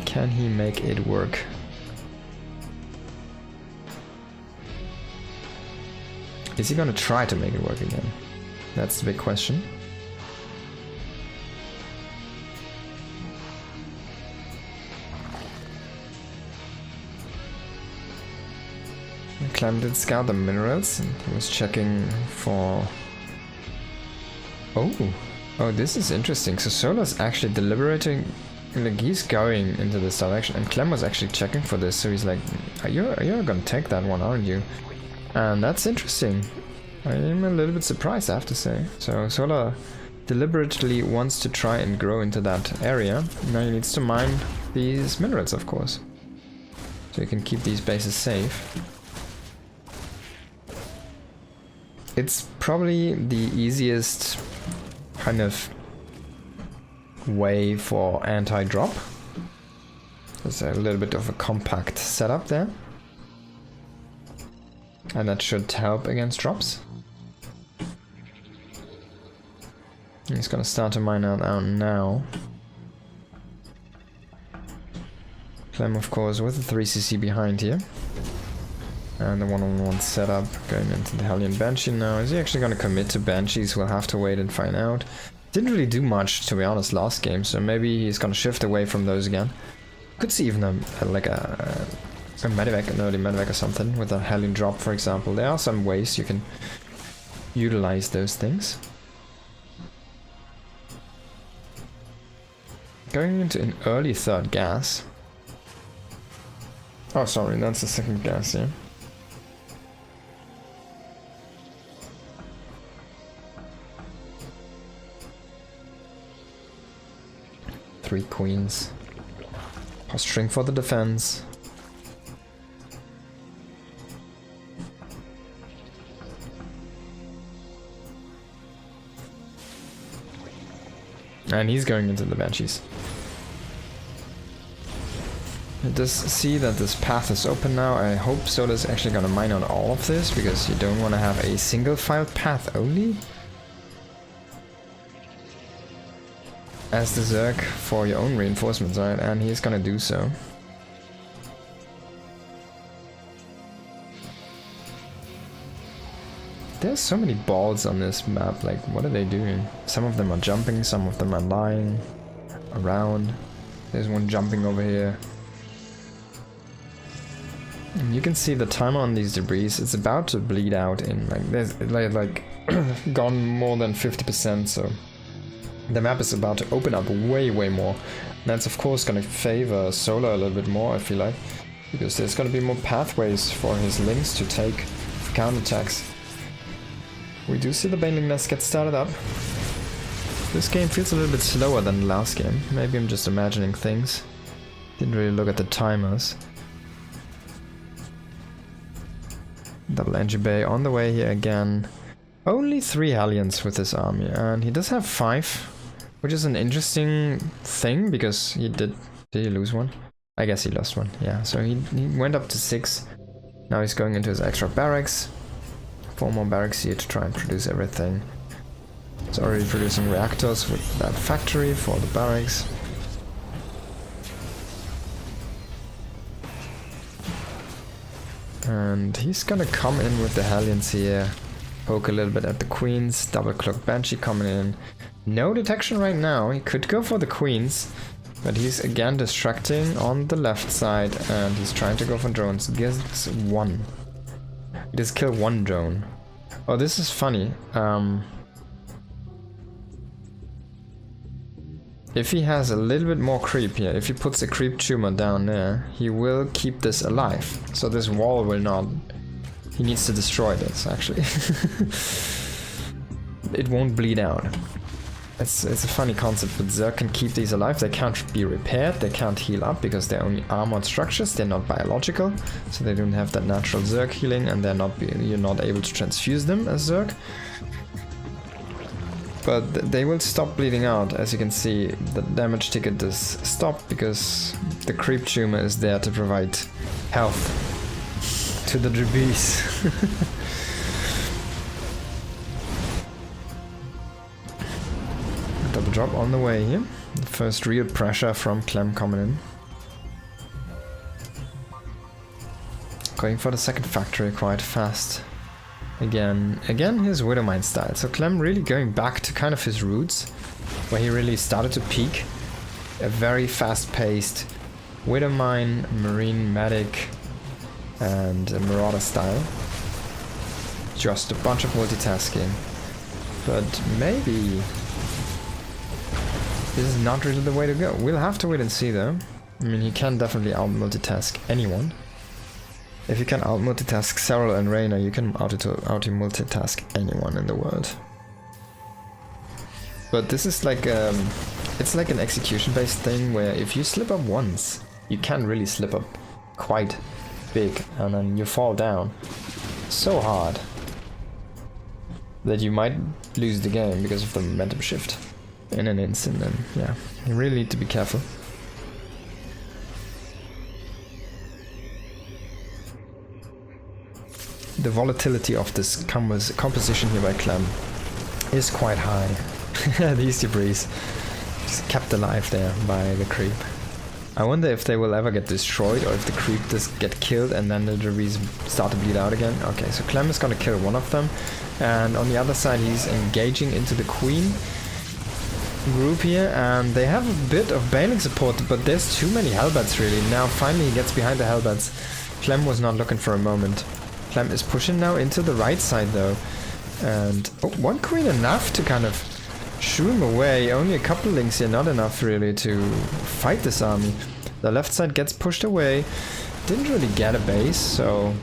Can he make it work? Is he gonna try to make it work again? That's the big question. Clem did scout the minerals and he was checking for... Oh, this is interesting. So Solar's actually deliberating, like he's going into this direction, and Clem was actually checking for this, so he's like, you're gonna take that one, aren't you? And that's interesting. I'm a little bit surprised, I have to say. So Solar deliberately wants to try and grow into that area. Now he needs to mine these minerals, of course, so he can keep these bases safe. It's probably the easiest kind of way for anti-drop. There's a little bit of a compact setup there. And that should help against drops. He's gonna start to mine out now. Clem, of course, with the 3cc behind here. And the one-on-one setup going into the Hellion Banshee now. Is he actually going to commit to Banshees? We'll have to wait and find out. Didn't really do much, to be honest, last game, so maybe he's going to shift away from those again. Could see even a medevac, an early medevac or something, with a Hellion drop, for example. There are some ways you can utilize those things. Going into an early third gas. Oh, sorry, that's the second gas, yeah. Three queens. Posturing for the defense. And he's going into the Banshees. It does see that this path is open now. I hope Soda's actually gonna mine out all of this, because you don't want to have a single filed path only as the Zerg for your own reinforcements, right? And he's gonna do so. There's so many balls on this map, like what are they doing? Some of them are jumping, some of them are lying around. There's one jumping over here. And you can see the timer on these debris, it's about to bleed out in there's like gone more than 50%, so the map is about to open up way more. And that's of course gonna favor Solar a little bit more, I feel like, because there's gonna be more pathways for his links to take for counterattacks. We do see the Baneling Nest get started up. This game feels a little bit slower than the last game. Maybe I'm just imagining things. Didn't really look at the timers. Double Engie Bay on the way here again. Only 3 Hellions with this army, and he does have 5, which is an interesting thing, because he did he lose one? I guess he lost one, yeah. So he went up to 6. Now he's going into his extra barracks. 4 more barracks here to try and produce everything. It's already producing reactors with that factory for the barracks. And he's gonna come in with the Hellions here, poke a little bit at the queens, double clock Banshee coming in. No detection right now, he could go for the queens, but he's again distracting on the left side, and he's trying to go for drones. Gets 1. He does kill 1 drone. Oh, this is funny. If he has a little bit more creep here, if he puts a creep tumor down there, he will keep this alive. So this wall will not... He needs to destroy this, actually. It won't bleed out. It's a funny concept, but Zerg can keep these alive. They can't be repaired, they can't heal up, because they're only armored structures, they're not biological. So they don't have that natural Zerg healing, and you're not able to transfuse them as Zerg. But they will stop bleeding out. As you can see, the damage ticket does stop because the creep tumor is there to provide health to the Drabees. Double drop on the way here. The first real pressure from Clem coming in. Going for the second factory quite fast. Again his Widowmine style. So Clem really going back to kind of his roots, where he really started to peak. A very fast-paced Widowmine, Marine, Medic, and Marauder style. Just a bunch of multitasking. But maybe this is not really the way to go. We'll have to wait and see though. I mean, he can definitely out-multitask anyone. If you can out-multitask Serral and Reyna, you can out-multitask anyone in the world. But this is like, it's like an execution-based thing where if you slip up once, you can really slip up quite big, and then you fall down so hard that you might lose the game because of the momentum shift in an instant. And yeah, you really need to be careful. The volatility of this composition here by Clem is quite high. These debris just kept alive there by the creep. I wonder if they will ever get destroyed, or if the creep just get killed and then the debris start to bleed out again. Okay, so Clem is gonna kill one of them, and on the other side he's engaging into the queen group here, and they have a bit of Baneling support, but there's too many Hellbats really. Now finally he gets behind the Hellbats. Clem was not looking for a moment. Clem is pushing now into the right side though, and oh, 1 queen enough to kind of shoo him away. Only a couple links here, not enough really to fight this army. The left side gets pushed away. Didn't really get a base, so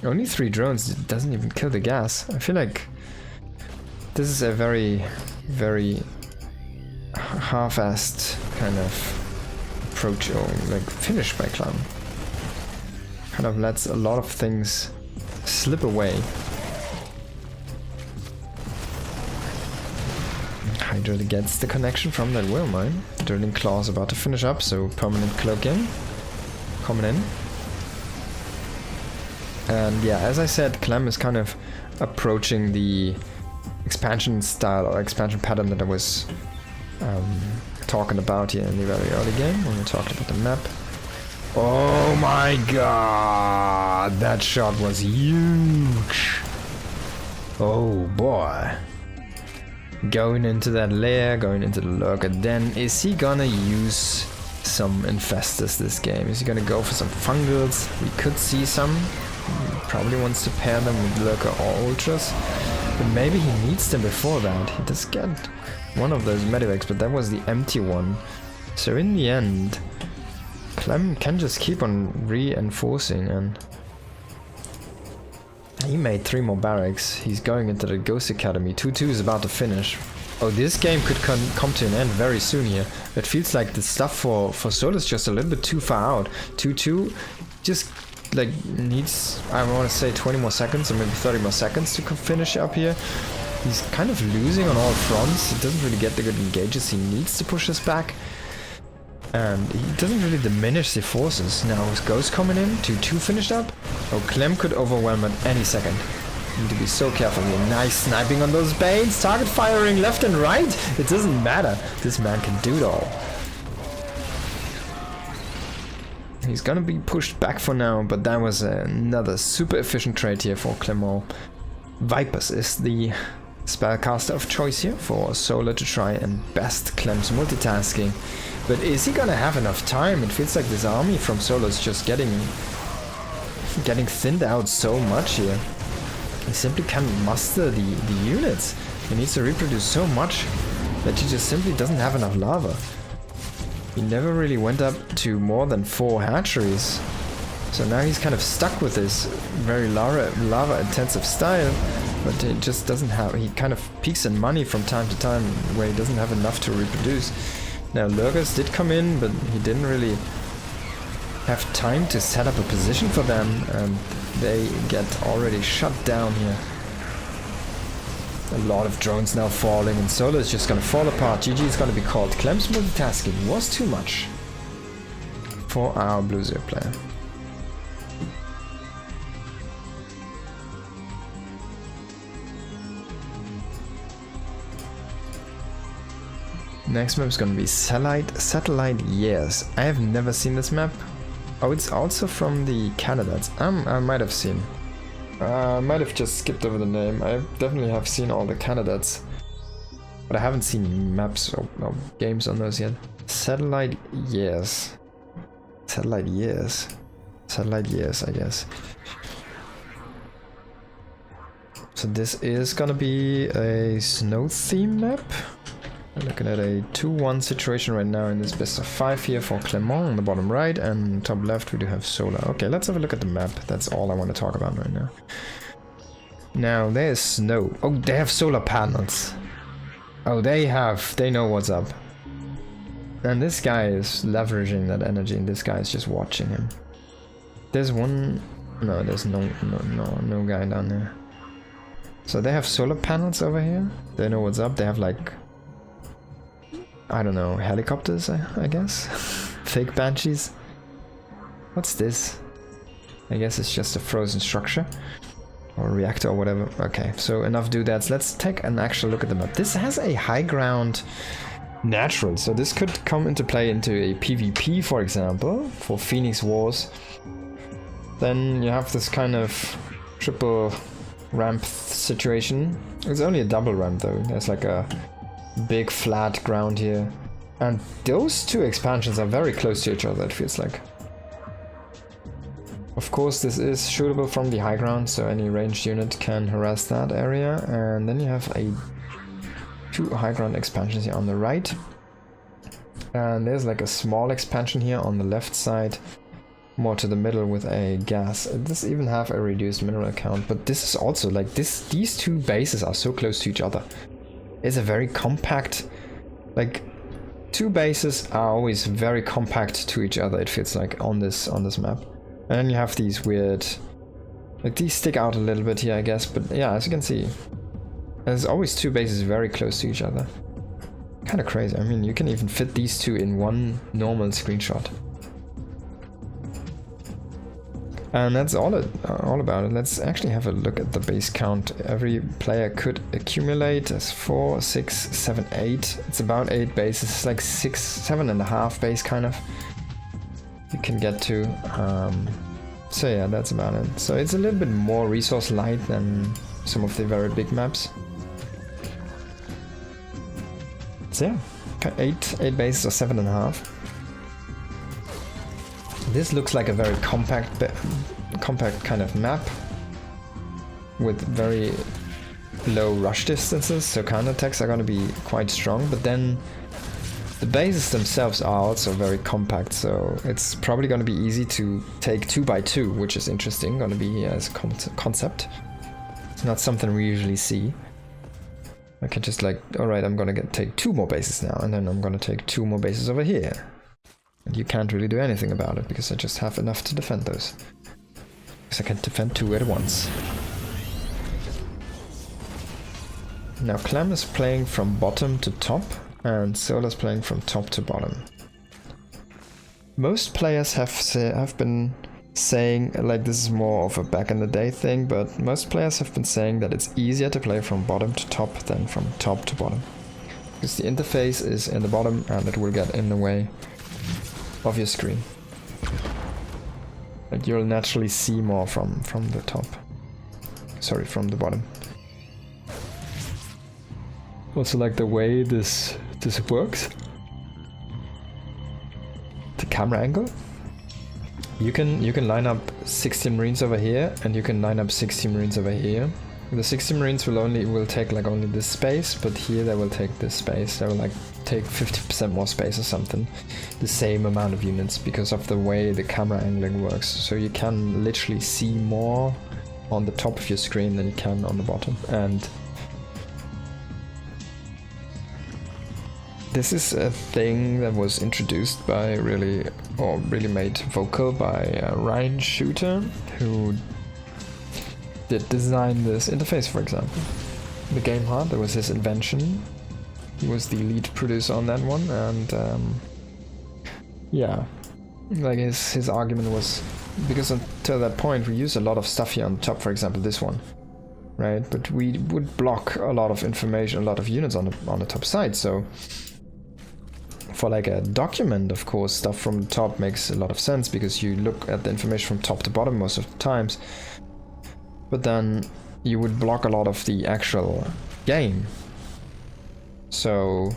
only 3 drones. It doesn't even kill the gas. I feel like this is a very, very half-assed kind of approach, or like finish by Clan. Kind of lets a lot of things slip away. Hydra gets the connection from that whale mine. Drilling Claw's about to finish up, so permanent cloak in. Coming in. And yeah, as I said, Clem is kind of approaching the expansion style or expansion pattern that I was talking about here in the very early game when we talked about the map. Oh my god, that shot was huge. Oh boy. Going into that lair, going into the lurker den. Is he gonna use some infestors this game? Is he gonna go for some fungals? We could see some. He probably wants to pair them with lurker or ultras. But maybe he needs them before that. He does get one of those medivacs, but that was the empty one. So in the end, Clem can just keep on reinforcing, and he made 3 more barracks. He's going into the Ghost Academy. 2-2 is about to finish. Oh, this game could come to an end very soon here. It feels like the stuff for Sol is just a little bit too far out. 2-2 just like needs, I want to say 20 more seconds or maybe 30 more seconds to finish up here. He's kind of losing on all fronts. He doesn't really get the good engages he needs to push us back. And he doesn't really diminish the forces. Now with Ghost coming in, 2-2 finished up. Oh, Clem could overwhelm at any second. Need to be so careful here. Nice sniping on those Banes. Target firing left and right. It doesn't matter. This man can do it all. He's gonna be pushed back for now, but that was another super efficient trade here for Clement. Vipers is the spellcaster of choice here for Solar to try and best Clem's multitasking. But is he gonna have enough time? It feels like this army from Solar is just getting thinned out so much here. He simply can't muster the units. He needs to reproduce so much that he just simply doesn't have enough lava. He never really went up to more than 4 hatcheries. So now he's kind of stuck with this very lava intensive style, but he just doesn't have, he kind of peaks in money from time to time where he doesn't have enough to reproduce. Now lurkers did come in, but he didn't really have time to set up a position for them, and they get already shut down here. A lot of drones now falling, and Solar is just gonna fall apart. GG is gonna be called. Clem's multitasking was too much for our Blue Zero player. Next map is gonna be Satellite Years. I have never seen this map. Oh, it's also from the candidates. I might have seen. I might have just skipped over the name. I definitely have seen all the candidates, but I haven't seen maps or games on those yet. Satellite Years. Satellite Years. Satellite Years, I guess. So this is gonna be a snow theme map. We're looking at a 2-1 situation right now in this best of 5 here for Clement on the bottom right, and top left we do have Solar. Okay, let's have a look at the map. That's all I want to talk about right now. Now there's snow. Oh, they have solar panels. Oh, they know what's up. And this guy is leveraging that energy, and this guy is just watching him. There's one, no, there's no guy down there. So they have solar panels over here. They know what's up. They have like, I don't know, helicopters, I guess? Fake banshees? What's this? I guess it's just a frozen structure. Or reactor or whatever. Okay, so enough doodads. Let's take an actual look at the map. This has a high ground natural, so this could come into play into a PvP, for example, for Phoenix Wars. Then you have this kind of triple ramp situation. It's only a double ramp though. There's like a big flat ground here, and those two expansions are very close to each other, it feels like. Of course this is shootable from the high ground, so any ranged unit can harass that area, and then you have a two high ground expansions here on the right. And there's like a small expansion here on the left side, more to the middle with a gas. It does even have a reduced mineral count, but this is also like these two bases are so close to each other. It's a very compact, like two bases are always very compact to each other, it feels like, on this map. And then you have these weird, like these stick out a little bit here, I guess, but yeah, as you can see, there's always two bases very close to each other. Kind of crazy. I mean, you can even fit these two in one normal screenshot. And that's all about it. Let's actually have a look at the base count. Every player could accumulate as 4, 6, 7, 8. It's about 8 bases. It's like 6, 7.5 base kind of. You can get to. So yeah, that's about it. So it's a little bit more resource light than some of the very big maps. So yeah, 8 bases or 7.5. This looks like a very compact kind of map with very low rush distances, so counterattacks are going to be quite strong, but then the bases themselves are also very compact, so it's probably going to be easy to take 2x2, which is interesting, going to be here as a concept. It's not something we usually see. I can just like, alright, I'm going to take 2 more bases now, and then I'm going to take 2 more bases over here. And you can't really do anything about it, because I just have enough to defend those. Because I can defend 2 at once. Now Clem is playing from bottom to top, and Solar's playing from top to bottom. Most players have been saying, like this is more of a back in the day thing, but most players have been saying that it's easier to play from bottom to top than from top to bottom. Because the interface is in the bottom and it will get in the way of your screen. Like you'll naturally see more from the top. Sorry, from the bottom. Also like the way this works. The camera angle. You can line up 60 Marines over here, and you can line up 60 Marines over here. The 60 Marines will take like only this space, but here they will take this space. They will like take 50% more space or something. The same amount of units because of the way the camera angling works. So you can literally see more on the top of your screen than you can on the bottom. And this is a thing that was introduced by really made vocal by Ryan Shooter, who did design this interface, for example. The Game Heart, that was his invention. He was the lead producer on that one, and yeah, like his argument was, because until that point we used a lot of stuff here on the top, for example this one, right? But we would block a lot of information, a lot of units on the top side, so for like a document, of course, stuff from the top makes a lot of sense because you look at the information from top to bottom most of the times. But then you would block a lot of the actual game. So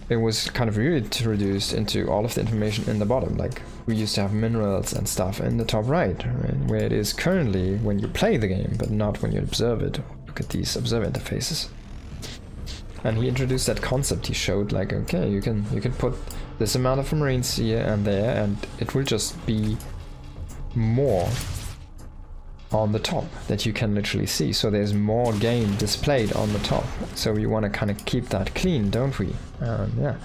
it was kind of reduced into all of the information in the bottom. Like we used to have minerals and stuff in the top right, where it is currently when you play the game, but not when you observe it. Look at these observer interfaces. And he introduced that concept. He showed like, okay, you can put this amount of Marines here and there, and it will just be more on the top that you can literally see. So there's more game displayed on the top. So we want to kind of keep that clean, don't we? Yeah,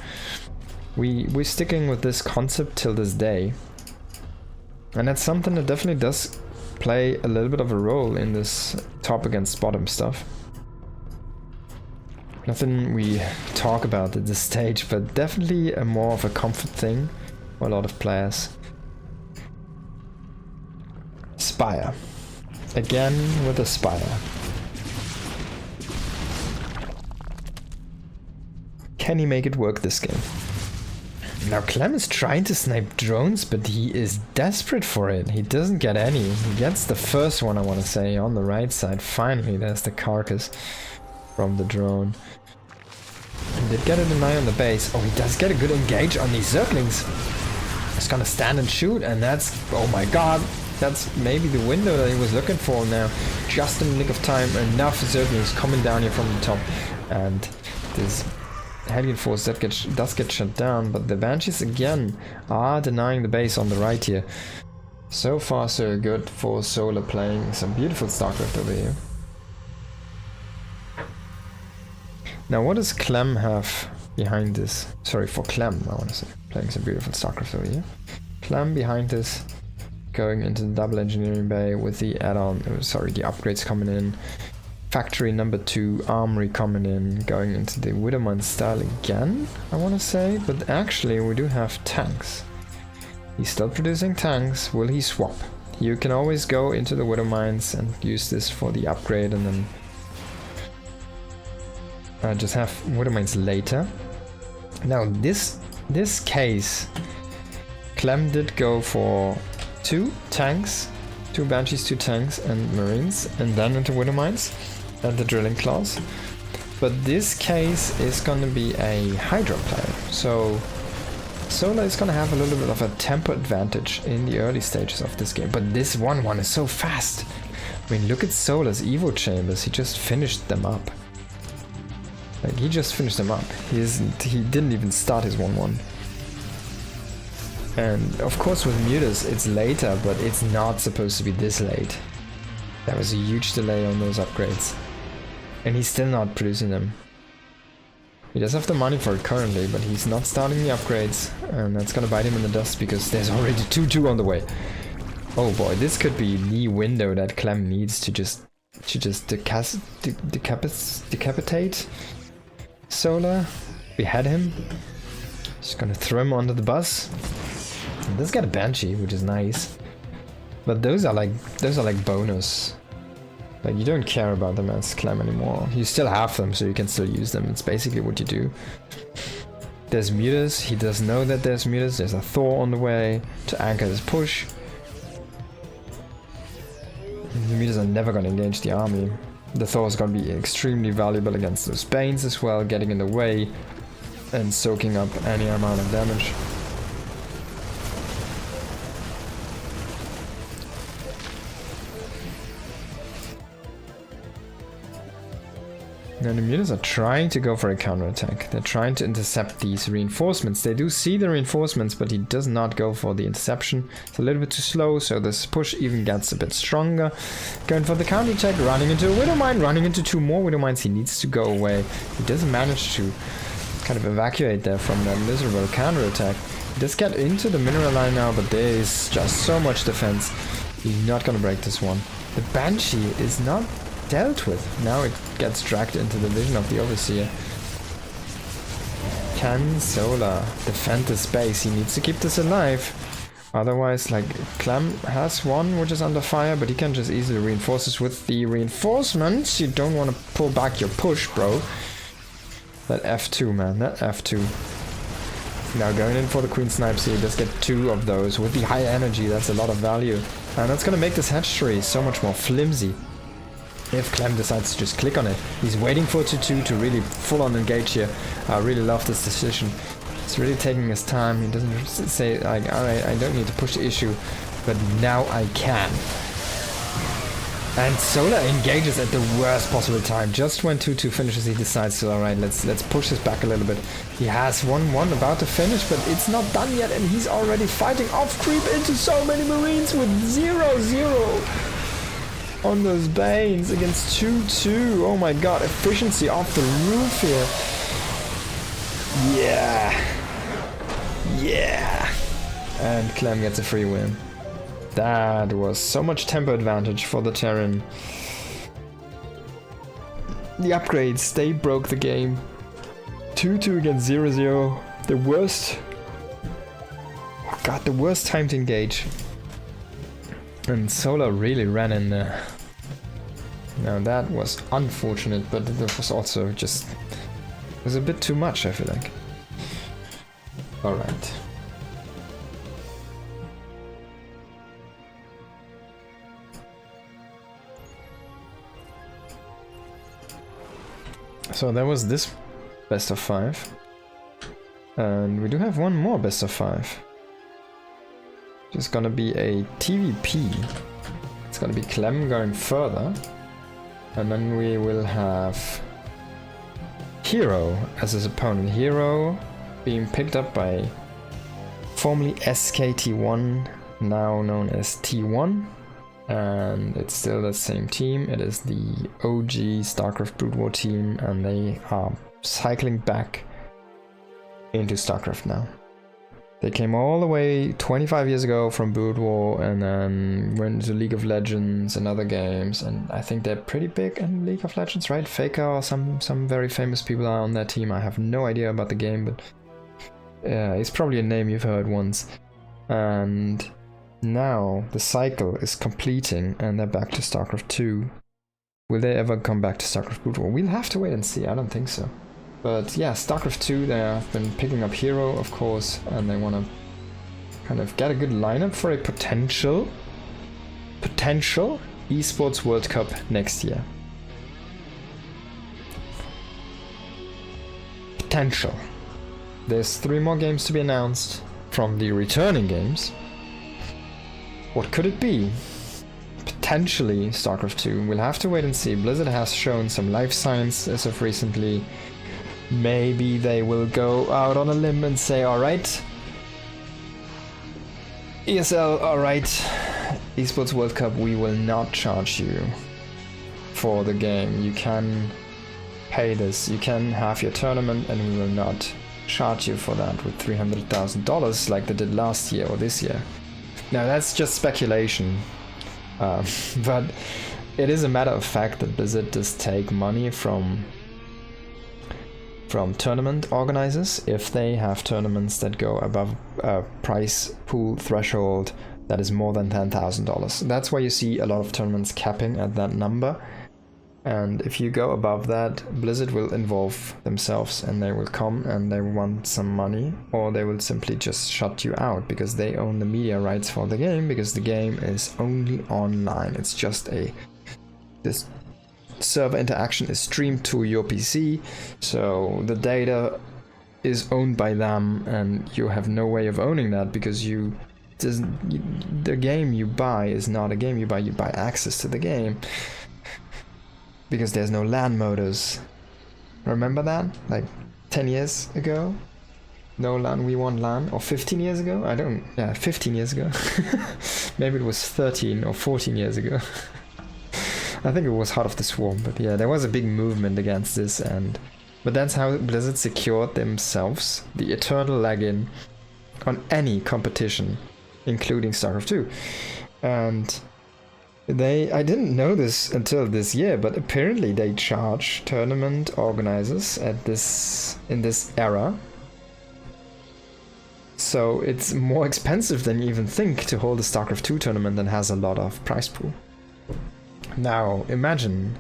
we're sticking with this concept till this day, and that's something that definitely does play a little bit of a role in this top against bottom stuff. Nothing we talk about at this stage, but definitely a more of a comfort thing for a lot of players. Spire. Again with a Spire. Can he make it work this game? Now Clem is trying to snipe drones, but he is desperate for it. He doesn't get any. He gets the first one, I want to say, on the right side. Finally, there's the carcass from the drone. And did get an eye on the base. Oh, he does get a good engage on these Zerglings. He's gonna stand and shoot, and that's, oh my god, that's maybe the window that he was looking for now. Just in the nick of time, enough Zerglings coming down here from the top. And this Hellion Force that does get shut down, but the Banshees again are denying the base on the right here. So far so good for Solar playing some beautiful StarCraft over here. Now what does Clem have behind this? Sorry, for Clem I want to say. Playing some beautiful StarCraft over here. Clem behind this, going into the double engineering bay with the add-on, sorry, the upgrades coming in. Factory number 2, armory coming in, going into the Widowmine style again, I want to say, but actually we do have tanks. He's still producing tanks. Will he swap? You can always go into the Widowmines and use this for the upgrade and then just have Widowmines later. Now this case, Clem did go for 2 tanks, 2 Banshees, 2 tanks and Marines, and then into Widowmines and the Drilling Claws. But this case is gonna be a Hydra play, so Solar is gonna have a little bit of a tempo advantage in the early stages of this game. But this 1-1 is so fast. I mean, look at Solar's Evo Chambers, he just finished them up. Like, he just finished them up. He didn't even start his 1-1. And of course with Mutas it's later, but it's not supposed to be this late. There was a huge delay on those upgrades. And he's still not producing them. He does have the money for it currently, but he's not starting the upgrades. And that's gonna bite him in the dust because there's already 2-2 on the way. Oh boy, this could be the window that Clem needs to just decapitate Solar. Behead him. Just gonna throw him under the bus. He does get a Banshee, which is nice. But those are like bonus. Like, you don't care about them as Clem anymore. You still have them, so you can still use them. It's basically what you do. There's Mutas. He does know that there's Mutas. There's a Thor on the way to anchor his push. The Mutas are never going to engage the army. The Thor is going to be extremely valuable against those Banes as well, getting in the way and soaking up any amount of damage. Now the Mutas are trying to go for a counterattack. They're trying to intercept these reinforcements. They do see the reinforcements, but he does not go for the interception. It's a little bit too slow, so this push even gets a bit stronger. Going for the counterattack, running into a Widowmine, running into 2 more Widowmines. He needs to go away. He doesn't manage to kind of evacuate there from that miserable counterattack. He does get into the mineral line now, but there is just so much defense. He's not gonna break this one. The Banshee is not dealt with. Now it gets dragged into the vision of the Overseer. Can Solar defend the space? He needs to keep this alive. Otherwise, like, Clem has one which is under fire, but he can just easily reinforce this with the reinforcements. You don't want to pull back your push, bro. That F2, man. That F2. Now going in for the Queen Snipes here. He does get 2 of those. With the high energy, that's a lot of value. And that's going to make this hatchery so much more flimsy. If Clem decides to just click on it. He's waiting for 2-2 to really full on engage here. I really love this decision. He's really taking his time. He doesn't say like, alright, I don't need to push the issue, but now I can. And Solar engages at the worst possible time. Just when 2-2 finishes, he decides to, alright, let's push this back a little bit. He has 1-1 about to finish, but it's not done yet, and he's already fighting off creep into so many Marines with 0-0. On those Banes against 2-2. Oh my god, efficiency off the roof here. Yeah. And Clem gets a free win. That was so much tempo advantage for the Terran. The upgrades, they broke the game. 2-2 against 0-0. The worst... Oh god, the worst time to engage. And Solar really ran in there. Now that was unfortunate, but it was also just... It was a bit too much, I feel like. Alright. So that was this best of 5. And we do have one more best of 5. It's gonna be a TVP. It's gonna be Clem going further. And then we will have Hero as his opponent. Hero being picked up by formerly SKT1, now known as T1, and it's still the same team. It is the OG StarCraft Brood War team, and they are cycling back into StarCraft now. They came all the way 25 years ago from Brood War and then went to League of Legends and other games, and I think they're pretty big in League of Legends, right? Faker or some very famous people are on that team. I have no idea about the game, but it's probably a name you've heard once. And now the cycle is completing and they're back to StarCraft 2. Will they ever come back to StarCraft Brood War? We'll have to wait and see. I don't think so. But yeah, StarCraft 2, they have been picking up Hero, of course, and they want to kind of get a good lineup for a potential Esports World Cup next year. Potential. There's 3 more games to be announced from the returning games. What could it be? Potentially StarCraft 2. We'll have to wait and see. Blizzard has shown some life signs as of recently. Maybe they will go out on a limb and say, alright, ESL, alright, Esports World Cup, we will not charge you for the game. You can pay this, you can have your tournament, and we will not charge you for that with $300,000 like they did last year or this year. Now that's just speculation, but it is a matter of fact that Blizzard does take money from tournament organizers if they have tournaments that go above a price pool threshold that is more than $10,000. That's why you see a lot of tournaments capping at that number. And if you go above that, Blizzard will involve themselves and they will come and they want some money, or they will simply just shut you out because they own the media rights for the game, because the game is only online. It's just this server interaction is streamed to your PC, so the data is owned by them and you have no way of owning that, because the game you buy is not a game you buy access to the game, because there's no LAN modus. Remember that? Like 10 years ago? No LAN, we want LAN. Or 15 years ago? 15 years ago. Maybe it was 13 or 14 years ago. I think it was Heart of the Swarm, but yeah, there was a big movement against this, but that's how Blizzard secured themselves the eternal lag-in on any competition, including StarCraft 2. And I didn't know this until this year, but apparently they charge tournament organizers in this era. So it's more expensive than you even think to hold a StarCraft 2 tournament that has a lot of prize pool. Now, imagine,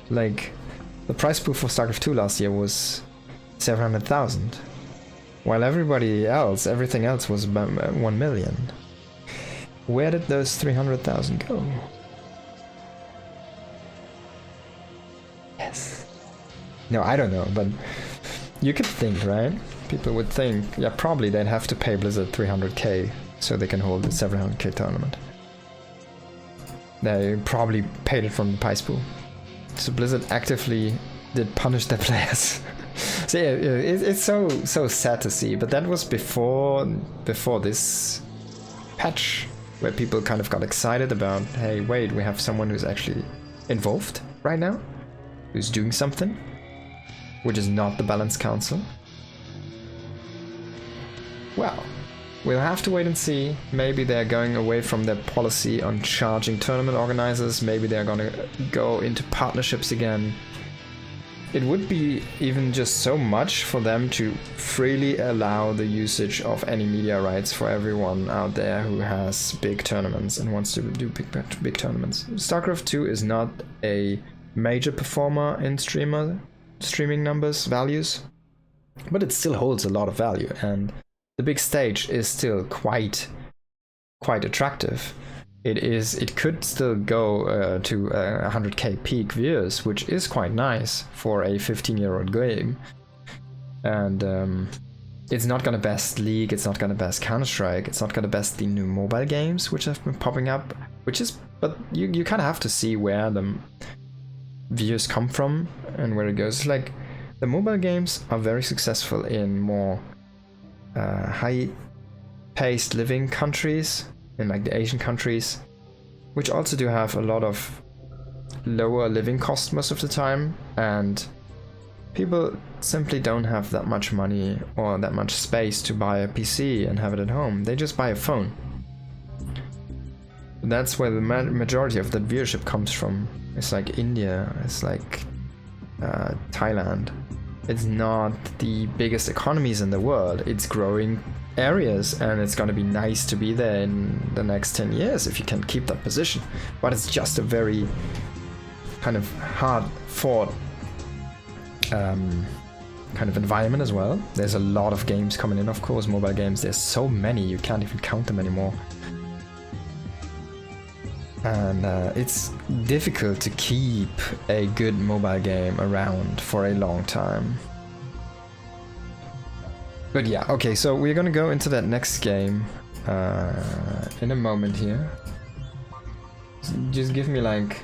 like, the prize pool for StarCraft 2 last year was 700,000, while everything else was about 1 million. Where did those 300,000 go? Yes. No, I don't know, but you could think, right? People would think, yeah, probably they'd have to pay Blizzard 300k so they can hold the 700k tournament. They probably paid it from the prize pool. So Blizzard actively did punish their players. So yeah, it's so sad to see, but that was before this patch, where people kind of got excited about, hey, wait, we have someone who's actually involved right now, who's doing something, which is not the Balance Council. Well, we'll have to wait and see. Maybe they're going away from their policy on charging tournament organizers. Maybe they're gonna go into partnerships again. It would be even just so much for them to freely allow the usage of any media rights for everyone out there who has big tournaments and wants to do big tournaments. StarCraft 2 is not a major performer in streaming numbers, values, but it still holds a lot of value, and the big stage is still quite attractive. It could still go to 100k peak viewers, which is quite nice for a 15-year-old game. And it's not gonna best League, it's not gonna best Counter-Strike, it's not gonna best the new mobile games which have been popping up, but you kind of have to see where the views come from and where it goes. Like, the mobile games are very successful in more high-paced living countries, in like the Asian countries, which also do have a lot of lower living costs most of the time, and people simply don't have that much money or that much space to buy a PC and have it at home. They just buy a phone. That's where the majority of the viewership comes from. It's like India, it's like Thailand. It's not the biggest economies in the world. It's growing areas, and it's going to be nice to be there in the next 10 years if you can keep that position. But it's just a very kind of hard fought kind of environment as well. There's a lot of games coming in, of course, mobile games. There's so many, you can't even count them anymore. And it's difficult to keep a good mobile game around for a long time. But yeah, okay, so we're gonna go into that next game in a moment here. Just give me like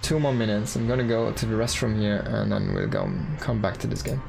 2 more minutes. I'm gonna go to the restroom here, and then we'll come back to this game.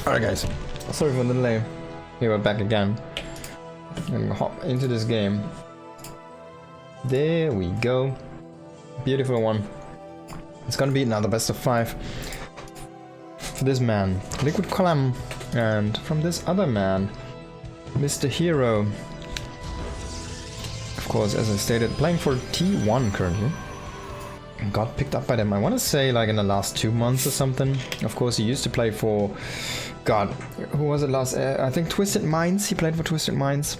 Alright guys, sorry for the delay. Here we're back again. And hop into this game. There we go. Beautiful one. It's gonna be another best of 5 for this man, Liquid Clem, and from this other man, Mr. Hero. Of course, as I stated, playing for T1 currently. Got picked up by them, I want to say, like in the last 2 months or something. Of course, he used to play for, God, who was it last? I think Twisted Minds. He played for Twisted Minds.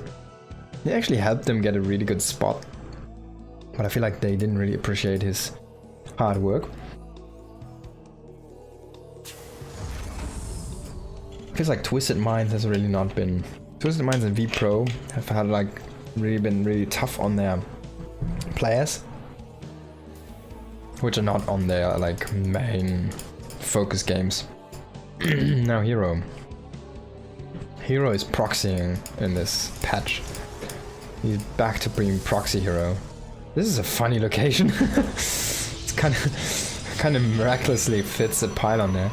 He actually helped them get a really good spot, but I feel like they didn't really appreciate his hard work. Feels like Twisted Minds has really not been. Twisted Minds and V Pro have had like been really tough on their players, which are not on their like main focus games. Now Hero is proxying in this patch. He's back to being proxy Hero. This is a funny location. It's kind of miraculously fits a pylon there.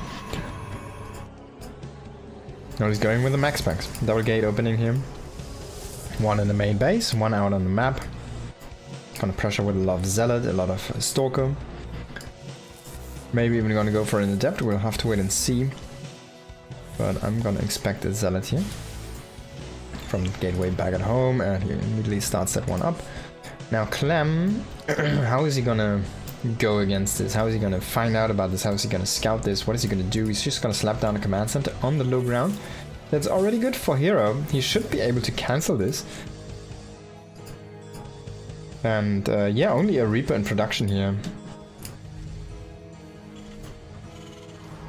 Now he's going with the max packs. Double gate opening here. One in the main base, one out on the map. Gonna pressure with a lot of Zealot, a lot of Stalker. Maybe even gonna go for an Adept, we'll have to wait and see. But I'm gonna expect a Zealot here. From the gateway back at home, and he immediately starts that one up. Now Clem, how is he gonna go against this? How is he gonna find out about this? How is he gonna scout this? What is he gonna do? He's just gonna slap down a command center on the low ground. That's already good for Hero. He should be able to cancel this. And yeah, only a Reaper in production here.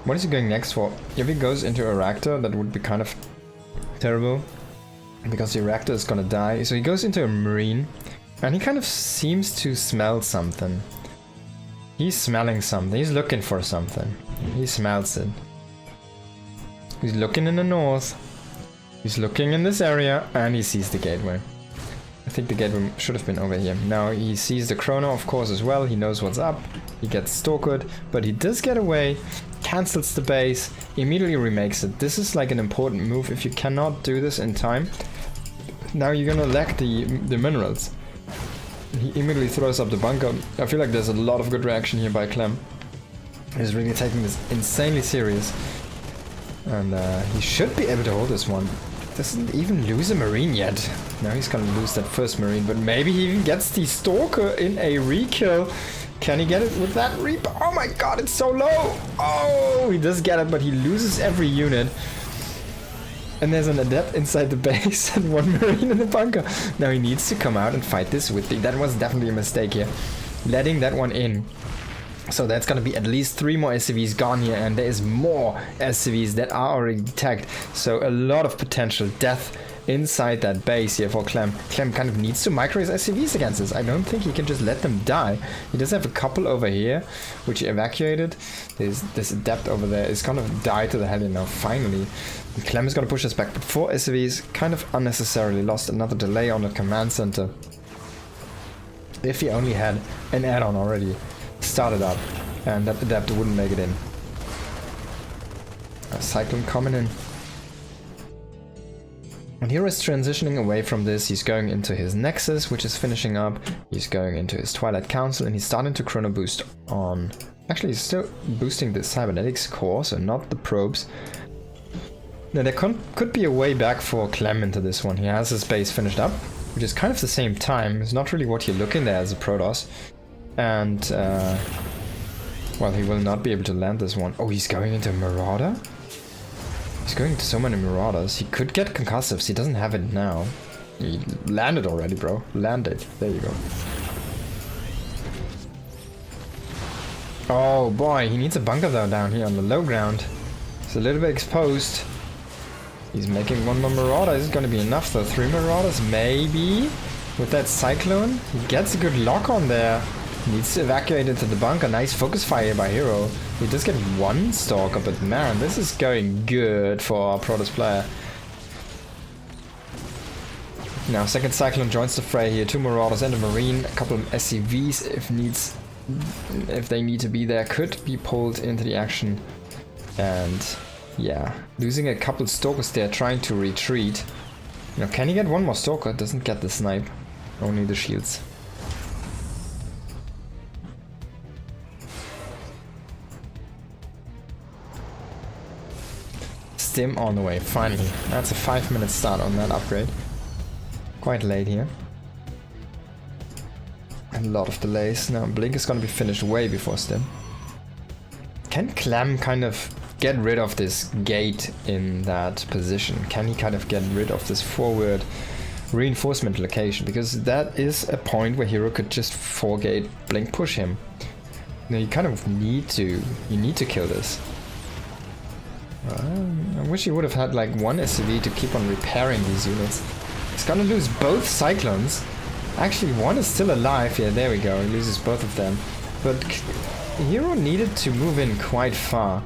What is he going next for? If he goes into a Reactor, that would be kind of terrible, because the Reactor is gonna die. So he goes into a Marine, and he kind of seems to smell something. He's smelling something. He's looking for something. He smells it. He's looking in the north. He's looking in this area, and he sees the gateway. I think the gateway should have been over here. Now he sees the Chrono, of course, as well. He knows what's up. He gets stalkered, but he does get away, cancels the base, immediately remakes it. This is like an important move. If you cannot do this in time, now you're gonna lack the minerals. He immediately throws up the bunker. I feel like there's a lot of good reaction here by Clem. He's really taking this insanely serious. And he should be able to hold this one. Doesn't even lose a Marine yet. Now he's gonna lose that first Marine, but maybe he even gets the Stalker in a re-kill. Can he get it with that Reaper? Oh my god, it's so low! Oh, he does get it, but he loses every unit. And there's an Adept inside the base and one Marine in the bunker. Now he needs to come out and fight this with the... That was definitely a mistake here. Letting that one in. So that's gonna be at least 3 more SCVs gone here, and there is more SCVs that are already tagged. So a lot of potential death inside that base here for Clem. Clem kind of needs to micro his SCVs against this. I don't think he can just let them die. He does have a couple over here, which he evacuated. This Adept over there is gonna die to the Hellion now, finally. And Clem is gonna push us back, but 4 SCVs kind of unnecessarily lost. Another delay on the command center. If he only had an add-on already started up, and that Adept wouldn't make it in. A Cyclone coming in. And here is transitioning away from this. He's going into his Nexus, which is finishing up. He's going into his Twilight Council, and he's starting to chrono boost on... Actually, he's still boosting the Cybernetics core, so not the probes. Now, there could be a way back for Clem into this one. He has his base finished up, which is kind of the same time. It's not really what you're looking there as a Protoss. And, well, he will not be able to land this one. Oh, he's going into Marauder? He's going into so many Marauders. He could get Concussives. He doesn't have it now. He landed already, bro. Landed. There you go. Oh, boy. He needs a bunker, though, down here on the low ground. It's a little bit exposed. He's making 1 more Marauder. Is it going to be enough, though? 3 Marauders, maybe? With that Cyclone? He gets a good lock on there. Needs to evacuate into the bunker. Nice focus fire by Hero. He does get 1 Stalker, but man, this is going good for our Protoss player. Now, second Cyclone joins the fray here. 2 Marauders and a Marine. A couple of SCVs, if they need to be there, could be pulled into the action. And Yeah, losing a couple stalkers there, trying to retreat. You know, can he get one more stalker? Doesn't get the snipe, only the shields. Stim on the way, finally. That's a 5-minute start on that upgrade. Quite late here. A lot of delays. Now Blink is gonna be finished way before Stim. Can Clem kind of get rid of this gate in that position? Can he kind of get rid of this forward reinforcement location? Because that is a point where Hero could just 4-gate Blink push him. Now you kind of need to kill this. I wish he would have had like one SCV to keep on repairing these units. He's gonna lose both Cyclones. Actually, one is still alive. Yeah, there we go. He loses both of them. But Hero needed to move in quite far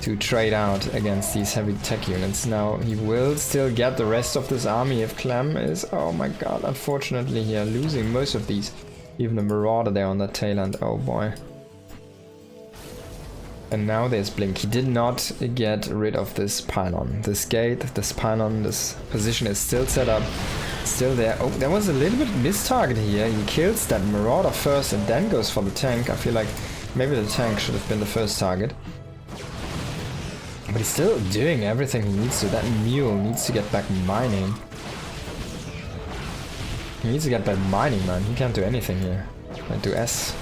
to trade out against these heavy tech units. Now, he will still get the rest of this army if Clem is... Oh my god, unfortunately here, losing most of these. Even the Marauder there on that tail end. Oh boy. And now there's Blink. He did not get rid of this pylon. This gate, this pylon, this position is still set up. Still there. Oh, there was a little bit missed target here. He kills that Marauder first and then goes for the tank. I feel like maybe the tank should have been the first target. But he's still doing everything he needs to. That mule needs to get back mining. He needs to get back mining, man. He can't do anything here. Can't do S.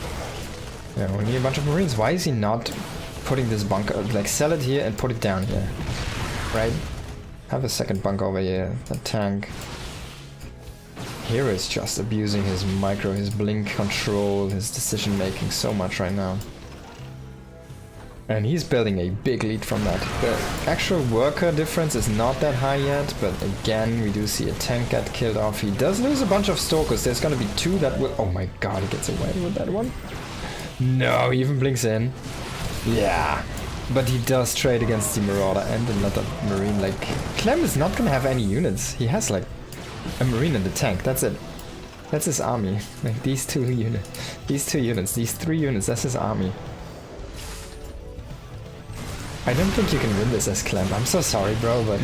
Yeah, we need a bunch of Marines. Why is he not putting this bunker? Like, sell it here and put it down here. Right? Have a second bunker over here. The tank. Hero is just abusing his micro, his blink control, his decision making so much right now. And he's building a big lead from that. The actual worker difference is not that high yet, but again, we do see a tank get killed off. He does lose a bunch of stalkers. There's gonna be 2 that will... Oh my god, he gets away with that one. No, he even blinks in. Yeah. But he does trade against the Marauder and another Marine. Like, Clem is not gonna have any units. He has like a Marine and a tank, that's it. That's his army. Like these 2 units, these 3 units, that's his army. I don't think you can win this as Clem. I'm so sorry, bro, but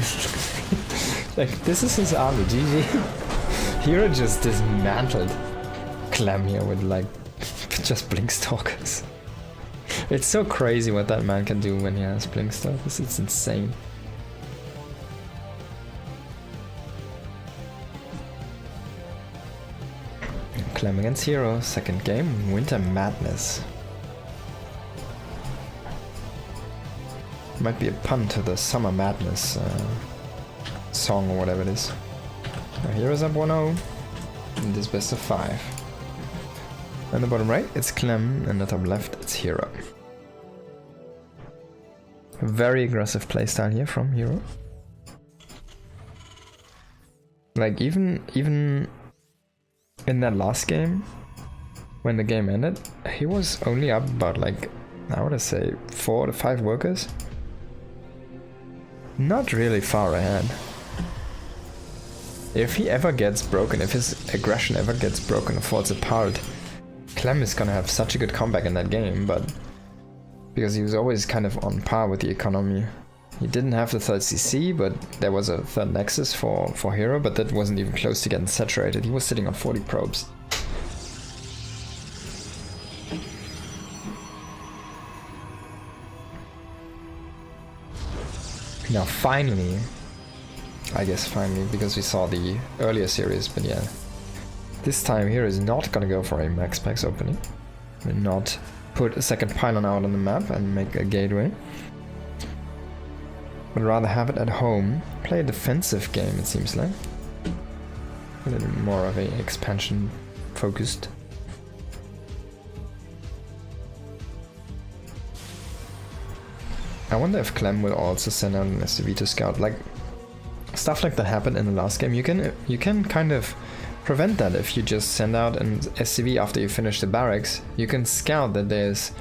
like this is his army. GG. Hero just dismantled Clem here with like just Blink Stalkers. It's so crazy what that man can do when he has Blink Stalkers. It's insane. Clem against Hero, second game, Winter Madness. Might be a pun to the Summer Madness song or whatever it is. Now Hero's up 1-0 in this best of 5. On the bottom right, it's Clem, and the top left, it's Hero. Very aggressive playstyle here from Hero. Like even in that last game, when the game ended, he was only up about like, I would say 4 to 5 workers. Not really far ahead. If he ever gets broken, if his aggression ever gets broken or falls apart, Clem is gonna have such a good comeback in that game, but because he was always kind of on par with the economy. He didn't have the 3rd CC, but there was a 3rd Nexus for Hero, but that wasn't even close to getting saturated. He was sitting on 40 probes. Now finally, I guess finally, because we saw the earlier series, but yeah. This time Hero is not gonna go for a max packs opening. Will not put a second pylon out on the map and make a gateway. But rather have it at home, play a defensive game, it seems like. A little more of a expansion focused. I wonder if Clem will also send out an SCV to scout. Like, stuff like that happened in the last game. You can kind of prevent that if you just send out an SCV after you finish the barracks. You can scout that there's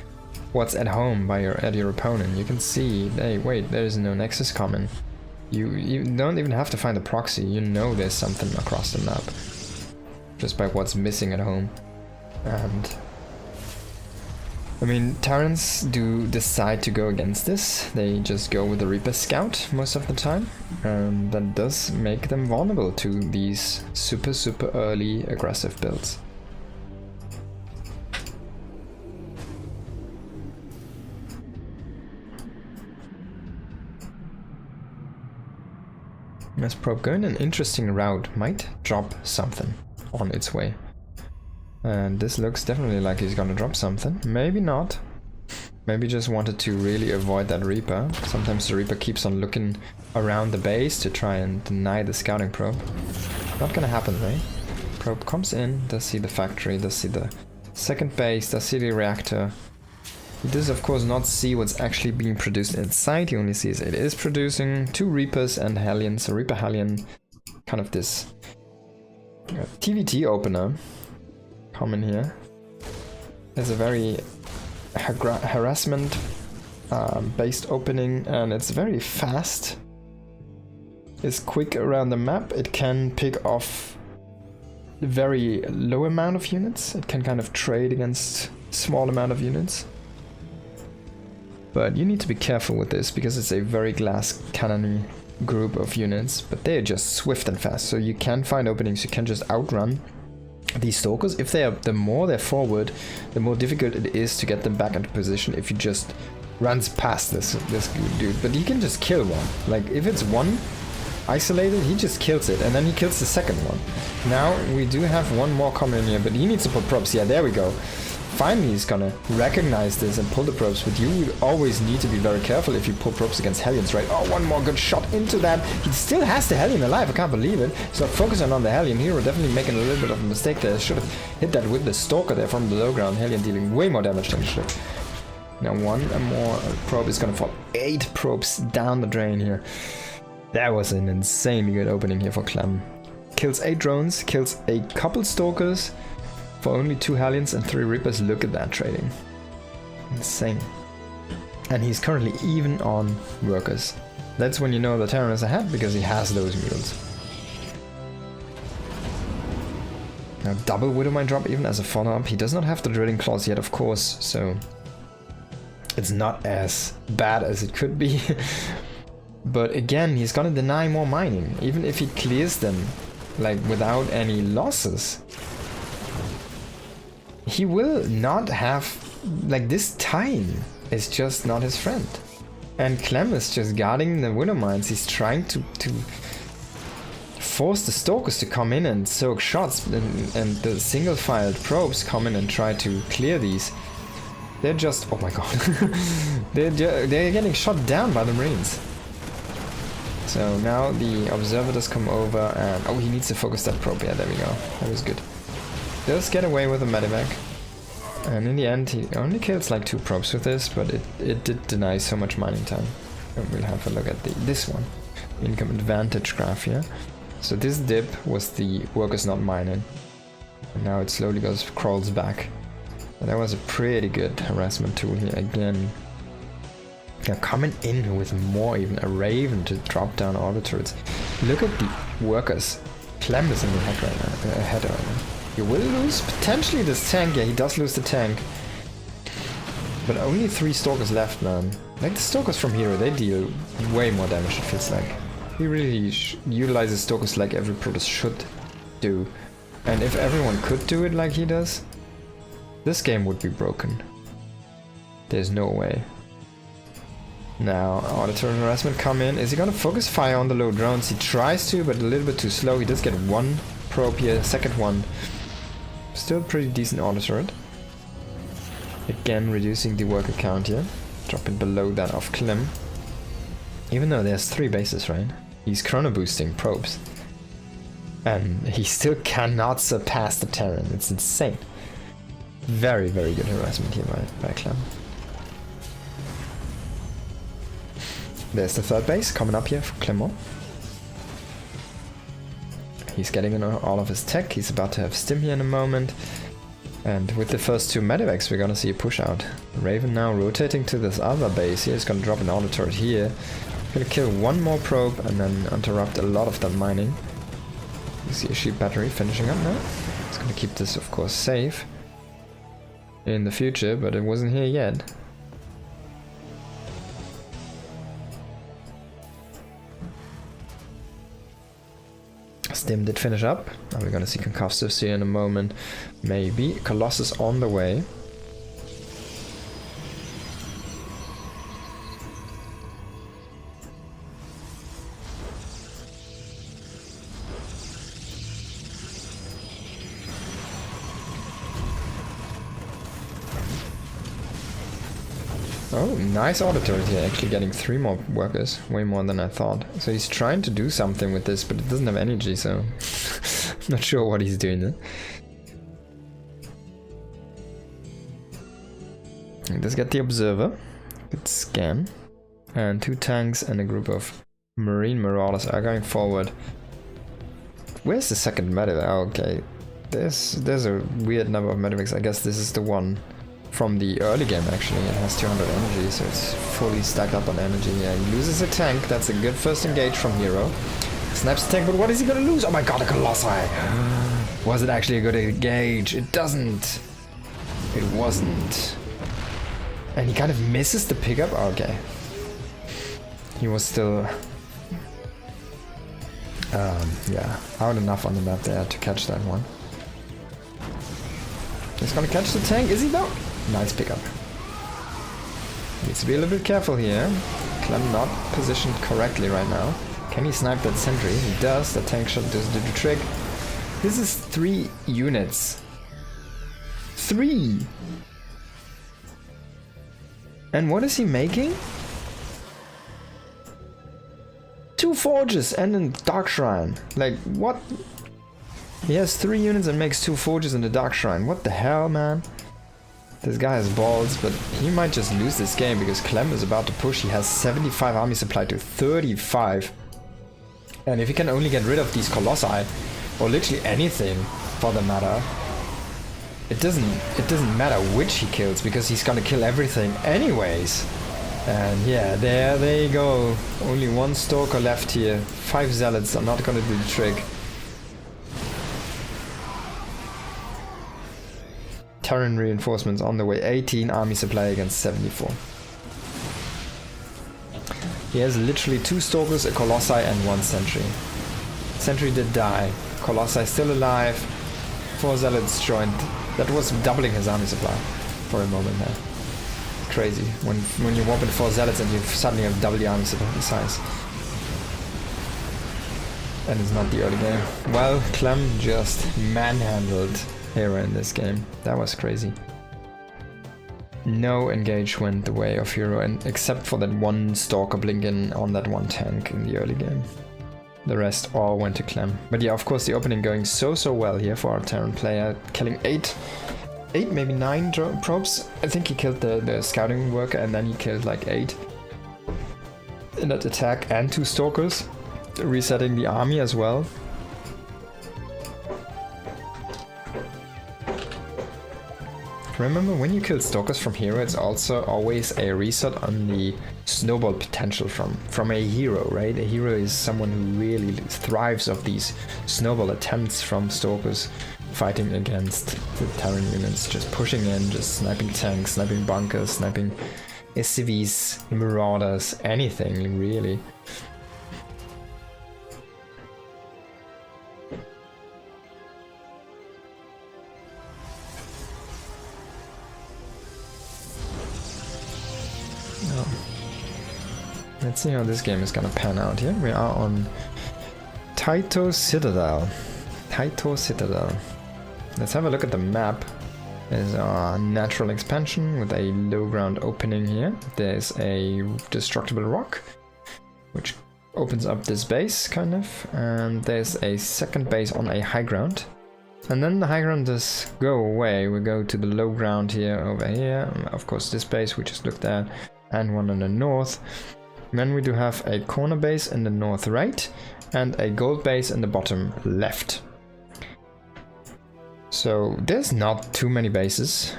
what's at home by your opponent. You can see, hey, wait, there's no Nexus coming. You don't even have to find a proxy. You know there's something across the map just by what's missing at home. And I mean, Terrans do decide to go against this. They just go with the Reaper Scout most of the time. And that does make them vulnerable to these super early aggressive builds. This probe going an interesting route might drop something on its way. And this looks definitely like he's gonna drop something. Maybe not. Maybe just wanted to really avoid that Reaper. Sometimes the Reaper keeps on looking around the base to try and deny the scouting probe. Not gonna happen, right? Probe comes in, does see the factory, does see the second base, does see the reactor. He does of course not see what's actually being produced inside. He only sees it is producing 2 Reapers and Hellions. So Reaper Hellion, kind of this TVT opener. Common here. There's a very harassment based opening, and it's very fast. It's quick around the map. It can pick off a very low amount of units. It can kind of trade against small amount of units. But you need to be careful with this because it's a very glass cannon-y group of units, but they're just swift and fast. So you can find openings, you can just outrun these stalkers. If they are, the more they're forward, the more difficult it is to get them back into position if you just runs past this dude. But you can just kill one. Like if it's one isolated, he just kills it, and then he kills the second one. Now we do have one more coming in here, but he needs to put probes. Yeah, there we go. Finally he's gonna recognize this and pull the probes, but you would always need to be very careful if you pull probes against Hellions, right? Oh, one more good shot into that. He still has the Hellion alive, I can't believe it. He's not focusing on the Hellion here, we're definitely making a little bit of a mistake there. Should have hit that with the Stalker there from the low ground. Hellion dealing way more damage than he should. Now one more probe is gonna fall. 8 probes down the drain here. That was an insanely good opening here for Clem. Kills 8 drones, kills a couple Stalkers, for only 2 Hellions and 3 Reapers. Look at that trading. Insane. And he's currently even on workers. That's when you know the Terran is ahead, because he has those mules. Now double Widowmine drop even as a follow-up. He does not have the drilling claws yet, of course, so it's not as bad as it could be. But again, he's gonna deny more mining, even if he clears them like without any losses. He will not have, like, this time is just not his friend. And Clem is just guarding the Widowmines. He's trying to force the Stalkers to come in and soak shots, and the single-filed probes come in and try to clear these. They're just, oh my god, they're getting shot down by the Marines. So now the Observer does come over, and oh, he needs to focus that probe. Yeah, there we go. That was good. Does get away with a medevac, and in the end he only kills like 2 probes with this, but it did deny so much mining time. And we'll have a look at this one, income advantage graph here. So this dip was the workers not mining, and now it slowly crawls back. But that was a pretty good harassment tool here again. They're coming in with more, even a Raven to drop down all the turrets. Look at the workers. Clem is in the head right now. You will lose potentially this tank. Yeah, he does lose the tank. But only 3 Stalkers left, man. Like, the Stalkers from Hero, they deal way more damage, it feels like. He really utilizes Stalkers like every Protoss should do. And if everyone could do it like he does, this game would be broken. There's no way. Now, Auditor Harassment come in. Is he gonna focus fire on the low drones? He tries to, but a little bit too slow. He does get 1 probe here, second one. Still pretty decent auto turret. Again, reducing the worker count here. Drop it below that of Clem. Even though there's 3 bases, right? He's chrono boosting probes. And he still cannot surpass the Terran. It's insane. Very, very good harassment here by Clem. There's the 3rd base coming up here for Clement. He's getting in all of his tech. He's about to have Stim here in a moment. And with the first 2 medevacs, we're gonna see a push out. Raven now rotating to this other base here. He's gonna drop an auto turret here. Gonna kill 1 more probe and then interrupt a lot of that mining. You see a sheep battery finishing up now. It's gonna keep this, of course, safe. in the future, but it wasn't here yet. Stim did finish up. Now we're gonna see Concussives here in a moment. Maybe. Colossus on the way. Oh, nice auto turret here, actually getting 3 more workers, way more than I thought. So he's trying to do something with this, but it doesn't have energy, so I'm not sure what he's doing there. Let's get the Observer, good scan, and 2 tanks and a group of Marine Marauders are going forward. Where's the second medivac? Oh, okay, there's a weird number of medivacs. I guess this is the one from the early game. Actually, it has 200 energy, so it's fully stacked up on energy. Yeah, he loses a tank. That's a good first engage from Hero. Snaps the tank, but what is he gonna lose? Oh my god, a Colossi! Was it actually a good engage? It doesn't. It wasn't. And he kind of misses the pickup. Okay. He was still yeah, out enough on the map there to catch that one. He's gonna catch the tank, is he though? Nice pickup. Needs to be a little bit careful here. Clem not positioned correctly right now. Can he snipe that sentry? He does. The tank shot does do the trick. This is 3 units. 3! And what is he making? 2 forges and a Dark Shrine. Like, what? He has 3 units and makes 2 forges and a Dark Shrine. What the hell, man? This guy has balls, but he might just lose this game because Clem is about to push. He has 75 army supply to 35. And if he can only get rid of these Colossi, or literally anything for the matter, it doesn't matter which he kills because he's gonna kill everything anyways. And yeah, there they go. Only 1 Stalker left here. 5 Zealots are not gonna do the trick. Terran reinforcements on the way. 18 army supply against 74. He has literally 2 Stalkers, a Colossi, and 1 Sentry. Sentry did die. Colossi still alive. 4 Zealots joined. That was doubling his army supply for a moment there. Crazy. When you warp in 4 Zealots and you suddenly have double the army supply size. And it's not the early game. Well, Clem just manhandled Hero in this game. That was crazy. No engage went the way of Hero, and except for that 1 Stalker blinking on that 1 tank in the early game. The rest all went to Clem. But yeah, of course, the opening going so well here for our Terran player, killing 8, maybe 9 probes. I think he killed the scouting worker, and then he killed like 8 in that attack, and 2 Stalkers, resetting the army as well. Remember, when you kill Stalkers from Hero, it's also always a reset on the snowball potential from a hero, right? A hero is someone who really thrives off these snowball attempts from Stalkers fighting against the Terran units, just pushing in, just sniping tanks, sniping bunkers, sniping SCVs, Marauders, anything really. Let's see how this game is gonna pan out here. We are on Taito Citadel. Taito Citadel. Let's have a look at the map. There's a natural expansion with a low ground opening here. There's a destructible rock, which opens up this base, kind of. And there's a second base on a high ground. And then the high ground does go away. We go to the low ground here, over here. Of course, this base we just looked at. And one in the north. Then we do have a corner base in the north right and a gold base in the bottom left. So there's not too many bases.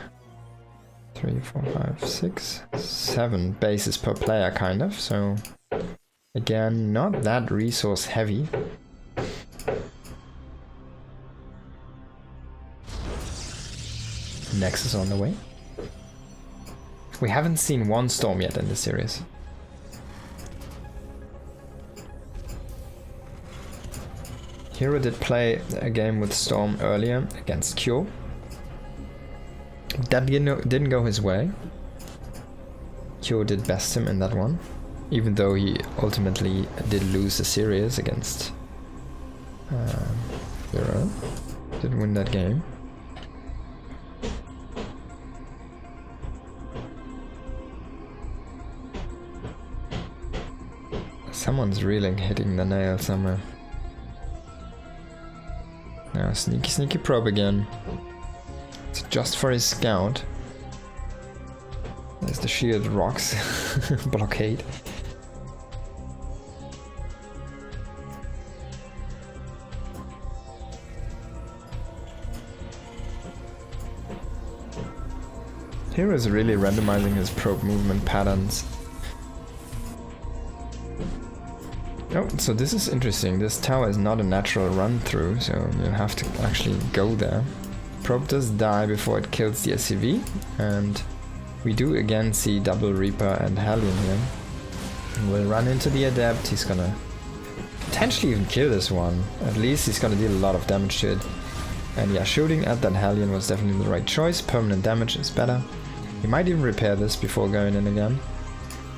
3, 4, 5, 6, 7 bases per player kind of. So again, not that resource heavy. Nexus on the way. We haven't seen one Storm yet in the series. Hero did play a game with Storm earlier against Kyo. That didn't go his way. Kyo did best him in that one, even though he ultimately did lose the series against Hero. Didn't win that game. Someone's really hitting the nail somewhere. Now sneaky probe again. It's just for his scout. There's the shield rocks blockade. Hero is really randomizing his probe movement patterns. Oh, so this is interesting. This tower is not a natural run through, so you'll have to actually go there. Probe does die before it kills the SCV, and we do again see double Reaper and Hellion here. We'll run into the Adept. He's gonna potentially even kill this one. At least he's gonna deal a lot of damage to it. And yeah, shooting at that Hellion was definitely the right choice. Permanent damage is better. He might even repair this before going in again.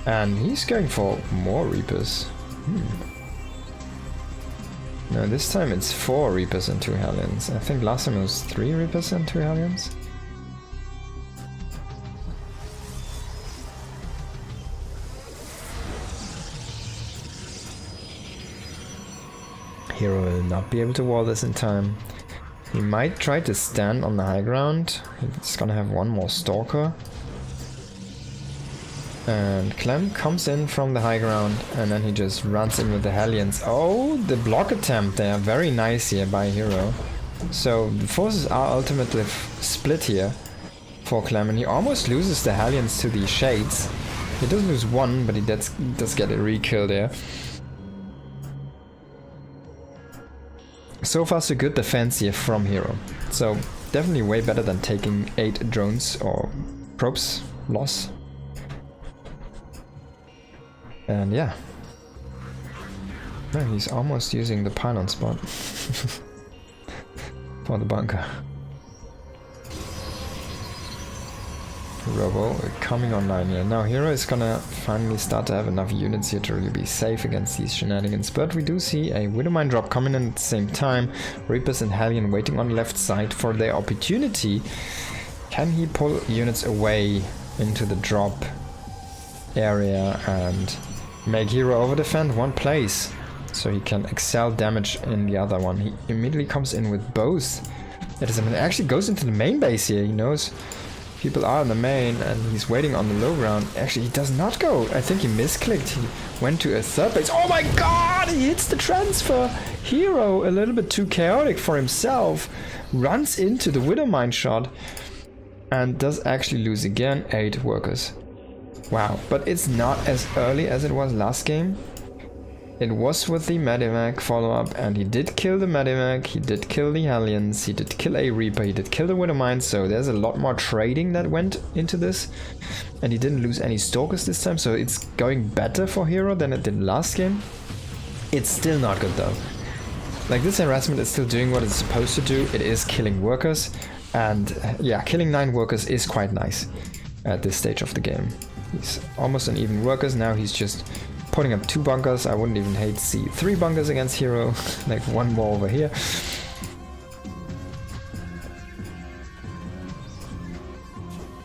And he's going for more Reapers. No, this time it's 4 Reapers and 2 Hellions. I think last time it was 3 Reapers and 2 Hellions. Hero will not be able to wall this in time. He might try to stand on the high ground. He's gonna have one more Stalker. And Clem comes in from the high ground, and then he just runs in with the Hellions. Oh, the block attempt there, very nice here by Hero. So the forces are ultimately split here for Clem, and he almost loses the Hellions to the Shades. He does lose one, but he does get a re-kill there. So far so good defense here from Hero. So definitely way better than taking 8 drones or probes loss. And yeah. No, he's almost using the pylon spot for the bunker. Robo coming online here. Now Hero is gonna finally start to have enough units here to really be safe against these shenanigans. But we do see a Widowmine drop coming in at the same time. Reapers and Hellion waiting on the left side for their opportunity. Can he pull units away into the drop area and make Hero over defend one place so he can excel damage in the other one? He immediately comes in with both. It actually goes into the main base here. He knows people are in the main and he's waiting on the low ground. Actually, he does not go. I think he misclicked. He went to a third base. Oh my god! He hits the transfer. Hero, a little bit too chaotic for himself, runs into the Widowmine shot and does actually lose again 8 workers. Wow, but it's not as early as it was last game. It was with the Medivac follow-up, and he did kill the Medivac, he did kill the Hellions, he did kill a Reaper, he did kill the Widowmine, so there's a lot more trading that went into this. And he didn't lose any Stalkers this time, so it's going better for Hero than it did last game. It's still not good though. Like, this harassment is still doing what it's supposed to do. It is killing workers, and yeah, killing 9 workers is quite nice at this stage of the game. He's almost on even workers now. He's just putting up 2 bunkers. I wouldn't even hate to see 3 bunkers against Hero. Like 1 more over here.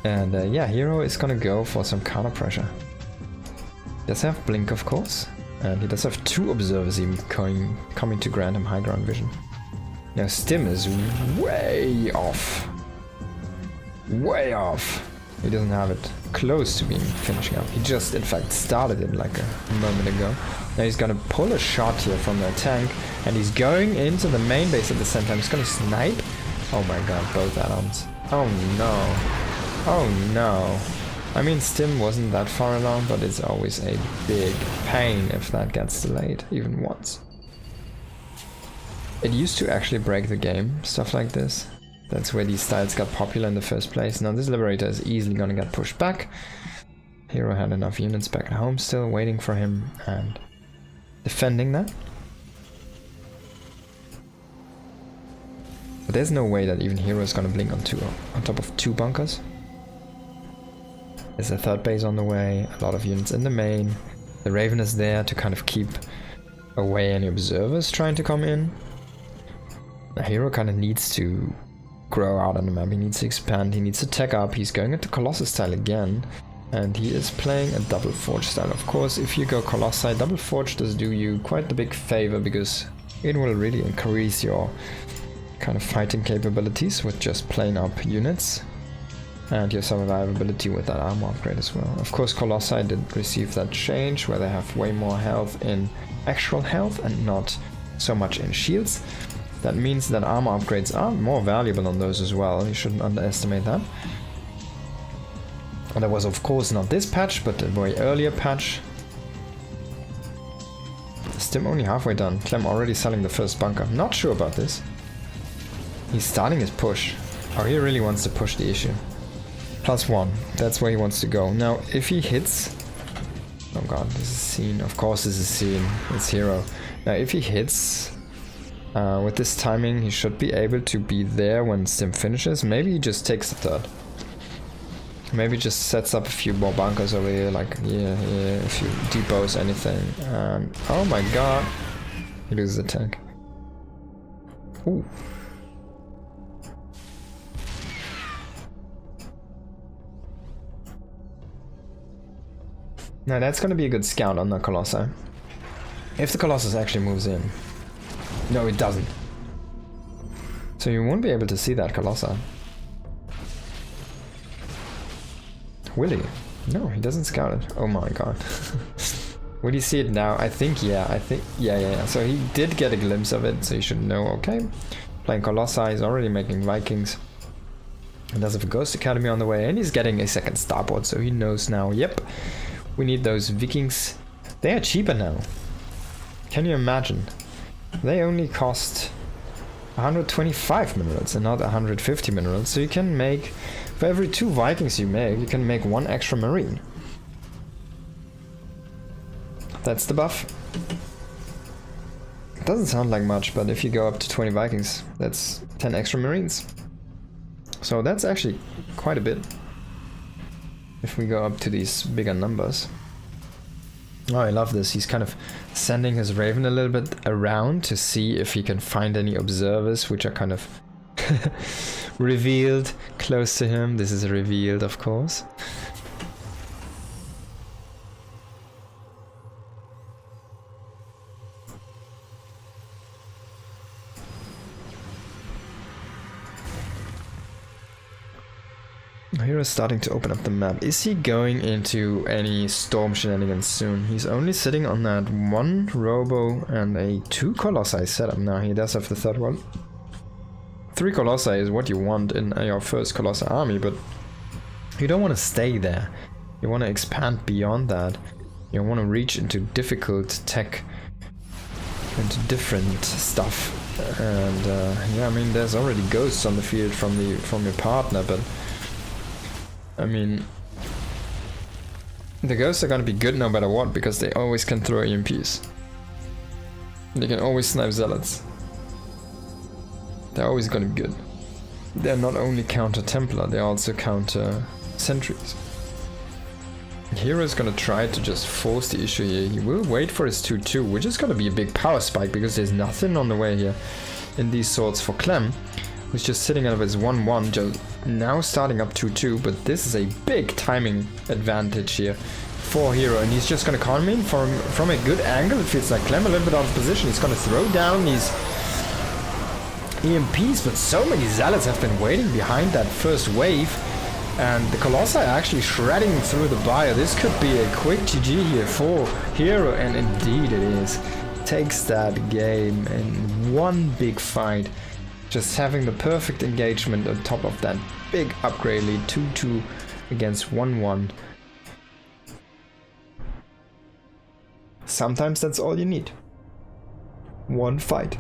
And yeah, Hero is gonna go for some counter pressure. Does have Blink, of course, and he does have 2 observers even coming to grant him high ground vision. Now Stim is way off. Way off. He doesn't have it close to being finishing up. He just, in fact, started it like a moment ago. Now he's gonna pull a shot here from the tank, and he's going into the main base at the same time. He's gonna snipe. Oh my god, both add-ons. Oh no. Oh no. I mean, Stim wasn't that far along, but it's always a big pain if that gets delayed, even once. It used to actually break the game, stuff like this. That's where these styles got popular in the first place. Now this Liberator is easily gonna get pushed back. Hero had enough units back at home still, waiting for him and defending that. But there's no way that even Hero is gonna blink on top of 2 bunkers. There's a 3rd base on the way, a lot of units in the main. The Raven is there to kind of keep away any observers trying to come in. The Hero kind of needs to grow out on the map, he needs to expand, he needs to tech up. He's going into Colossus style again. And he is playing a double forge style. Of course, if you go Colossi, double forge does do you quite the big favor because it will really increase your kind of fighting capabilities with just plain up units and your survivability with that armor upgrade as well. Of course, Colossi did receive that change where they have way more health in actual health and not so much in shields. That means that armor upgrades are more valuable on those as well. You shouldn't underestimate that. And that was of course not this patch, but a very earlier patch. Stim only halfway done. Clem already selling the first bunker. Not sure about this. He's starting his push. Oh, he really wants to push the issue. +1. That's where he wants to go. Now, if he hits... Oh god, this is scene. Of course this is scene. It's Hero. Now, if he hits... with this timing, he should be able to be there when Stim finishes. Maybe he just takes the 3rd. Maybe just sets up a few more bunkers over here, like a few depots, anything. And oh my god, he loses the tank. Ooh. Now that's gonna be a good scout on the Colossi. If the Colossus actually moves in. No, it doesn't. So you won't be able to see that Colossi. Will he? No, he doesn't scout it. Oh my god. Will he see it now? I think, yeah. Yeah. So he did get a glimpse of it, so you should know, okay. Playing Colossi, he's already making Vikings. He does have a Ghost Academy on the way, and he's getting a 2nd starboard, so he knows now, yep. We need those Vikings. They are cheaper now. Can you imagine? They only cost 125 minerals and not 150 minerals, so you can make... For every 2 Vikings you can make 1 extra Marine. That's the buff. It doesn't sound like much, but if you go up to 20 Vikings, that's 10 extra Marines. So that's actually quite a bit. If we go up to these bigger numbers. Oh, I love this. He's kind of sending his Raven a little bit around to see if he can find any observers, which are kind of revealed close to him. This is revealed, of course. Hero's starting to open up the map. Is he going into any storm shenanigans soon? He's only sitting on that 1 Robo and a 2 Colossi setup now. He does have the 3rd one. 3 Colossi is what you want in your first Colossi army, but you don't want to stay there. You want to expand beyond that. You want to reach into difficult tech, into different stuff. And yeah, I mean, there's already ghosts on the field from your partner, but I mean, the ghosts are gonna be good no matter what, because they always can throw EMPs. They can always snipe zealots. They're always gonna be good. They're not only counter Templar, they also counter sentries. Hero is gonna try to just force the issue here. He will wait for his 2-2, which is gonna be a big power spike, because there's nothing on the way here in these swords for Clem, who's just sitting out of his 1-1, just now starting up 2-2, but this is a big timing advantage here for Hero, and he's just gonna come in from a good angle. It feels like Clem a little bit out of position. He's gonna throw down these EMPs, but so many Zealots have been waiting behind that first wave, and the Colossi are actually shredding through the bio. This could be a quick GG here for Hero, and indeed it is. Takes that game in one big fight. Just having the perfect engagement on top of that big upgrade lead, 2-2 against 1-1. Sometimes that's all you need. One fight.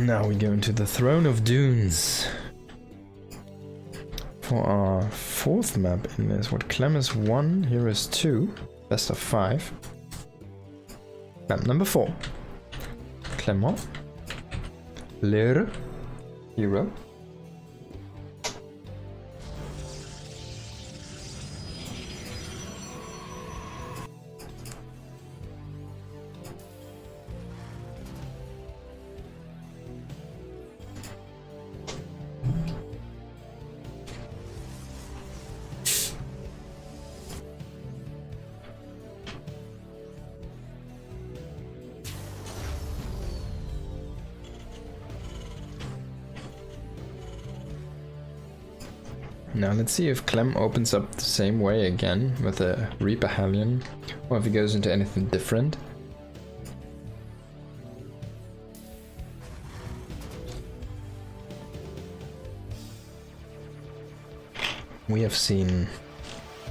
Now we go into the Throne of Dunes. For our 4th map in this, what Clem is 1, here is 2, best of 5. Map number 4. Clement. Lere. Hero. Now let's see if Clem opens up the same way again with a Reaper Hellion, or if he goes into anything different. We have seen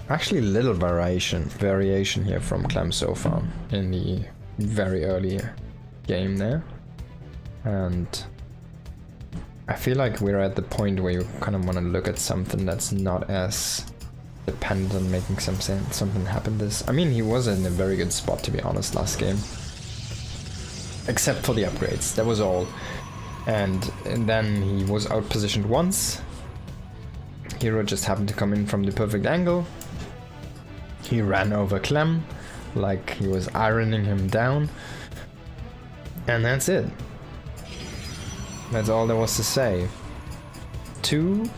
actually little variation here from Clem so far in the very early game there, and I feel like we're at the point where you kind of want to look at something that's not as dependent on making something happen. I mean, he was in a very good spot, to be honest, last game. Except for the upgrades, that was all. And then he was outpositioned once. Hero just happened to come in from the perfect angle. He ran over Clem, like he was ironing him down. And that's it. That's all there was to say. 2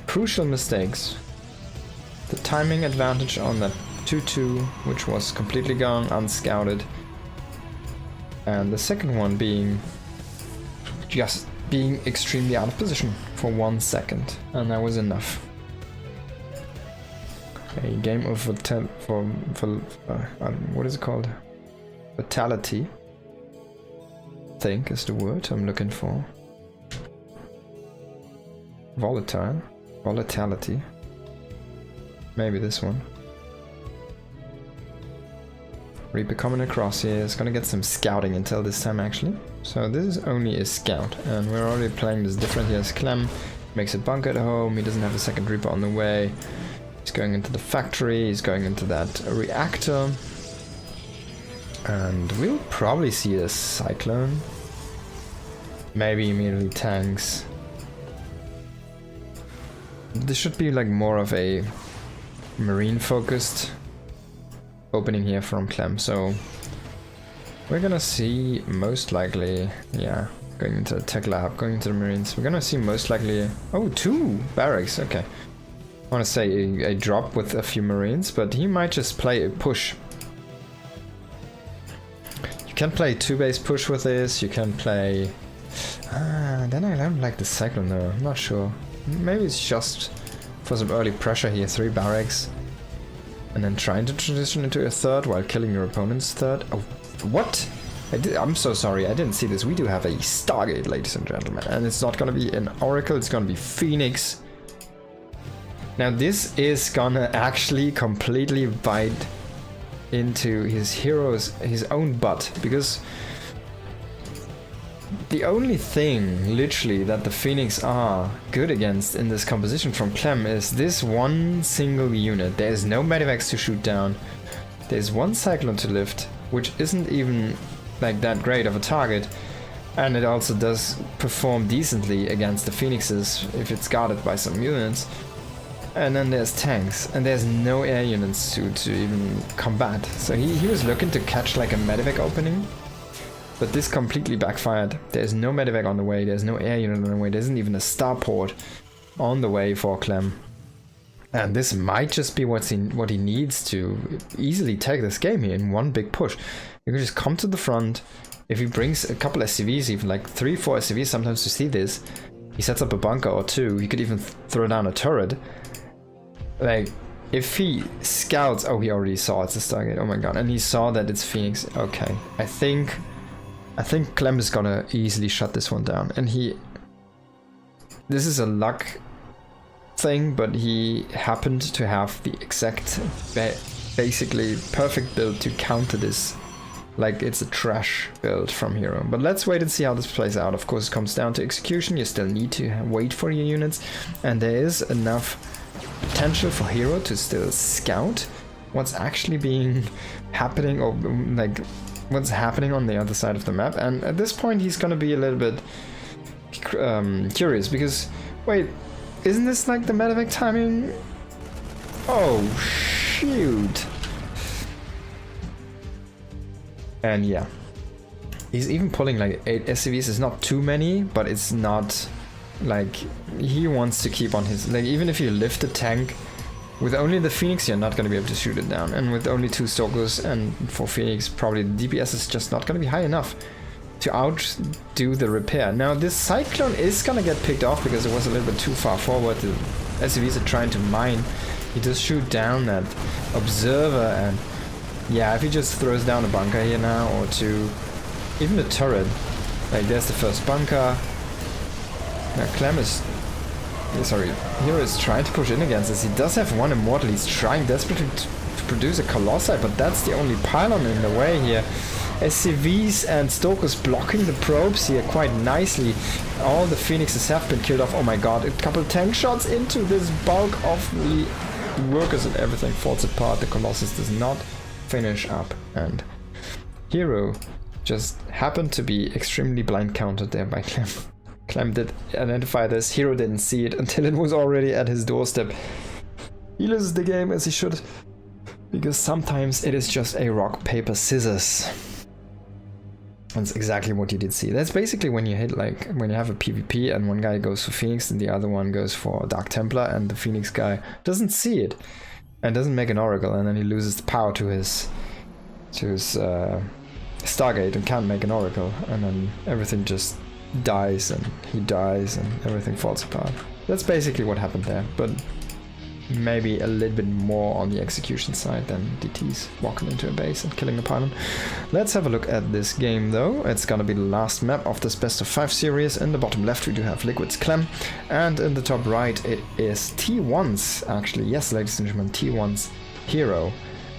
crucial mistakes. The timing advantage on that 2-2, which was completely gone, unscouted. And the second one being just being extremely out of position for 1 second. And that was enough. A game of what is it called? Fatality. Think is the word I'm looking for. Volatility. Maybe this one. Reaper coming across here is gonna get some scouting intel this time actually. So this is only a scout, and we're already playing this different. Here's Clem, makes a bunker at home, he doesn't have a second Reaper on the way. He's going into the factory, he's going into that reactor. And we'll probably see a Cyclone. Maybe immediately tanks. This should be like more of a marine focused opening here from Clem. So we're gonna see most likely, yeah, going into the tech lab, going into the marines. We're gonna see most likely, oh, 2 barracks, okay. I wanna say a drop with a few marines, but he might just play a push. You can play 2-base push with this, you can play... then I don't like the Cyclone though, I'm not sure. Maybe it's just for some early pressure here, 3 barracks. And then trying to transition into a 3rd while killing your opponent's 3rd. Oh, what? I'm so sorry, I didn't see this. We do have a Stargate, ladies and gentlemen. And it's not gonna be an Oracle, it's gonna be Phoenix. Now this is gonna actually completely bite into his own butt, because the only thing, literally, that the Phoenix are good against in this composition from Clem is this one single unit. There's no Medivacs to shoot down. There's 1 Cyclone to lift, which isn't even like that great of a target. And it also does perform decently against the Phoenixes if it's guarded by some units. And then there's tanks, and there's no air units to even combat. So he was looking to catch like a Medivac opening. But this completely backfired. There's no Medivac on the way, there's no air unit on the way, there isn't even a starport on the way for Clem. And this might just be what he needs to easily take this game here in one big push. You can just come to the front. If he brings a couple SCVs, even like 3-4 SCVs sometimes to see this, he sets up a bunker or 2, he could even throw down a turret. Like, if he scouts... Oh, he already saw it's a Stargate, oh my god, and he saw that it's Phoenix. Okay, I think Clem is gonna easily shut this one down, and this is a luck thing, but he happened to have the exact, basically perfect build to counter this like it's a trash build from Hero. But let's wait and see how this plays out. Of course, it comes down to execution. You still need to wait for your units, and there is enough potential for Hero to still scout what's actually being happening, or like what's happening on the other side of the map. And at this point, he's gonna be a little bit curious, because wait, isn't this like the medevac timing? Oh shoot! And yeah, he's even pulling like 8 SCVs. It's not too many, but it's not like he wants to keep on his, like, even if you lift the tank with only the Phoenix, you're not going to be able to shoot it down, and with only 2 Stalkers and 4 Phoenix, probably the DPS is just not going to be high enough to outdo the repair. Now this Cyclone is going to get picked off because it was a little bit too far forward. The SCVs are trying to mine. He does shoot down that Observer, and yeah, if he just throws down a bunker here now, or 2, even the turret, like there's the first bunker. Now Clem is, sorry, Hero is trying to push in against this. He does have 1 Immortal. He's trying desperately to produce a Colossi, but that's the only pylon in the way here. SCVs and Stalkers blocking the probes here quite nicely. All the Phoenixes have been killed off. Oh my god, a couple tank shots into this bulk of the workers, and everything falls apart. The Colossus does not finish up, and Hero just happened to be extremely blind countered there by Clem. Clem did identify this. Hero didn't see it until it was already at his doorstep. He loses the game, as he should, because sometimes it is just a rock, paper, scissors. That's exactly what you did see. That's basically when you hit, like, when you have a PvP and one guy goes for Phoenix and the other one goes for Dark Templar, and the Phoenix guy doesn't see it and doesn't make an Oracle, and then he loses the power to his Stargate and can't make an Oracle, and then everything just dies, and he dies, and everything falls apart. That's basically what happened there, but maybe a little bit more on the execution side than DT's walking into a base and killing a pylon. Let's have a look at this game though. It's gonna be the last map of this best of 5 series. In the bottom left we do have Liquid's Clem, and in the top right it is T1's, actually, yes ladies and gentlemen, T1's Hero,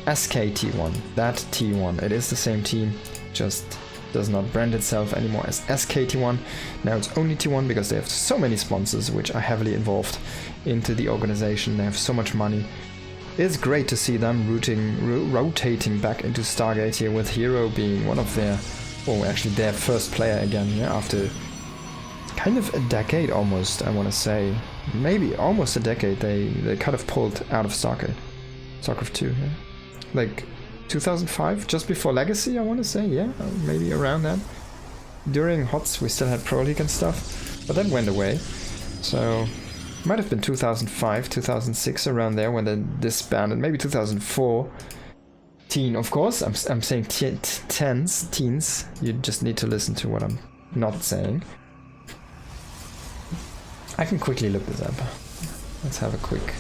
SKT1, that T1. It is the same team, just does not brand itself anymore as SKT1. Now it's only T1 because they have so many sponsors which are heavily involved into the organization. They have so much money. It's great to see them rotating back into Stargate here, with Hero being one of their, oh actually their first player again, yeah, after kind of a decade almost, I want to say. Maybe almost a decade they kind of pulled out of Stargate. StarCraft 2, yeah. Like 2005, just before Legacy, I want to say, yeah, maybe around that. During HOTS we still had Pro League and stuff, but that went away. So might have been 2005, 2006, around there when they disbanded. Maybe 2004. Teen, of course. I'm saying teens. You just need to listen to what I'm not saying. I can quickly look this up. Let's have a quick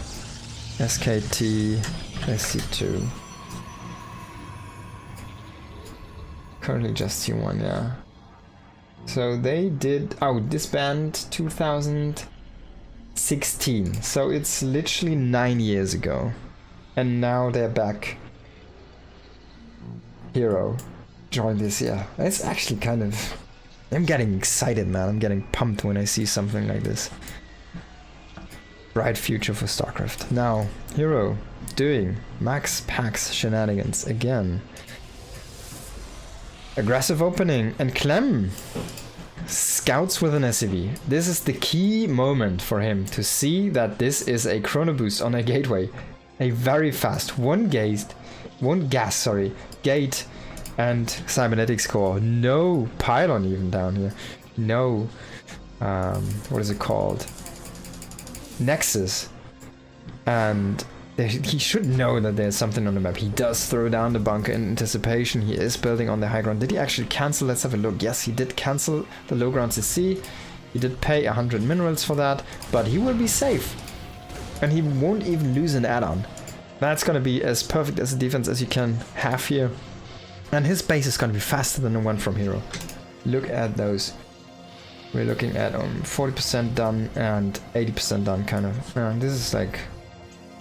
SKT SC2. Currently just T1, yeah. So they did, disband 2016. So it's literally 9 years ago. And now they're back. Hero joined this year. It's actually kind of, I'm getting excited, man. I'm getting pumped when I see something like this. Bright future for StarCraft. Now, Hero doing Max Pax shenanigans again. Aggressive opening, and Clem scouts with an SCV. This is the key moment for him to see that this is a chrono boost on a gateway. A very fast one gas, gate and cybernetics core. No pylon even down here. No, what is it called? Nexus. And he should know that there's something on the map. He does throw down the bunker in anticipation. He is building on the high ground. Did he actually cancel? Let's have a look. Yes, he did cancel the low ground CC. He did pay 100 minerals for that, but he will be safe. And he won't even lose an add-on. That's going to be as perfect as a defense as you can have here. And his base is going to be faster than the one from Hero. Look at those. We're looking at 40% done and 80% done, kind of. This is like...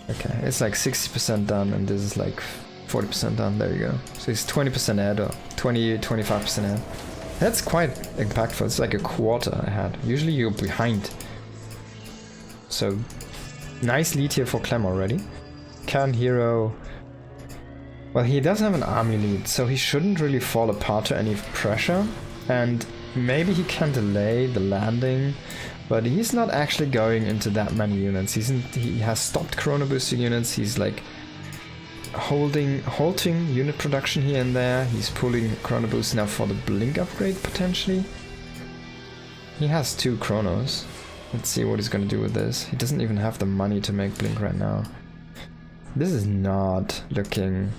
Okay, it's like 60% done, and this is like 40% done. There you go. So he's 20% ahead or 25% ahead. That's quite impactful. It's like a quarter ahead. Usually you're behind. So nice lead here for Clem already. Can Hero... Well, he does have an army lead, so he shouldn't really fall apart to any pressure. And maybe he can delay the landing, but he's not actually going into that many units. He has stopped chrono boosting units. He's like halting unit production here and there. He's pulling chrono boost now for the blink upgrade potentially. He has 2 chronos. Let's see what he's gonna do with this. He doesn't even have the money to make blink right now. This is not looking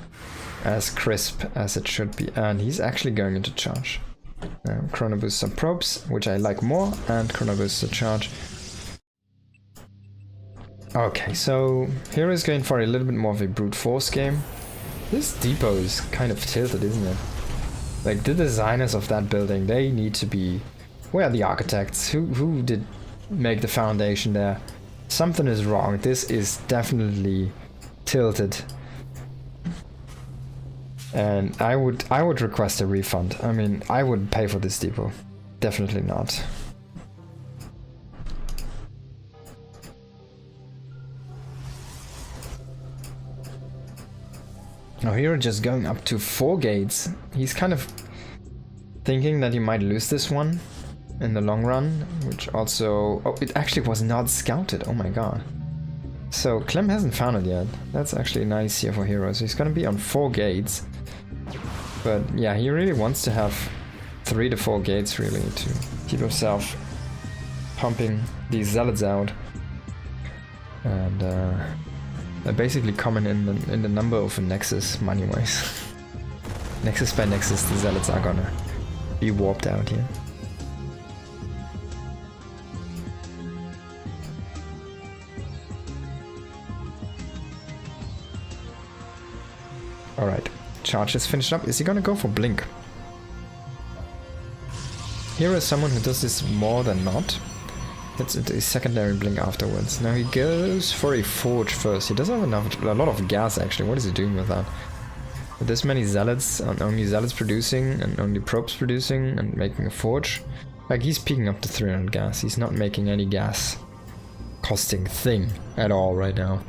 as crisp as it should be, and he's actually going into charge. Chrono boost some probes, which I like more, and chrono boost the charge. Okay, so here is going for a little bit more of a brute force game. This depot is kind of tilted, isn't it? Like, the designers of that building, they need to be... Where are the architects? Who did make the foundation there? Something is wrong. This is definitely tilted. And I would request a refund. I mean, I wouldn't pay for this depot. Definitely not. Oh, here just going up to 4 gates. He's kind of thinking that he might lose this one in the long run, which also... Oh, it actually was not scouted. Oh my god. So Clem hasn't found it yet. That's actually nice here for Hero. So he's gonna be on 4 gates. But yeah, he really wants to have 3 to 4 gates really to keep himself pumping these zealots out. And they're basically common in the number of a Nexus money-wise. Nexus by Nexus, the zealots are gonna be warped out here. Alright, charge is finished up. Is he gonna go for blink? Here is someone who does this more than not. It's a secondary blink afterwards. Now he goes for a forge first. He doesn't have a lot of gas actually. What is he doing with that? With this many zealots, and only zealots producing, and only probes producing, and making a forge. Like, he's peaking up to 300 gas. He's not making any gas costing thing at all right now.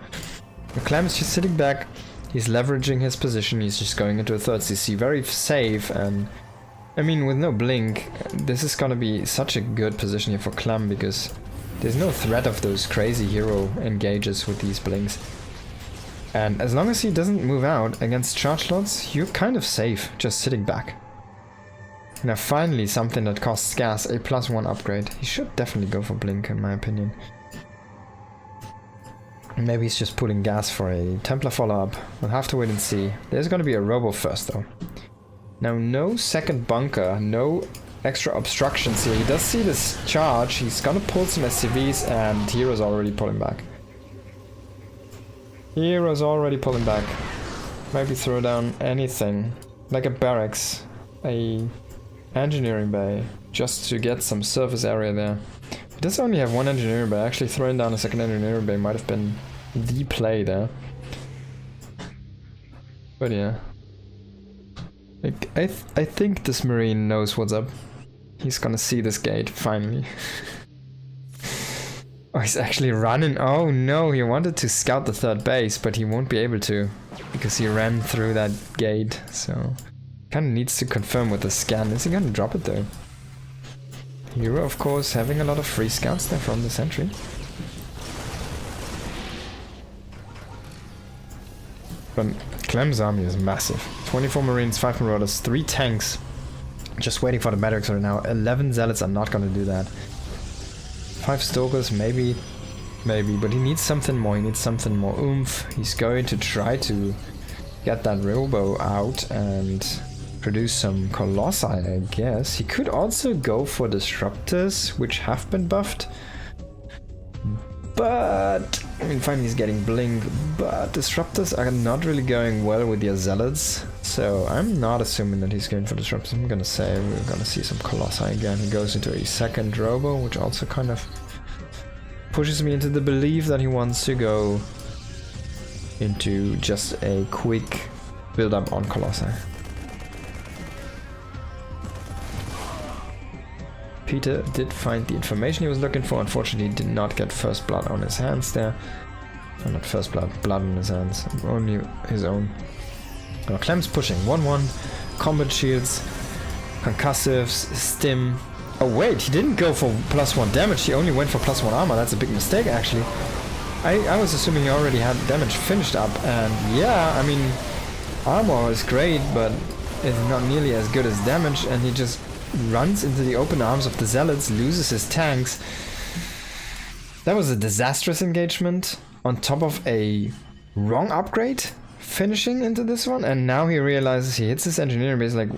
Clem is just sitting back. He's leveraging his position. He's just going into a third CC, very safe. And I mean, with no blink, this is gonna be such a good position here for Clem, because there's no threat of those crazy hero engages with these blinks. And as long as he doesn't move out against charge slots, you're kind of safe just sitting back. Now finally something that costs gas, a +1 upgrade. He should definitely go for blink in my opinion. Maybe he's just pulling gas for a Templar follow-up. We'll have to wait and see. There's gonna be a robo first though. Now no second bunker, no extra obstructions here. He does see this charge, he's gonna pull some SCVs, and Hero's already pulling back. Hero's already pulling back. Maybe throw down anything, like a barracks, a engineering bay, just to get some surface area there. He does only have 1 engineering bay. Actually throwing down a second engineering bay might have been the play there. But yeah. I think this Marine knows what's up. He's gonna see this gate, finally. Oh, he's actually running. Oh no, he wanted to scout the 3rd base, but he won't be able to, because he ran through that gate, so... Kinda needs to confirm with the scan. Is he gonna drop it though? Hero, of course, having a lot of free scouts there from the sentry. But Clem's army is massive. 24 Marines, 5 Marauders, 3 tanks. Just waiting for the medics right now. 11 Zealots are not gonna do that. 5 Stokers, maybe, but he needs something more. He needs something more oomph. He's going to try to get that Robo out and produce some Colossi, I guess. He could also go for Disruptors, which have been buffed. But, I mean, fine, he's getting Blink, but Disruptors are not really going well with your Zealots. So I'm not assuming that he's going for Disruptors. I'm gonna say we're gonna see some Colossi again. He goes into a second Robo, which also kind of pushes me into the belief that he wants to go into just a quick build up on Colossi. Peter did find the information he was looking for. Unfortunately, he did not get first blood on his hands there. Oh, not first blood, blood on his hands. Only his own. Now Clem's pushing. 1-1. Combat shields. Concussives. Stim. Oh wait, he didn't go for +1 damage. He only went for +1 armor. That's a big mistake actually. I was assuming he already had damage finished up. And yeah, I mean, armor is great, but it's not nearly as good as damage. And he just runs into the open arms of the Zealots, loses his tanks. That was a disastrous engagement on top of a wrong upgrade finishing into this one, and now he realizes he hits his engineering base like,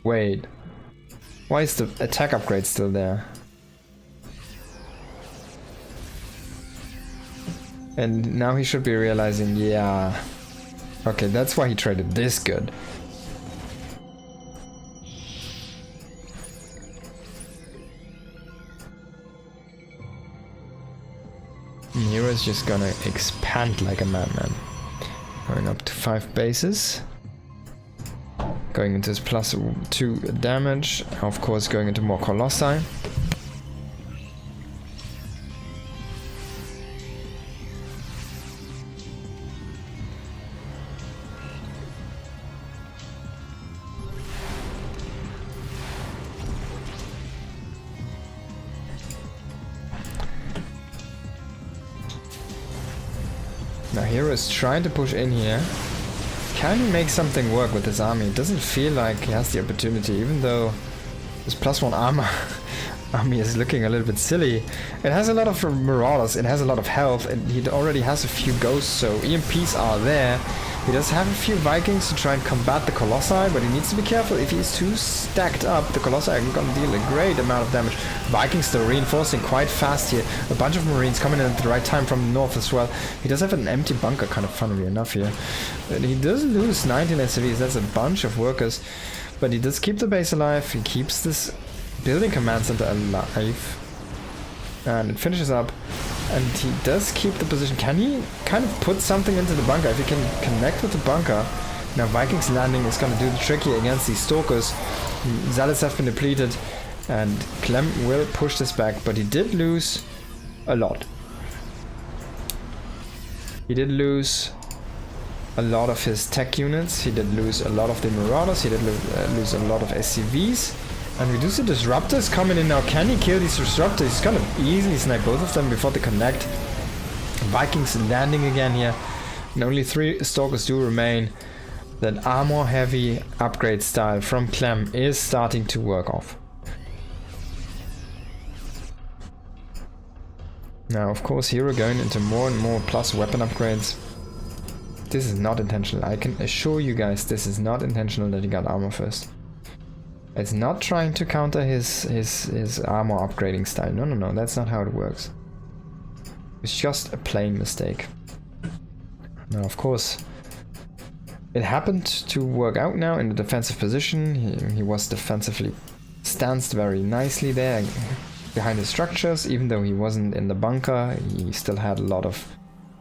wait, why is the attack upgrade still there? And now he should be realizing, yeah, okay, that's why he traded this good. Hero's just gonna expand like a madman. Going up to 5 bases. Going into his +2 damage. Of course, going into more Colossi. Now Hero is trying to push in here. Can he make something work with his army? It doesn't feel like he has the opportunity, even though his +1 armor army is looking a little bit silly. It has a lot of marauders, it has a lot of health, and he already has a few ghosts, so EMPs are there. He does have a few Vikings to try and combat the Colossi, but he needs to be careful. If he's too stacked up, the Colossi are going to deal a great amount of damage. Vikings still reinforcing quite fast here. A bunch of Marines coming in at the right time from the north as well. He does have an empty bunker, kind of funnily enough here. But he does lose 19 SCVs, that's a bunch of workers. But he does keep the base alive, he keeps this building command center alive. And it finishes up. And he does keep the position. Can he kind of put something into the bunker? If he can connect with the bunker. Now Vikings landing is going to do the trick here against these stalkers. Zealots have been depleted. And Clem will push this back. But he did lose a lot. He did lose a lot of his tech units. He did lose a lot of the Marauders. He did lose a lot of SCVs. And we do see Disruptors coming in now. Can he kill these Disruptors? He's gonna easily snipe both of them before they connect. Vikings landing again here. And only 3 Stalkers do remain. That armor heavy upgrade style from Clem is starting to work off. Now of course Hero going into more and more plus weapon upgrades. This is not intentional. I can assure you guys this is not intentional that he got armor first. It's not trying to counter his armor upgrading style. No, that's not how it works. It's just a plain mistake. Now, of course, it happened to work out now in the defensive position. He was defensively stanced very nicely there behind the structures. Even though he wasn't in the bunker, he still had a lot of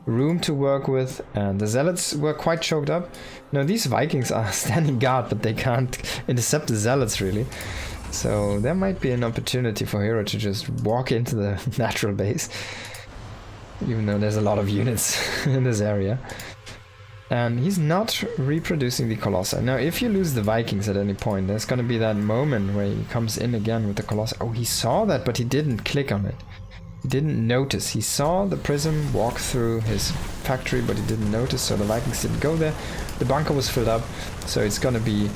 room to work with, and the Zealots were quite choked up. Now these Vikings are standing guard, but they can't intercept the Zealots really. So there might be an opportunity for Hero to just walk into the natural base, even though there's a lot of units in this area. And he's not reproducing the Colossi. Now if you lose the Vikings at any point, there's gonna be that moment where he comes in again with the Colossi. Oh, he saw that, but he didn't click on it. He didn't notice. He saw the prism walk through his factory, but he didn't notice, so the Vikings didn't go there. The bunker was filled up, so it's gonna be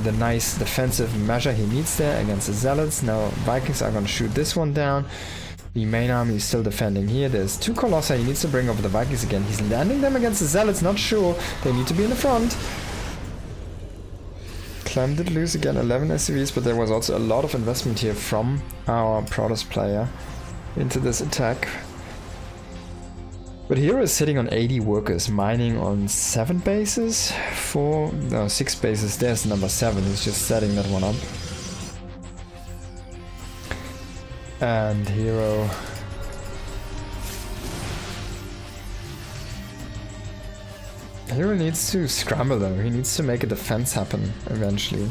the nice defensive measure he needs there against the Zealots. Now Vikings are gonna shoot this one down. The main army is still defending here. There's 2 Colossi. He needs to bring over the Vikings again. He's landing them against the Zealots, not sure. They need to be in the front. Clem did lose again 11 SCVs, but there was also a lot of investment here from our Protoss player into this attack. But Hero is sitting on 80 workers, mining on 7 bases, 6 bases. There's number 7, he's just setting that one up. And Hero Hero needs to scramble though, he needs to make a defense happen eventually.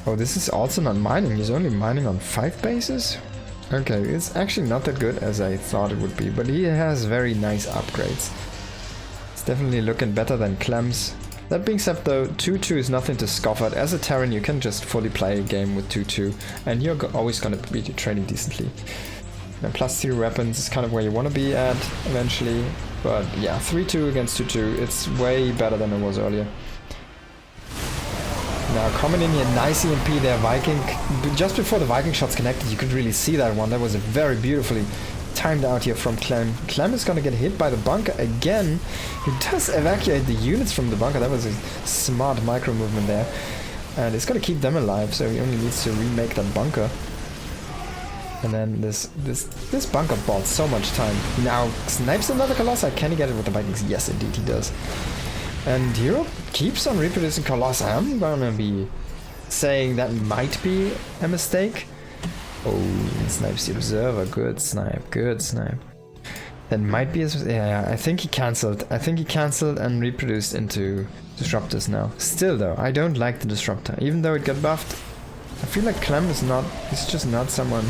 Oh, this is also not mining, he's only mining on 5 bases? Okay, it's actually not that good as I thought it would be, but he has very nice upgrades. It's definitely looking better than Clem's. That being said though, 2-2 is nothing to scoff at. As a Terran you can just fully play a game with 2-2 and you're always gonna be trading decently. And +3 weapons is kind of where you want to be at eventually. But yeah, 3-2 against 2-2, it's way better than it was earlier. Now coming in here, nice EMP there, Viking. Just before the Viking shots connected, you could really see that one. That was a very beautifully timed out here from Clem. Clem is gonna get hit by the bunker again. He does evacuate the units from the bunker. That was a smart micro movement there. And it's gonna keep them alive, so he only needs to remake that bunker. And then this bunker bought so much time. He now snipes another Colossi. Can he get it with the Vikings? Yes, indeed he does. And Hero keeps on reproducing Colossi. I'm gonna be saying that might be a mistake. Oh, he snipes the Observer. Good snipe, good snipe. That might be yeah, I think he cancelled. I think he cancelled and reproduced into Disruptors now. Still though, I don't like the Disruptor. Even though it got buffed, I feel like Clem is not, he's just not someone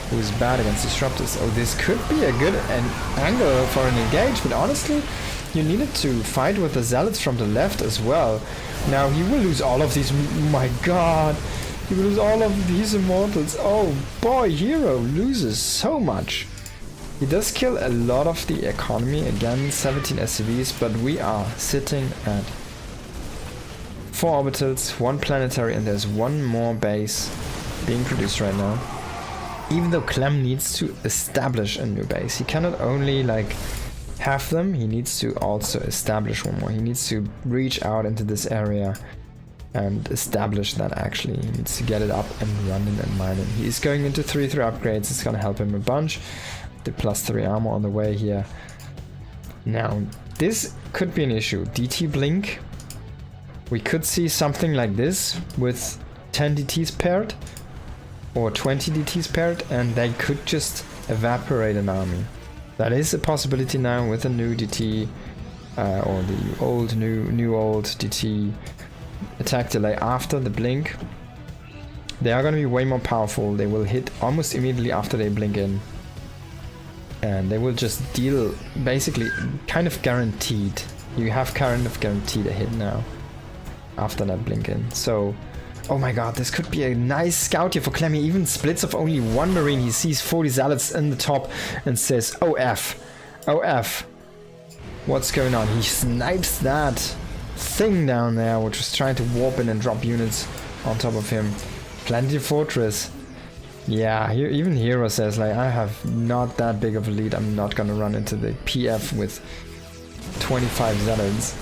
who is bad against Disruptors. Oh, this could be a good angle for an engage, but honestly, you needed to fight with the Zealots from the left as well. Now, he will lose all of these, my god, he will lose all of these Immortals. Oh boy, Hero loses so much. He does kill a lot of the economy, again 17 SCVs, but we are sitting at 4 orbitals, 1 planetary, and there's 1 more base being produced right now. Even though Clem needs to establish a new base, he cannot only like have them, he needs to also establish one more. He needs to reach out into this area and establish that actually. He needs to get it up and running and mining. He is going into 3-3 upgrades, it's gonna help him a bunch. The +3 armor on the way here. Now, this could be an issue. DT blink. We could see something like this with 10 DTs paired or 20 DTs paired, and they could just evaporate an army. That is a possibility now with a new DT or the old new old DT attack delay after the blink. They are going to be way more powerful. They will hit almost immediately after they blink in. And they will just deal basically kind of guaranteed. You have kind of guaranteed a hit now after that blink in. So, oh my god, this could be a nice scout here for Clem. He even splits off only 1 Marine. He sees 40 Zealots in the top and says, OF, OF. What's going on? He snipes that thing down there, which was trying to warp in and drop units on top of him. Planetary Fortress. Yeah, even Hero says, like, I have not that big of a lead. I'm not gonna run into the PF with 25 Zealots.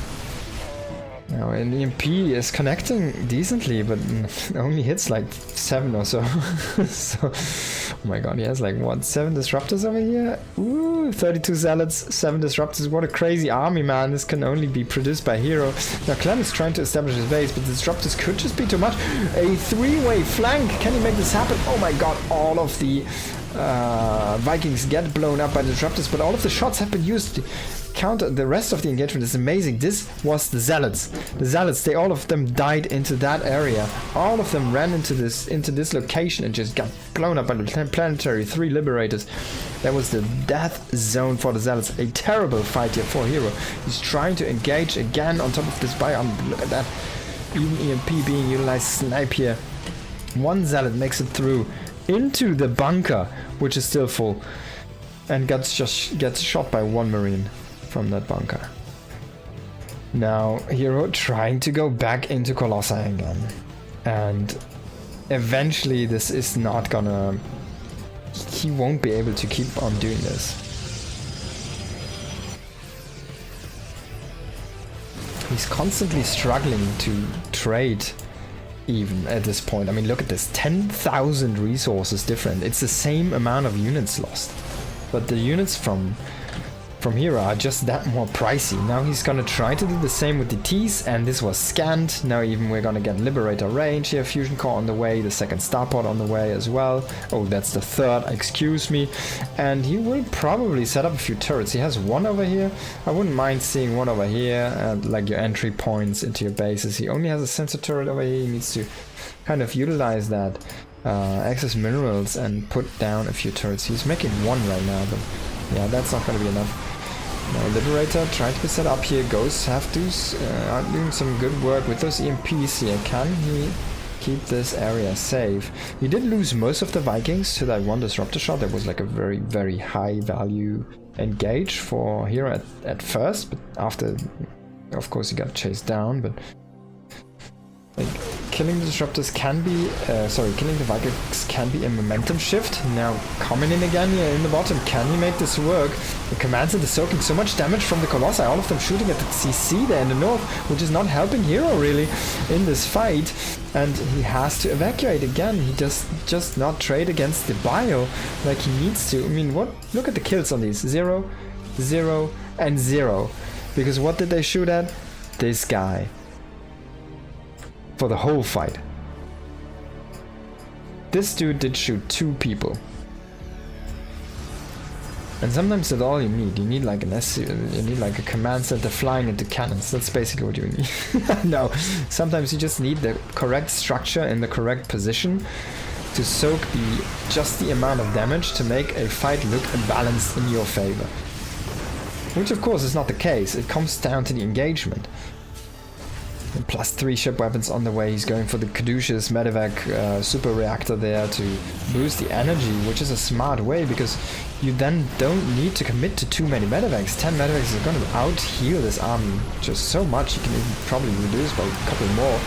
Now, an EMP is connecting decently, but only hits like 7 or so. So, oh my god, he has like, what, 7 Disruptors over here? Ooh, 32 Zealots, 7 Disruptors. What a crazy army, man. This can only be produced by Hero. Now, Clem is trying to establish his base, but the Disruptors could just be too much. A 3-way flank. Can he make this happen? Oh my god, all of the Vikings get blown up by the Disruptors, but all of the shots have been used to counter the rest of the engagement. Is amazing. This was the Zealots. The Zealots, they all of them died into that area. All of them ran into this location and just got blown up by the planetary 3 Liberators. That was the death zone for the Zealots. A terrible fight here for Hero. He's trying to engage again on top of this biome. Look at that. Even EMP being utilized. Snipe here. 1 Zealot makes it through into the bunker, which is still full, and gets shot by 1 Marine from that bunker. Now, Hero trying to go back into Colossi again. And eventually this is not gonna... He won't be able to keep on doing this. He's constantly struggling to trade even at this point. I mean, look at this. 10,000 resources different. It's the same amount of units lost. But the units from from here are just that more pricey. Now he's gonna try to do the same with the T's, and this was scanned. Now even we're gonna get Liberator range here, Fusion Core on the way, the second Starport on the way as well. Oh, that's the third, excuse me. And he will probably set up a few turrets. He has one over here. I wouldn't mind seeing one over here, like your entry points into your bases. He only has a sensor turret over here. He needs to kind of utilize that excess minerals and put down a few turrets. He's making one right now, but yeah, that's not going to be enough. Now Liberator trying to be set up here. Ghosts have to are doing some good work with those EMPs here. Can he keep this area safe? He did lose most of the Vikings to that one Disruptor shot. That was like a very, very high value engage for Hero at first, but after, of course, he got chased down. But like, killing the Disruptors can be, killing the Vikings can be a momentum shift. Now coming in again here in the bottom, can he make this work? The Command Center is soaking so much damage from the Colossi, all of them shooting at the CC there in the north, which is not helping Hero really in this fight. And he has to evacuate again. He does just not trade against the Bio like he needs to. I mean, what? Look at the kills on these. 0, 0, and 0. Because what did they shoot at? This guy. For the whole fight. This dude did shoot 2 people. And sometimes that's all you need. You need like an you need like a command center flying into cannons. That's basically what you need. No, sometimes you just need the correct structure in the correct position to soak just the amount of damage to make a fight look balanced in your favor. Which of course is not the case. It comes down to the engagement. And +3 ship weapons on the way. He's going for the Caduceus Medevac super reactor there to boost the energy, which is a smart way because you then don't need to commit to too many Medevacs. 10 Medevacs is going to out-heal this army just so much. You can even probably reduce by a couple more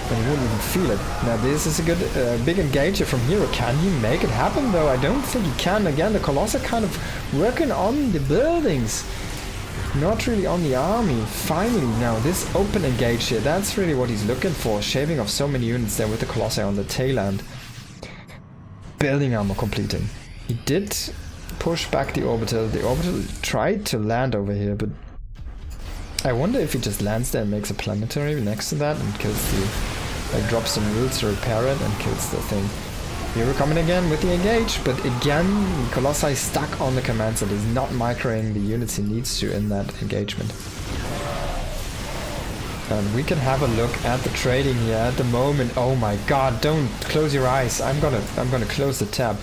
and you wouldn't even feel it. Now this is a good big engager from Hero. Can he make it happen though? I don't think he can. Again, the Colossi kind of working on the buildings. Not really on the army. Finally, now this open engage here, that's really what he's looking for. Shaving off so many units there with the Colossi on the tail end. Building armor completing. He did push back the orbital. The orbital tried to land over here, but I wonder if he just lands there and makes a planetary next to that and kills the... like drops some rules to repair it and kills the thing. Here we're coming again with the engage, but again, Colossi stuck on the command center. He's not microing the units he needs to in that engagement. And we can have a look at the trading here at the moment. Oh my god, don't close your eyes. I'm gonna close the tab.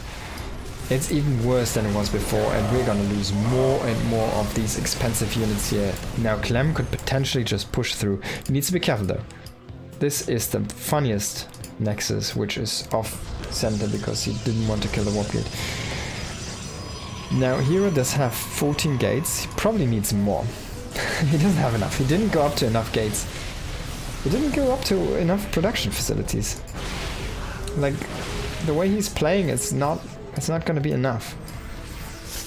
It's even worse than it was before, and we're gonna lose more and more of these expensive units here. Now Clem could potentially just push through. He needs to be careful though. This is the funniest Nexus, which is off center because he didn't want to kill the warp gate. Now Hero does have 14 gates. He probably needs more. He doesn't have enough. He didn't go up to enough gates. He didn't go up to enough production facilities. Like the way he's playing, it's not going to be enough.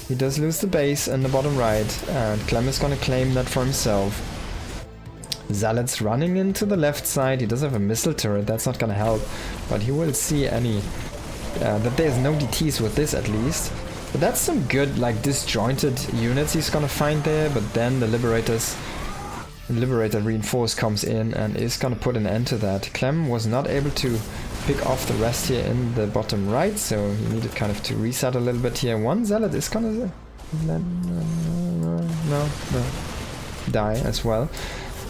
He does lose the base in the bottom right, and Clem is going to claim that for himself. Zealot's running into the left side. He does have a missile turret, that's not gonna help, but he will see that there's no DTs with this at least. But that's some good like disjointed units he's gonna find there, but then the Liberator reinforce comes in and is gonna put an end to that. Clem was not able to pick off the rest here in the bottom right, so he needed kind of to reset a little bit here. One Zealot is gonna die as well.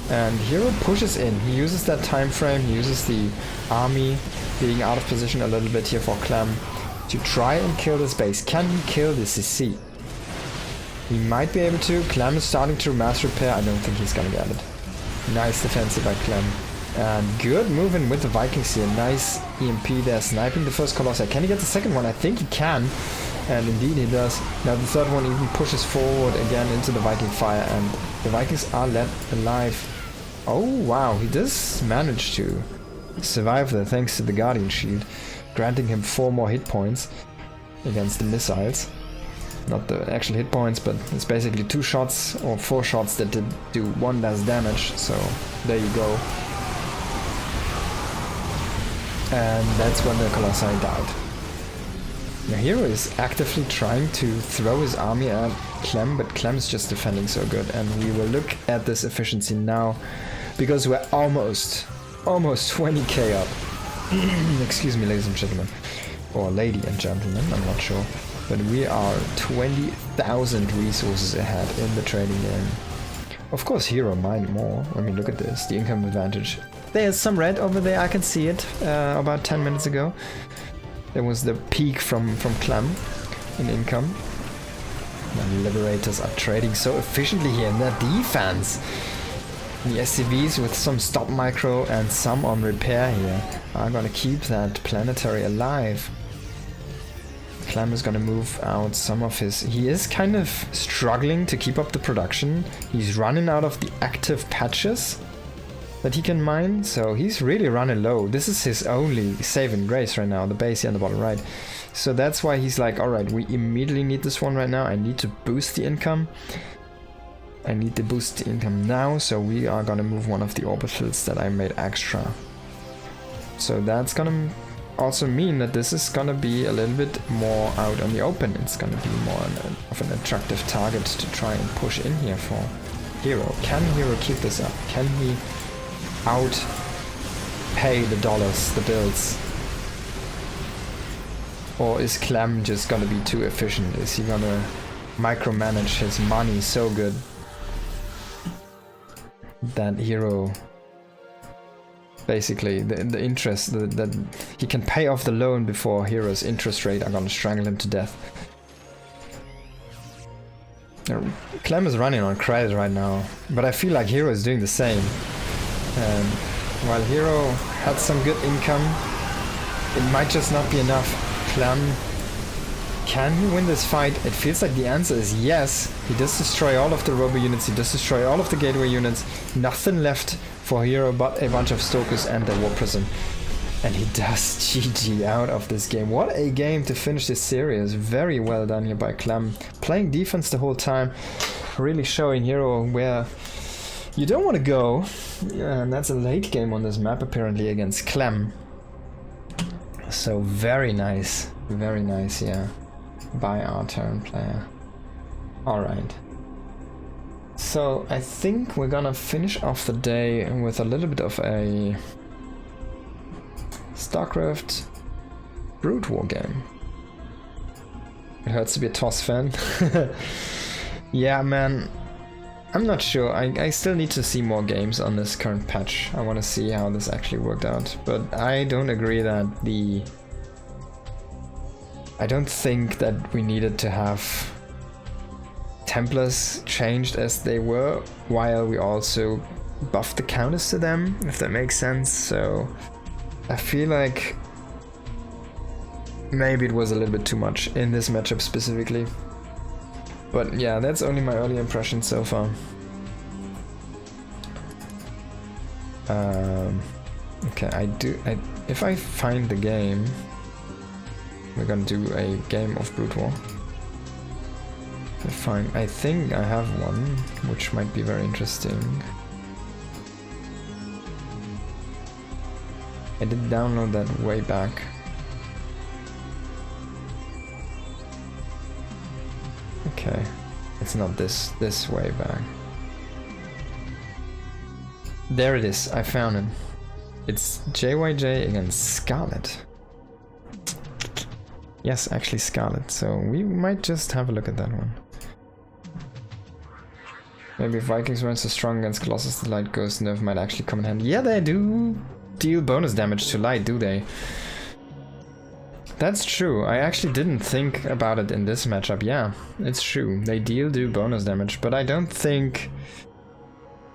And Hero pushes in. He uses that time frame, he uses the army being out of position a little bit here for Clem to try and kill this base. Can he kill the CC? He might be able to. Clem is starting to mass repair. I don't think he's gonna get it. Nice defensive by Clem. And good moving with the Vikings here. Nice EMP there, sniping the first Colossi. Can he get the second one? I think he can. And indeed he does. Now the third one even pushes forward again into the Viking fire, and the Vikings are left alive. Oh wow, he does manage to survive there thanks to the Guardian Shield, granting him 4 more hit points against the missiles. Not the actual hit points, but it's basically 2 shots or 4 shots that did do 1 less damage, so there you go. And that's when the Colossi died. Now Hero is actively trying to throw his army at Clem, but Clem's just defending so good. And we will look at this efficiency now, because we're almost 20k up. Excuse me, ladies and gentlemen. Or lady and gentlemen, I'm not sure. But we are 20,000 resources ahead in the trading game. Of course, Hero mined more. I mean, look at this, the income advantage. There's some red over there, I can see it, about 10 minutes ago. There was the peak from Clem in income. The Liberators are trading so efficiently here in their defense. The SCVs with some stop micro and some on repair here are gonna keep that planetary alive. Clem is gonna move out some of his... He is kind of struggling to keep up the production. He's running out of the active patches that he can mine, so he's really running low. This is his only saving grace right now, the base here on the bottom right. So that's why he's like, alright, we immediately need this one right now. I need to boost the income. I need to boost the income now, so we are gonna move one of the orbitals that I made extra. So that's gonna also mean that this is gonna be a little bit more out on the open. It's gonna be more of an attractive target to try and push in here for Hero. Can Hero keep this up? Can he pay the dollars, the bills? Or is Clem just gonna be too efficient? Is he gonna micromanage his money so good that Hero... Basically, the interest that he can pay off the loan before Hero's interest rate are gonna strangle him to death. Clem is running on credit right now, but I feel like Hero is doing the same. While Hero had some good income, it might just not be enough. Clem, can he win this fight? It feels like the answer is yes. He does destroy all of the robo units, he does destroy all of the gateway units. Nothing left for Hero but a bunch of Stokers and the War Prism. And he does GG out of this game. What a game to finish this series. Very well done here by Clem. Playing defense the whole time. Really showing Hero where you don't want to go. Yeah, and that's a late game on this map apparently against Clem. So very nice, yeah, by our turn player. Alright. So I think we're gonna finish off the day with a little bit of a StarCraft Brood War game. It hurts to be a TOS fan. Yeah, man. I'm not sure. I still need to see more games on this current patch. I want to see how this actually worked out. But I don't agree that I don't think that we needed to have Templars changed as they were, while we also buffed the counters to them, if that makes sense. So I feel like maybe it was a little bit too much in this matchup specifically. But yeah, that's only my early impression so far. Okay, if I find the game, we're gonna do a game of Brood War. I think I have one, which might be very interesting. I did download that way back. Okay, it's not this way back. There it is, I found it. It's JYJ against Scarlet. Yes, actually Scarlet, so we might just have a look at that one. Maybe if Vikings weren't so strong against Colossus, the Light Ghost nerf might actually come in handy. Yeah, they do deal bonus damage to Light, do they? That's true. I actually didn't think about it in this matchup. Yeah, it's true. They do bonus damage, but I don't think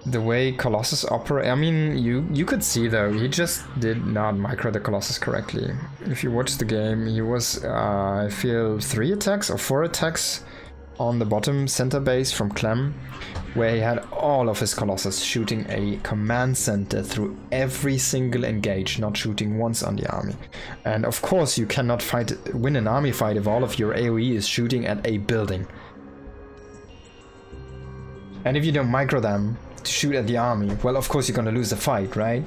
the way Colossus operate. I mean, you could see though, he just did not micro the Colossus correctly. If you watch the game, he was, I feel, 3 attacks or 4 attacks on the bottom center base from Clem, where he had all of his Colossus shooting a command center through every single engage, not shooting once on the army. And of course you cannot win an army fight if all of your AoE is shooting at a building. And if you don't micro them to shoot at the army, well, of course you're gonna lose the fight, right?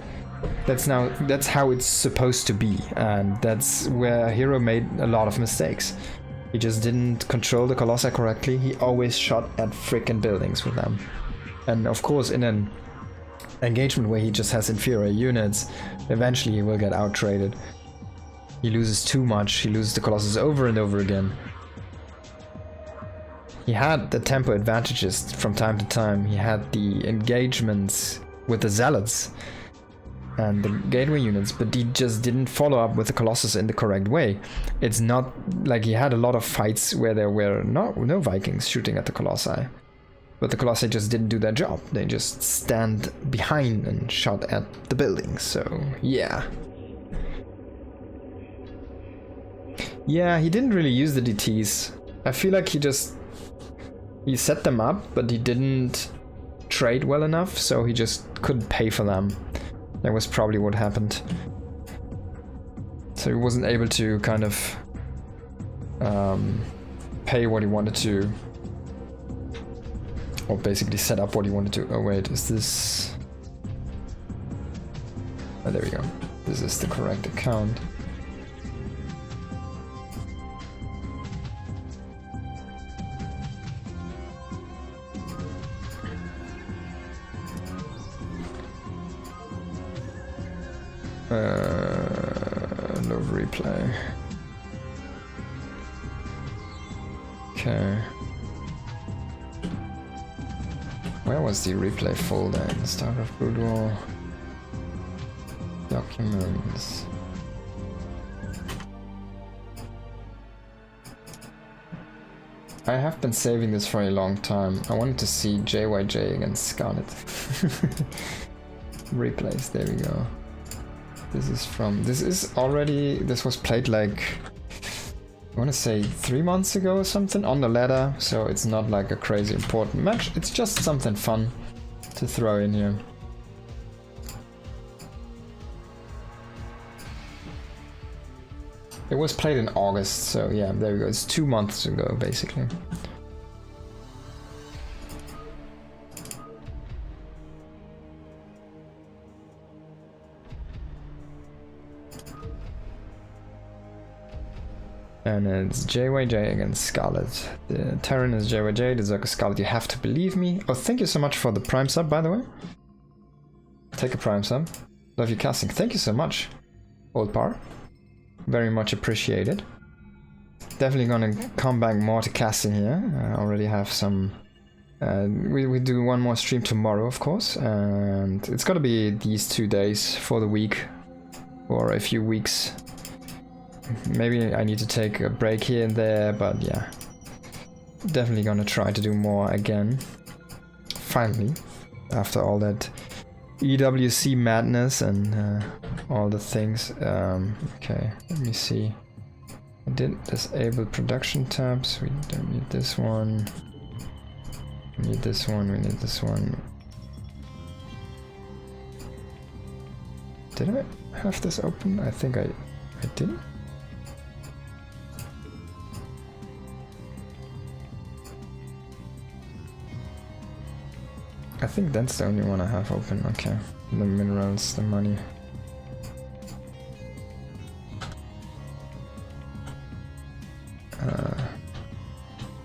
That's how it's supposed to be, and that's where Hero made a lot of mistakes. He just didn't control the Colossi correctly. He always shot at frickin' buildings with them. And of course, in an engagement where he just has inferior units, eventually he will get out-traded. He loses too much. He loses the Colossus over and over again. He had the tempo advantages from time to time. He had the engagements with the Zealots and the gateway units, but he just didn't follow up with the Colossus in the correct way. It's not like he had a lot of fights where there were no Vikings shooting at the Colossi, but the Colossi just didn't do their job. They just stand behind and shot at the buildings. So yeah. Yeah, he didn't really use the DTs. I feel like he set them up, but he didn't trade well enough, so he just couldn't pay for them. That was probably what happened. So he wasn't able to kind of pay what he wanted to, or basically set up what he wanted to. Oh wait, is this... Oh, there we go. This is the correct account. No replay. Okay. Where was the replay folder? In Start of Brood War. Documents. I have been saving this for a long time. I wanted to see JYJ against Scarlet. Replays, there we go. This was played like, I want to say 3 months ago or something on the ladder, so it's not like a crazy important match, it's just something fun to throw in here. It was played in August, so yeah, there we go, it's 2 months ago basically. And it's JYJ against Scarlet. The Terran is JYJ, the Zerg is Scarlet. You have to believe me. Oh, thank you so much for the Prime sub, by the way. Take a Prime sub. Love your casting. Thank you so much, Old Bar. Very much appreciated. Definitely gonna come back more to casting here. I already have some... we do one more stream tomorrow, of course. And it's gotta be these 2 days for the week. Or a few weeks. Maybe I need to take a break here and there, but yeah. Definitely gonna try to do more again. Finally. After all that EWC madness and all the things. Okay, let me see. I did disable production tabs. We don't need this one. We need this one, we need this one. Did I have this open? I think I didn't. I think that's the only one I have open, okay. The minerals, the money.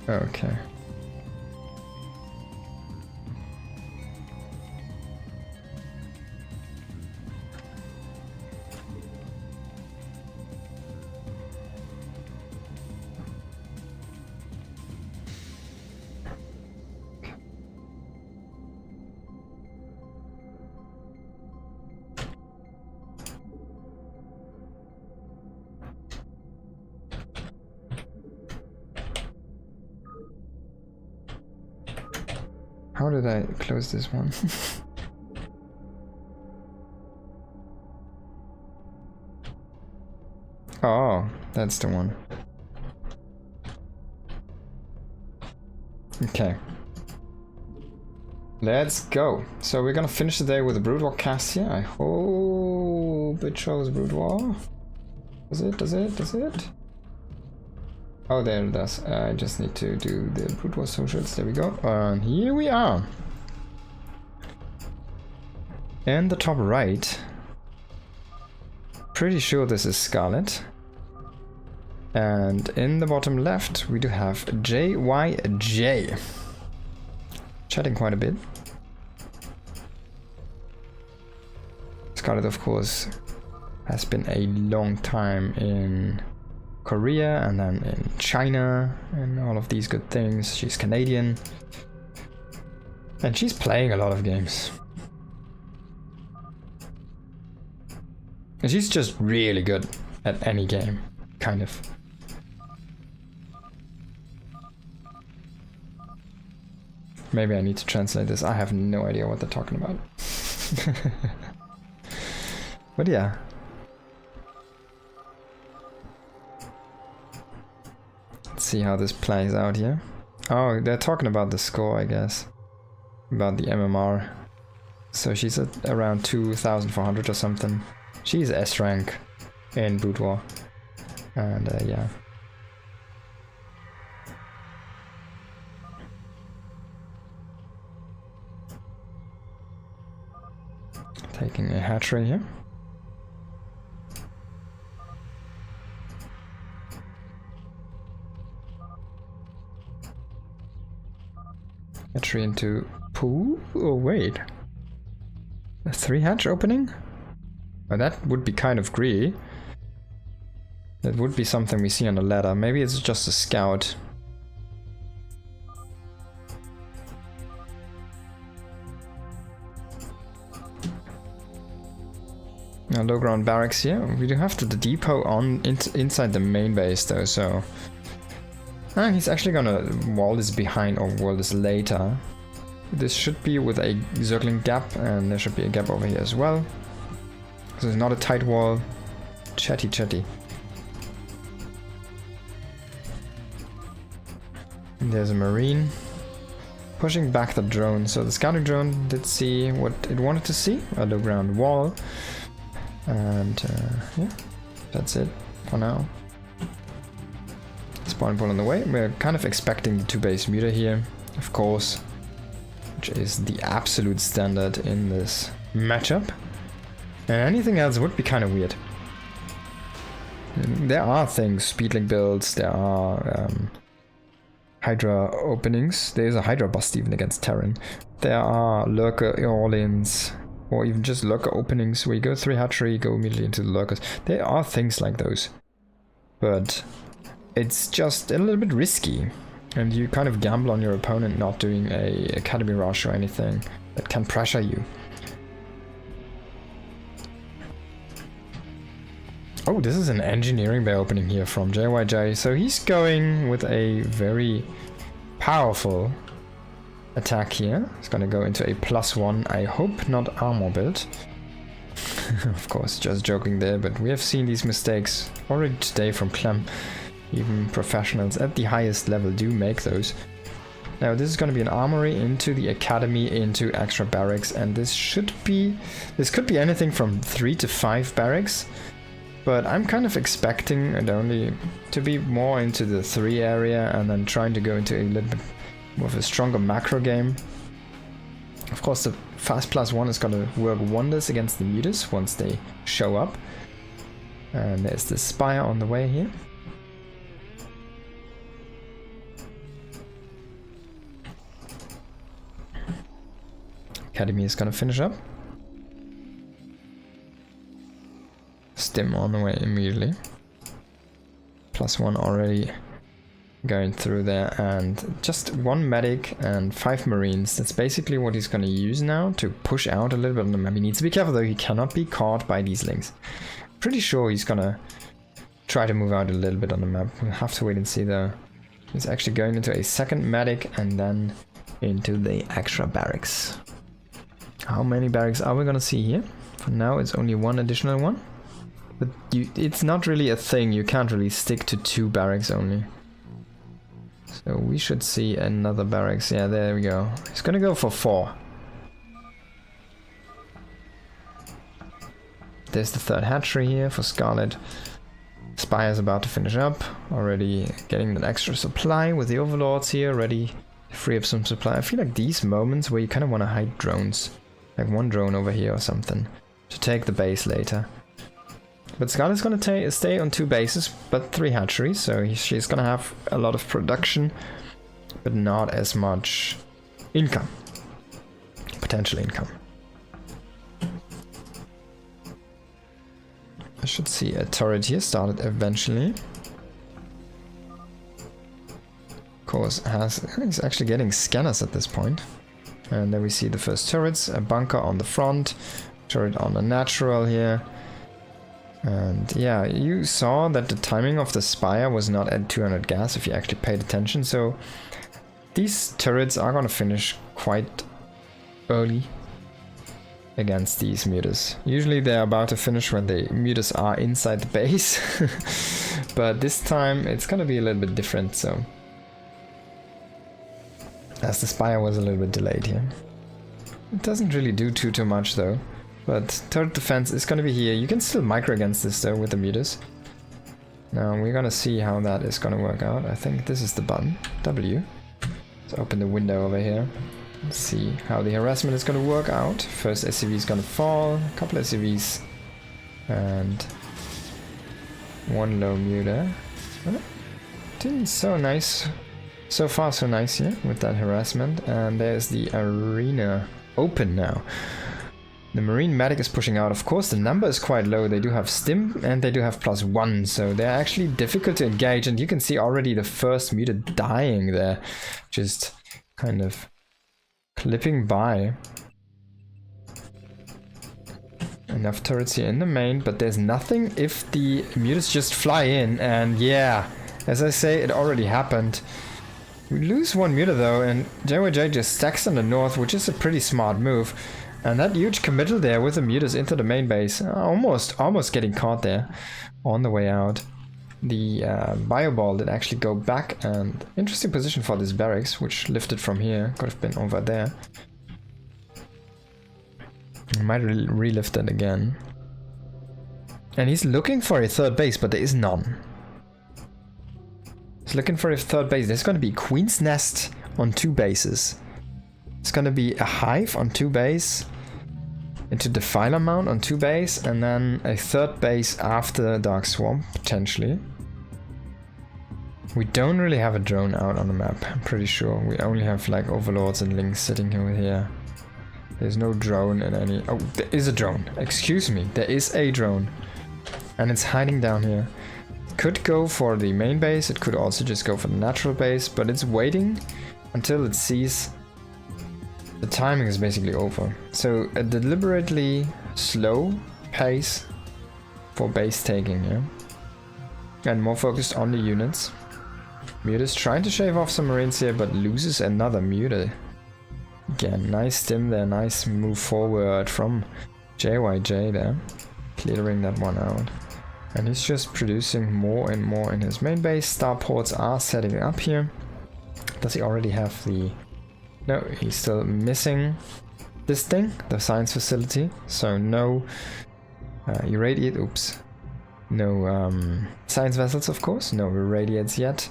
Okay. How did I close this one? Oh, that's the one. Okay. Let's go. So we're gonna finish the day with a Brood War cast here. I hope it shows Brood War. Does it? Does it? Does it? Oh, there it does. I just need to do the Brood War socials. There we go. And here we are. In the top right. Pretty sure this is Scarlet. And in the bottom left, we do have JYJ. Chatting quite a bit. Scarlet, of course, has been a long time in Korea and then in China and all of these good things. She's Canadian. And she's playing a lot of games. And she's just really good at any game, kind of. Maybe I need to translate this. I have no idea what they're talking about. But yeah. Let's see how this plays out here. Oh, they're talking about the score, I guess. About the MMR. So she's at around 2,400 or something. She's S rank in Brood War. And yeah. Taking a hatchery here. Hatchery into pool? Oh wait. A 3-hatch opening? Oh, that would be kind of greedy. That would be something we see on the ladder. Maybe it's just a scout. Now low ground barracks here. We do have the depot on inside the main base though, so... he's actually gonna wall this behind or wall this later. This should be with a circling gap, and there should be a gap over here as well. This is not a tight wall. Chatty. And there's a marine. Pushing back the drone. So the scouting drone did see what it wanted to see. A low ground wall. And yeah, that's it for now. Spawn pool on the way. We're kind of expecting the 2-base muta here, of course. Which is the absolute standard in this matchup. And anything else would be kind of weird. There are things, speedlink builds, there are Hydra openings. There is a Hydra bust even against Terran. There are lurker all-ins, or even just lurker openings where you go 3 hatchery, go immediately into the lurkers. There are things like those. But it's just a little bit risky. And you kind of gamble on your opponent not doing a Academy Rush or anything that can pressure you. Oh, this is an engineering bay opening here from JYJ. So he's going with a very powerful attack here. He's gonna go into a +1, I hope not armor build. Of course, just joking there, but we have seen these mistakes already today from Clem. Even professionals at the highest level do make those. Now this is going to be an armory into the academy, into extra barracks, and this could be anything from 3 to 5 barracks, but I'm kind of expecting it only to be more into the 3 area and then trying to go into a little bit more of a stronger macro game. Of course the fast +1 is going to work wonders against the mutas once they show up. And there's the spire on the way here. Academy is gonna finish up. Stim on the way immediately. +1 already going through there, and just 1 medic and 5 marines. That's basically what he's gonna use now to push out a little bit on the map. He needs to be careful though, he cannot be caught by these links. Pretty sure he's gonna try to move out a little bit on the map. We'll have to wait and see though. He's actually going into a 2nd medic and then into the extra barracks. How many barracks are we gonna see here? For now it's only 1 additional one. But it's not really a thing, you can't really stick to 2 barracks only. So we should see another barracks. Yeah, there we go. He's gonna go for 4. There's the 3rd hatchery here for Scarlet. Spire's about to finish up. Already getting an extra supply with the overlords here, ready to free up some supply. I feel like these moments where you kind of want to hide drones. Like 1 drone over here or something. To take the base later. But Scarlet is going to stay on 2 bases, but 3 hatcheries, so she's going to have a lot of production, but not as much income. Potential income. I should see a turret here started eventually. Of course, he's actually getting scanners at this point. And then we see the first turrets, a bunker on the front, turret on the natural here. And yeah, you saw that the timing of the Spire was not at 200 gas if you actually paid attention, so these turrets are gonna finish quite early against these mutas. Usually they're about to finish when the mutas are inside the base, but this time it's gonna be a little bit different, so as the Spire was a little bit delayed here. It doesn't really do too much though. But turret defense is gonna be here. You can still micro against this though with the mutas. Now we're gonna see how that is gonna work out. I think this is the button, W. Let's open the window over here. Let's see how the harassment is gonna work out. First SCV is gonna fall, a couple SCVs, and 1 low muta. Doing so nice. So far so nice here with that harassment. And there's the arena open now. The Marine Medic is pushing out. Of course, the number is quite low. They do have Stim and they do have +1, so they're actually difficult to engage. And you can see already the first muta dying there, just kind of clipping by. Enough turrets here in the main, but there's nothing if the mutas just fly in. And yeah, as I say, it already happened. We lose 1 muta though, and JYJ just stacks on the north, which is a pretty smart move. And that huge committal there with the mutas into the main base, almost getting caught there on the way out. The bio ball did actually go back, and interesting position for this barracks, which lifted from here, could have been over there. Might relift it again. And he's looking for a 3rd base, but there is none. He's looking for a 3rd base. There's going to be Queen's Nest on 2 bases. It's gonna be a hive on 2 base, into Defiler Mount on 2 base, and then a 3rd base after Dark Swamp, potentially. We don't really have a drone out on the map, I'm pretty sure. We only have like Overlords and Lings sitting over here. There's no drone in any... Oh, there is a drone. Excuse me, there is a drone. And it's hiding down here. Could go for the main base, it could also just go for the natural base, but it's waiting until it sees... The timing is basically over. So a deliberately slow pace for base taking here. And more focused on the units. Muta's trying to shave off some Marines here, but loses another Muta. Again, nice stim there, nice move forward from JYJ there. Clearing that one out. And he's just producing more and more in his main base. Starports are setting up here. Does he already have the... No, he's still missing this thing, the science facility. So no irradiate, oops. No science vessels, of course. No irradiates yet.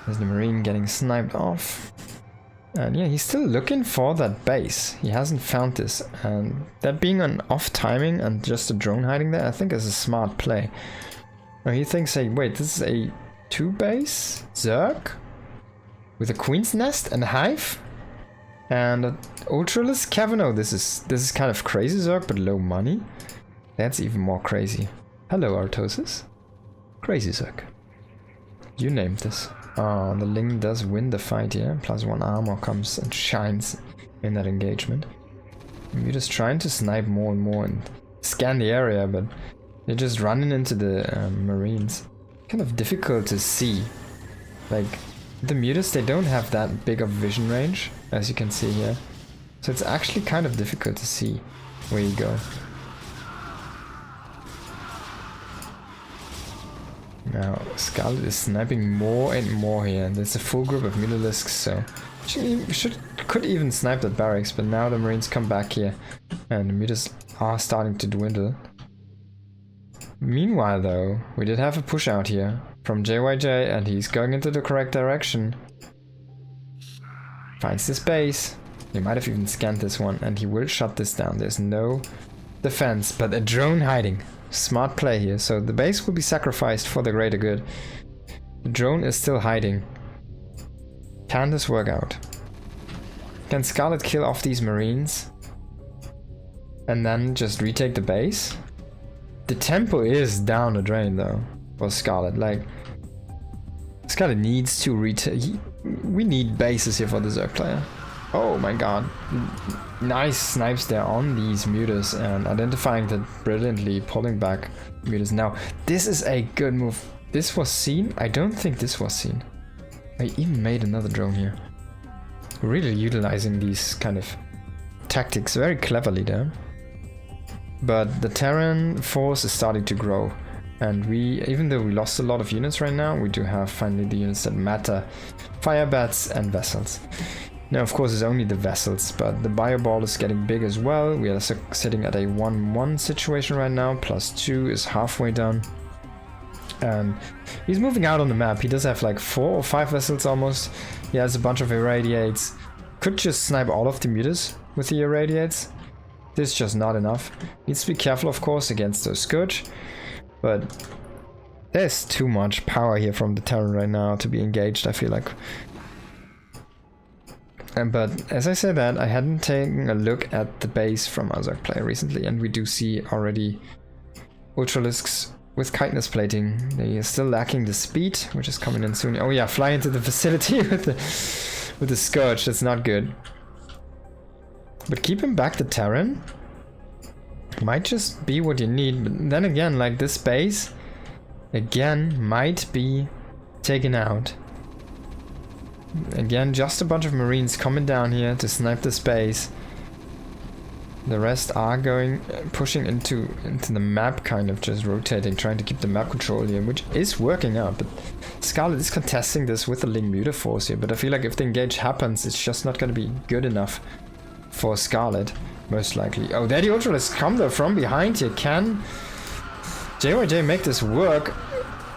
There's the Marine getting sniped off. And yeah, he's still looking for that base. He hasn't found this. And that being an off timing and just a drone hiding there, I think is a smart play. Now he thinks, hey, wait, this is a 2 base Zerg? With a Queen's Nest and a Hive? And an Ultralisk Cavern? Oh, this is kind of crazy Zerg, but low money. That's even more crazy. Hello, Artosis. Crazy Zerg. You named this. Oh, the Ling does win the fight here. +1 armor comes and shines in that engagement. You're just trying to snipe more and more and scan the area, but you're just running into the Marines. Kind of difficult to see. Like, the Mutas, they don't have that big of vision range, as you can see here. So it's actually kind of difficult to see where you go. Now, Scarlet is sniping more and more here, and there's a full group of Mutalisks, so could even snipe that barracks, but now the Marines come back here, and the Mutas are starting to dwindle. Meanwhile though, we did have a push out here from JYJ, and he's going into the correct direction. Finds this base. He might have even scanned this one, and he will shut this down. There's no defense, but a drone hiding. Smart play here. So the base will be sacrificed for the greater good. The drone is still hiding. Can this work out? Can Scarlet kill off these Marines? And then just retake the base? The tempo is down the drain though for Scarlet. Like, Scarlet needs to retake. We need bases here for the Zerg player. Oh my god. Nice snipes there on these mutas and identifying that brilliantly, pulling back mutas. Now, this is a good move. This was seen? I don't think this was seen. I even made another drone here. Really utilizing these kind of tactics very cleverly there. But the Terran force is starting to grow. And we, even though we lost a lot of units right now, we do have finally the units that matter. Fire bats and vessels. Now, of course, it's only the vessels, but the bioball is getting big as well. We are sitting at a 1-1 situation right now. +2 is halfway done. And he's moving out on the map. He does have like 4 or 5 vessels almost. He has a bunch of irradiates. Could just snipe all of the mutas with the irradiates. This is just not enough. Needs to be careful, of course, against those Scourge. But there's too much power here from the Terran right now to be engaged, I feel like. But as I said that, I hadn't taken a look at the base from our Zerg player recently, and we do see already Ultralisks with chitinous plating. They are still lacking the speed, which is coming in soon. Oh yeah, fly into the facility with the Scourge. That's not good. But keeping back the Terran might just be what you need. But then again, like this base, again, might be taken out. Again, just a bunch of Marines coming down here to snipe this base. The rest are going, pushing into the map, kind of just rotating, trying to keep the map control here, which is working out. But Scarlet is contesting this with the Ling Muta force here, but I feel like if the engage happens, it's just not going to be good enough for Scarlet, most likely. Oh, there the Ultralisks come though from behind here. Can JYJ make this work?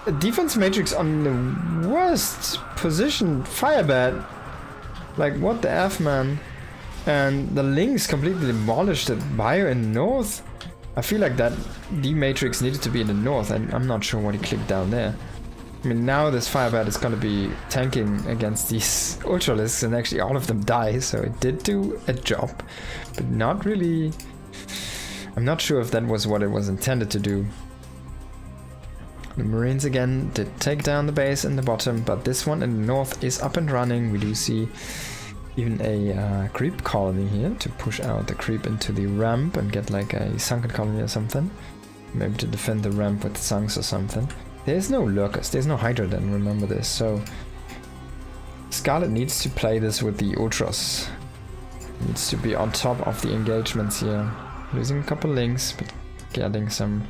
A defense matrix on the worst position, Firebat. Like, what the F, man? And the Lynx completely demolished the bio in the north. I feel like that D-Matrix needed to be in the north, and I'm not sure what he clicked down there. I mean, now this Firebat is gonna be tanking against these Ultralisks, and actually all of them die, so it did do a job. But not really... I'm not sure if that was what it was intended to do. The Marines again did take down the base in the bottom, but this one in the north is up and running. We do see even a creep colony here to push out the creep into the ramp and get like a sunken colony or something. Maybe to defend the ramp with sunks or something. There's no lurkers, there's no Hydra then, remember this. So Scarlet needs to play this with the Ultras. Needs to be on top of the engagements here. Losing a couple links, but getting some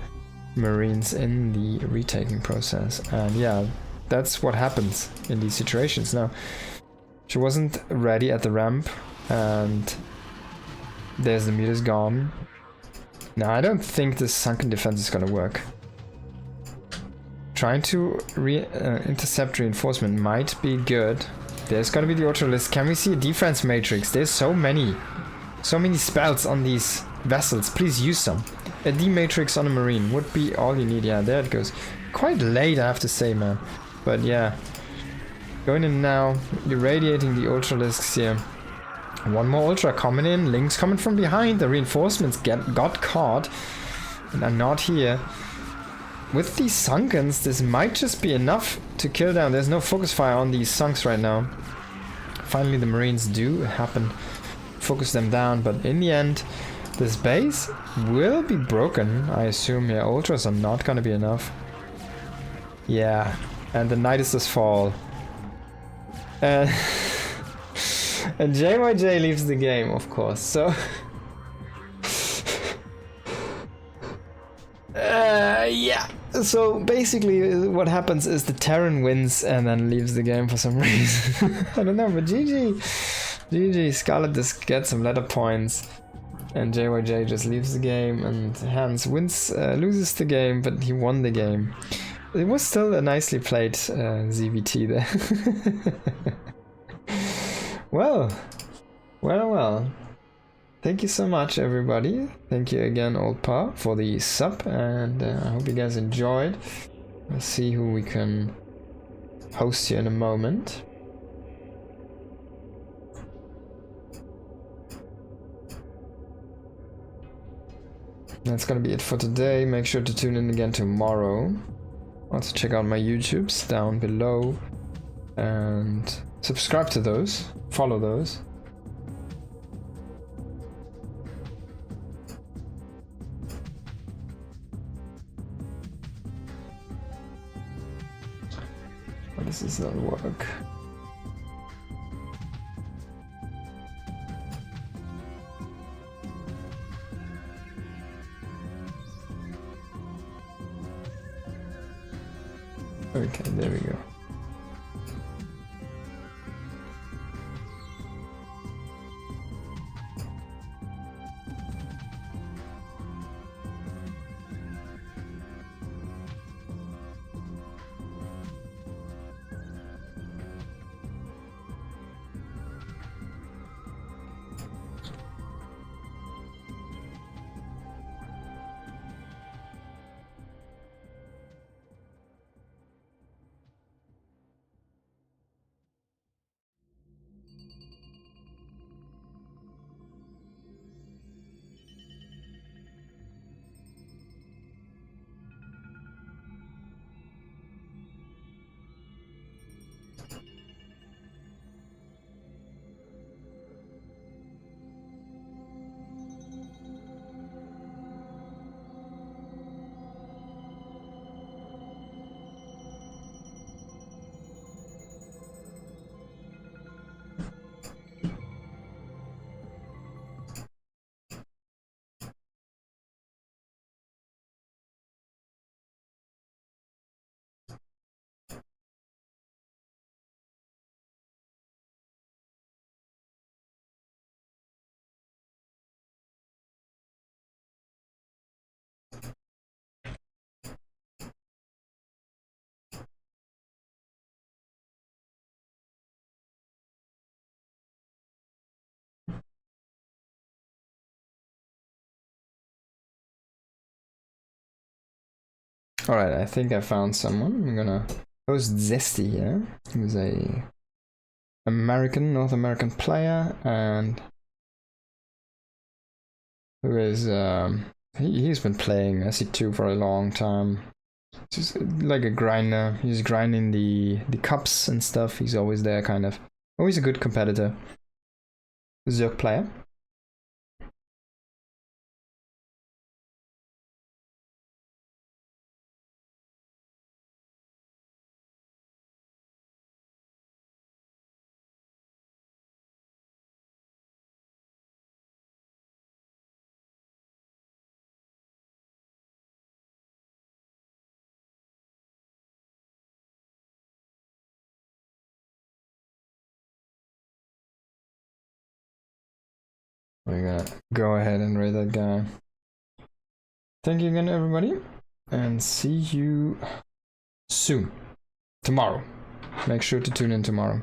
Marines in the retaking process. And yeah, that's what happens in these situations. Now, she wasn't ready at the ramp, and there's the mutas gone. Now, I don't think this sunken defense is gonna work. Trying to intercept reinforcement might be good. There's gonna be the Ultralisk. Can we see a defense matrix? There's so many spells on these vessels. Please use some. A D-Matrix on a Marine would be all you need. Yeah, there it goes. Quite late, I have to say, man. But yeah. Going in now, irradiating the Ultralisks here. One more Ultra coming in. Lynx coming from behind. The reinforcements got caught and are not here. With these Sunkens, this might just be enough to kill down. There's no focus fire on these Sunks right now. Finally, the Marines do happen. Focus them down, but in the end, this base will be broken, I assume. Yeah, Ultras are not gonna be enough. Yeah, and the Nidus does fall. And JYJ leaves the game, of course, so... yeah, so basically what happens is the Terran wins and then leaves the game for some reason. I don't know, but GG, Scarlet just gets some letter points. And JYJ just leaves the game, and Hans loses the game, but he won the game. It was still a nicely played ZVT there. Well. thank you so much, everybody. Thank you again, Old Pa, for the sub, and I hope you guys enjoyed. Let's see who we can host here in a moment. That's gonna be it for today. Make sure to tune in again tomorrow. Also check out my YouTubes down below and subscribe to those, follow those. This does not work. Okay, there we go. Alright, I think I found someone. I'm gonna host Zesty here, who's a North American player, and who is he's been playing SE2 for a long time. Just like a grinder. He's grinding the cups and stuff. He's always there, kind of. Always a good competitor. Zerg player. We're gonna go ahead and raid that guy. Thank you again, everybody, and see you soon. Tomorrow. Make sure to tune in tomorrow.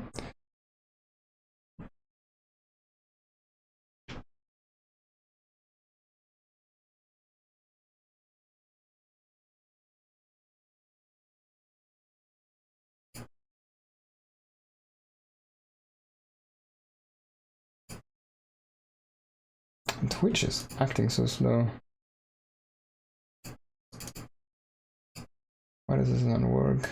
Twitch is acting so slow. Why does this not work?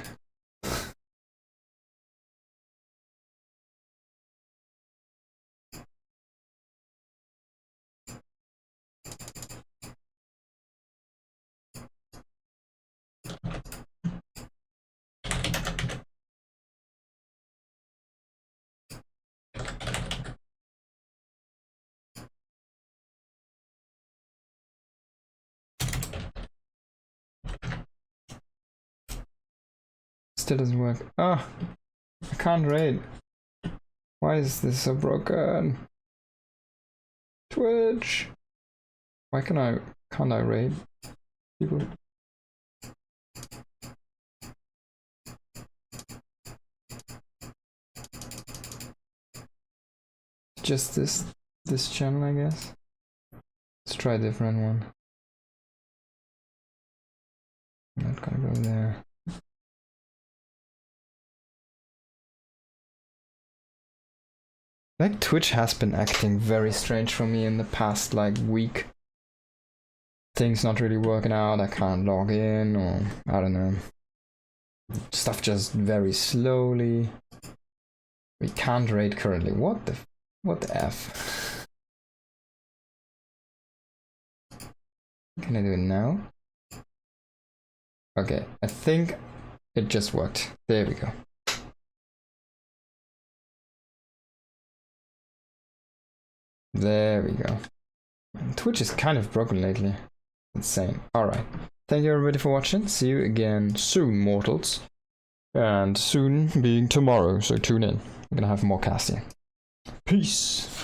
Still doesn't work. Ah, I can't raid. Why is this so broken? Twitch. Why can't I raid people? Just this channel, I guess. Let's try a different one. I'm not gonna go there. Like Twitch has been acting very strange for me in the past like week. Things not really working out, I can't log in, or I don't know. Stuff just very slowly. We can't raid currently. What the F? Can I do it now? Okay, I think it just worked. There we go. There we go. Twitch is kind of broken lately. Insane. Alright. Thank you everybody for watching. See you again soon, mortals. And soon being tomorrow, so tune in. We're gonna have more casting. Peace.